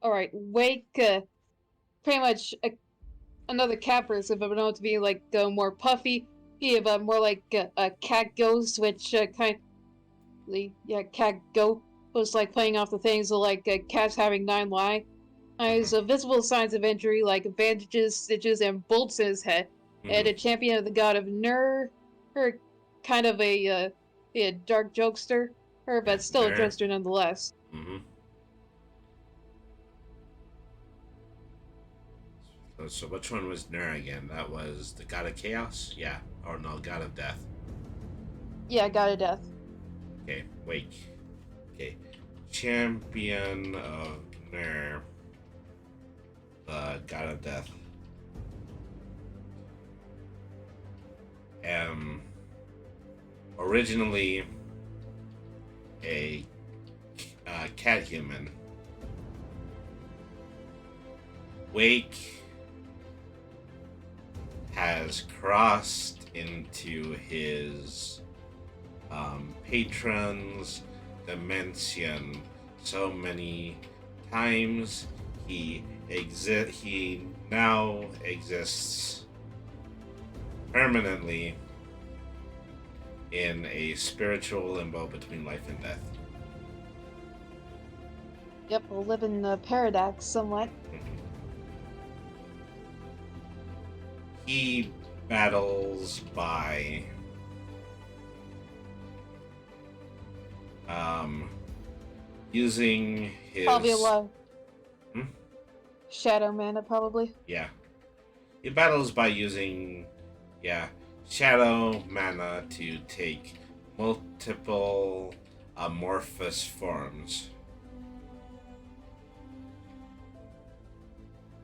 All right, Wake, pretty much another cat person, but known to be like more puffy. Yeah, but more like a cat ghost, which yeah, cat go was like playing off the things of like cats having 9 lives. Visible signs of injury like bandages, stitches, and bolts in his head. And a champion of the god of Nur, her kind of a dark jokester, her but still a jokester nonetheless. Mm-hmm. So which one was Nur again? That was the god of chaos? Yeah. Or no, god of death. Yeah, god of death. Okay, Wake. Okay. Champion of Nur. The god of death. Originally a cat human. Wake has crossed into his patron's dimension so many times. He now exists permanently in a spiritual limbo between life and death. Yep, we'll live in the paradox somewhat. He battles by using his Probably a lot. Shadow mana, probably. Yeah. He battles by using shadow mana to take multiple amorphous forms.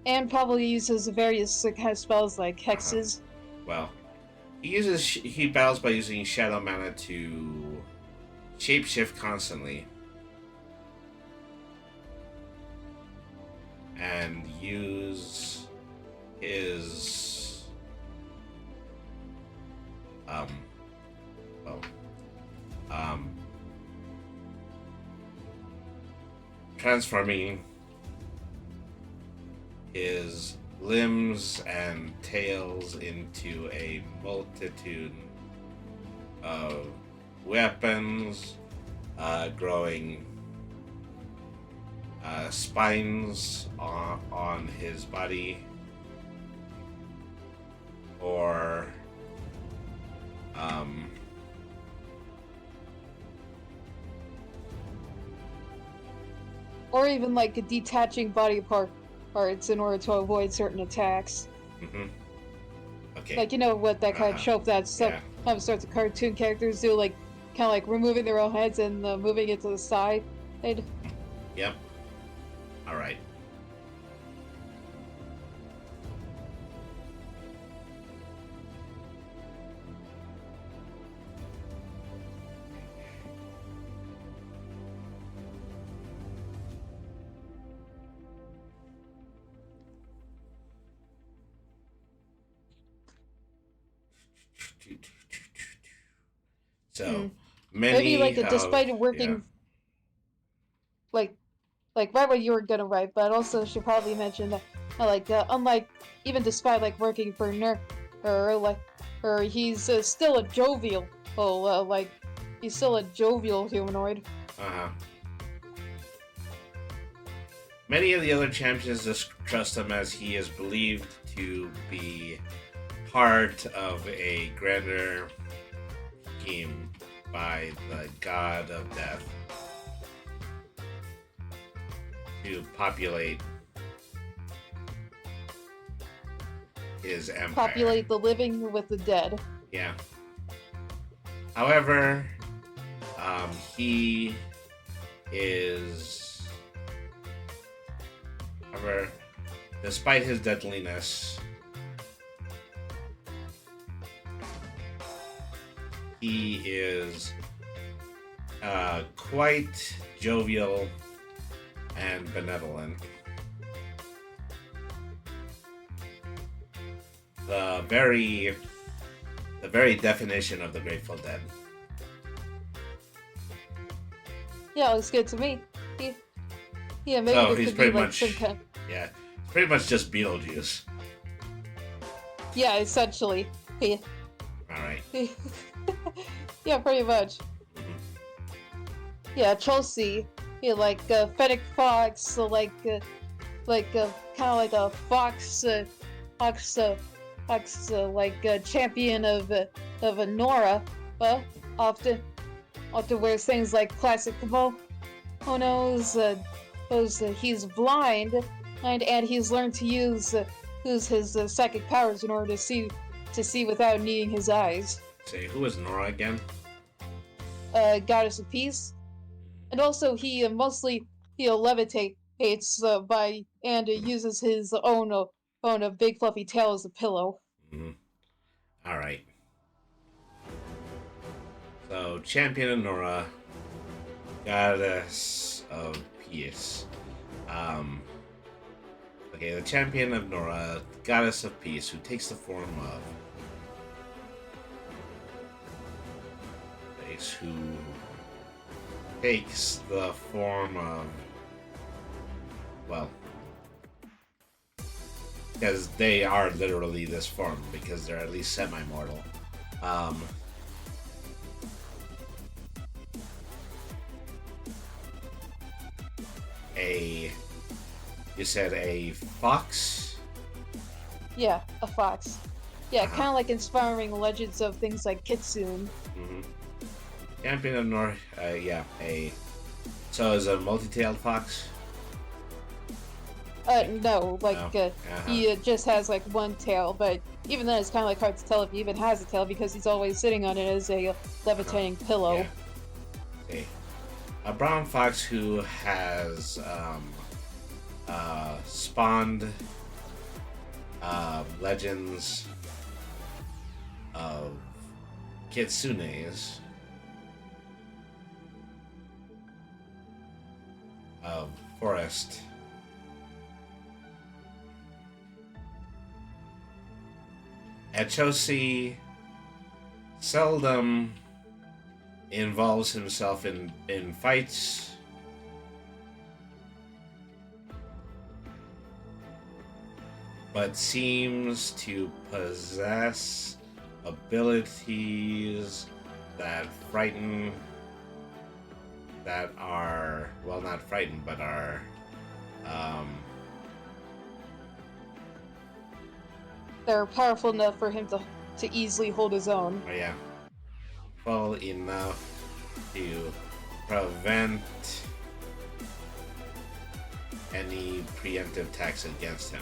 And probably uses various kind of spells like hexes. Well, he battles by using shadow mana to shapeshift constantly. And use his transforming his limbs and tails into a multitude of weapons, growing spines on his body, or or even like detaching body parts in order to avoid certain attacks. Mm-hmm. Okay. Like, you know what that kind of trope that some sorts of cartoon characters do, like kind of like removing their own heads and moving it to the side. Yep. All right. So many maybe like despite it working like right what you were gonna write, but also should probably mention that unlike even despite like working for Ner, or he's still a jovial he's still a jovial humanoid. Many of the other champions distrust him as he is believed to be part of a grander scheme by the god of death to populate his empire. Populate the living with the dead. Yeah. However, he is... However, despite his deadliness, he is quite jovial and benevolent. the very definition of the Grateful Dead. Yeah, looks good to me. Yeah, maybe So there he's could be pretty like much some kind. yeah, pretty much just Beetlejuice. Yeah, essentially. Yeah. All right. Yeah, pretty much. Yeah, Chelsea. Yeah, like Fennec Fox, so like kind of like a fox, like champion of Nora. Often wears things like classic kimonos. He's blind, and he's learned to use his psychic powers in order to see without needing his eyes. Say, who is Nora again? Goddess of peace. And also, he mostly levitates by and uses his own big fluffy tail as a pillow. Mm-hmm. All right. So, champion of Nora, goddess of peace. Okay, the champion of Nora, goddess of peace, who takes the form of who takes the form of, well, because they are literally this form, because they're at least semi-mortal. You said a fox? Yeah, a fox. Yeah, Uh-huh. kind of like inspiring legends of things like Kitsune. Mm-hmm. Champion of North, yeah, so is it a multi-tailed fox? No, like Uh-huh. he just has like one tail, but even then it's kind of like hard to tell if he even has a tail because he's always sitting on it as a levitating pillow. Yeah. Okay. A brown fox who has spawned legends of kitsunes of forest. Echosi seldom involves himself in fights. But seems to possess abilities that frighten, that are, well, not frightened, but are, They're powerful enough for him to easily hold his own. oh yeah, full enough to prevent any preemptive attacks against him.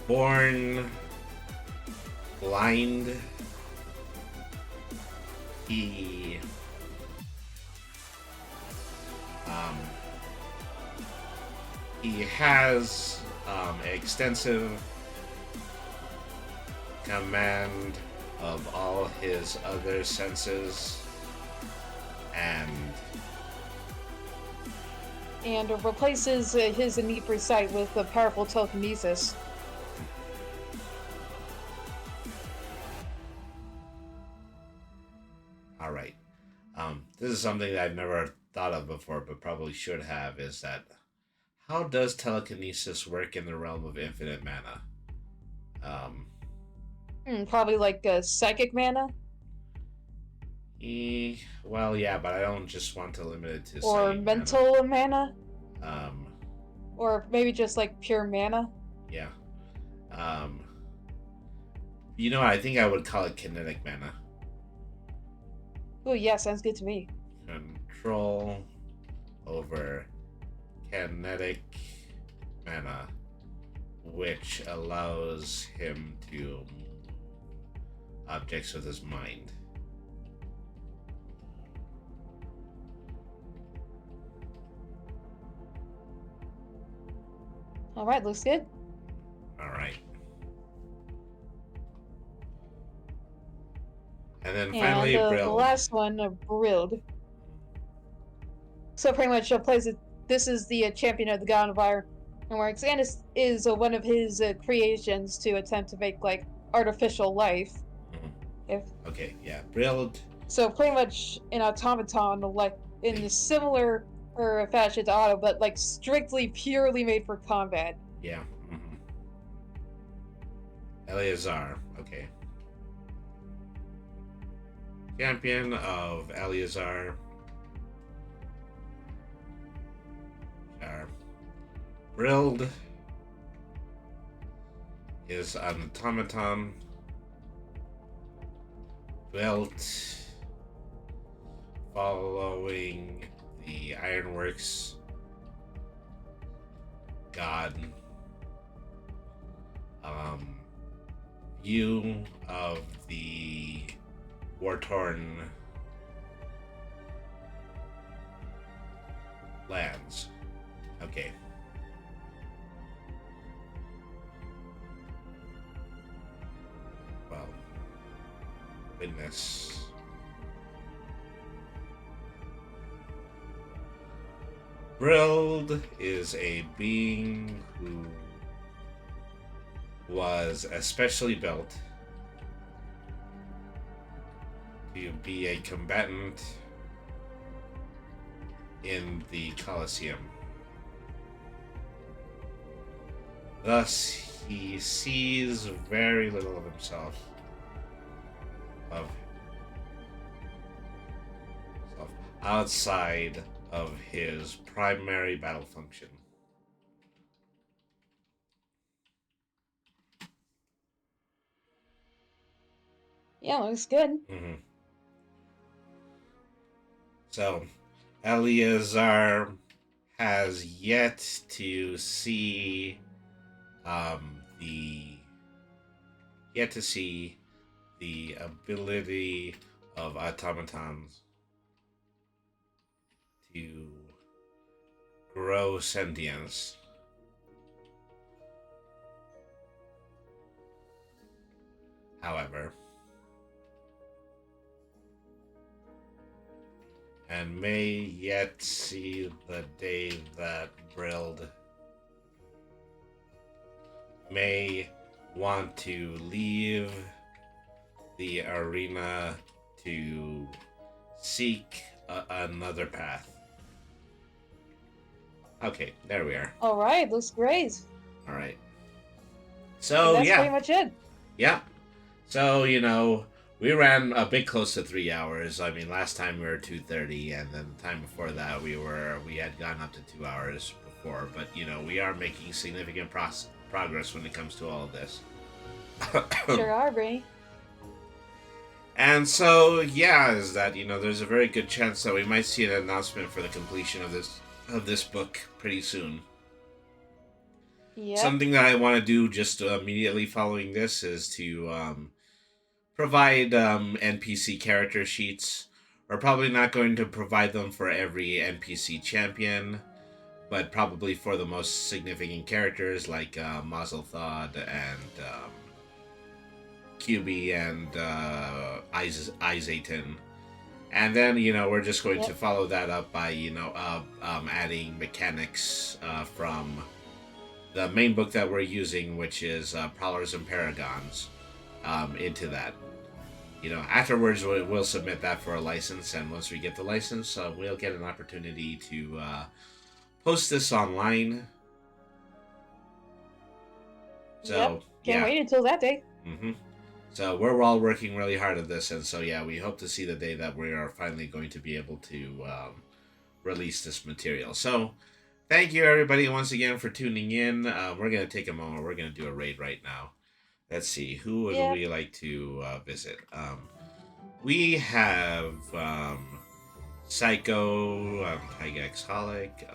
Born blind, he has extensive command of all his other senses and replaces his innate sight with a powerful telekinesis. all right. This is something that I've never thought of before, but probably should have, is that how does telekinesis work in the realm of infinite mana? Probably like psychic mana, Well, yeah, but I don't just want to limit it to or psychic mental mana, mana. or maybe just like pure mana. Yeah. You know, I think I would call it kinetic mana. Oh yeah, sounds good to me. Control over kinetic mana, which allows him to move objects with his mind. All right, looks good. All right. And then finally, And the Brill. last one, Brilled. So pretty much plays it. This is the champion of the God of Fire, and where Xanus is one of his creations to attempt to make like artificial life. Mhm. If Okay, yeah. Brilled. so, pretty much an automaton, like in a similar or fashion to Otto, but like strictly purely made for combat. Yeah. Eleazar. Okay. Champion of Eleazar. Brilled is an automaton built following the Ironworks god view of the war-torn lands. Okay. Well, witness. Brilled is a being who was especially built to be a combatant in the Colosseum. Thus, he sees very little of himself, outside of his primary battle function. Yeah, looks good. Mm-hmm. So, Eleazar has yet to see the ability of automatons to grow sentience. However, and may yet see the day that Brilled may want to leave the arena to seek another path. Okay, there we are. All right, looks great. All right. And So that's yeah, pretty much it. yeah. So we ran a bit close to 3 hours. I mean, last time we were 2:30, and then the time before that we had gone up to 2 hours before. But we are making significant progress when it comes to all of this. Sure are, Brady. And so, is that there's a very good chance that we might see an announcement for the completion of this book pretty soon. Yeah. Something that I want to do just immediately following this is to provide NPC character sheets. We're probably not going to provide them for every NPC champion, but probably for the most significant characters like Mazelthod and QB and Izayton. And then, we're just going to follow that up by, adding mechanics from the main book that we're using, which is Prowlers and Paragons, into that. Afterwards, we'll submit that for a license, and once we get the license, we'll get an opportunity to post this online. So, Can't wait until that day. Mm-hmm. So we're all working really hard at this, and so we hope to see the day that we are finally going to be able to release this material. So thank you everybody once again for tuning in. We're going to take a moment. We're going to do a raid right now. Let's see, who would we like to visit? We have Psycho, Tygex Holic,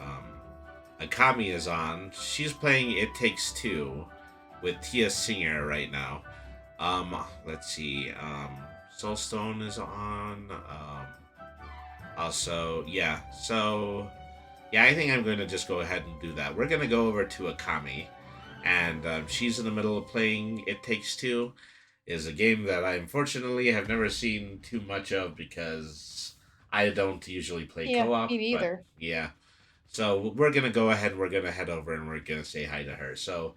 Akami is on. She's playing It Takes Two with Tia Singer right now. Let's see, Soulstone is on, also, so, I think I'm going to just go ahead and do that. We're going to go over to Akami, and, she's in the middle of playing It Takes Two. Is a game that I unfortunately have never seen too much of because I don't usually play Yeah, co-op. me but neither. yeah. So we're gonna go ahead. We're gonna head over and we're gonna say hi to her. So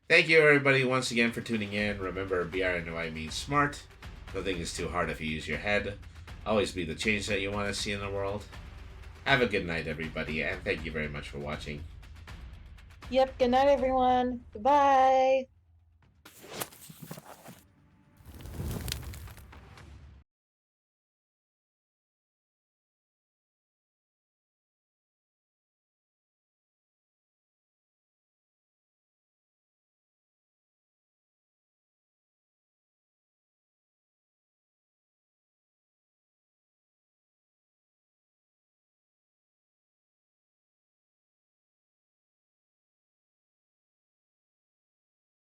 thank you everybody once again for tuning in. Remember, BRNY means smart. Nothing is too hard if you use your head. Always be the change that you want to see in the world. Have a good night, everybody, and thank you very much for watching. Yep, good night, everyone. Goodbye.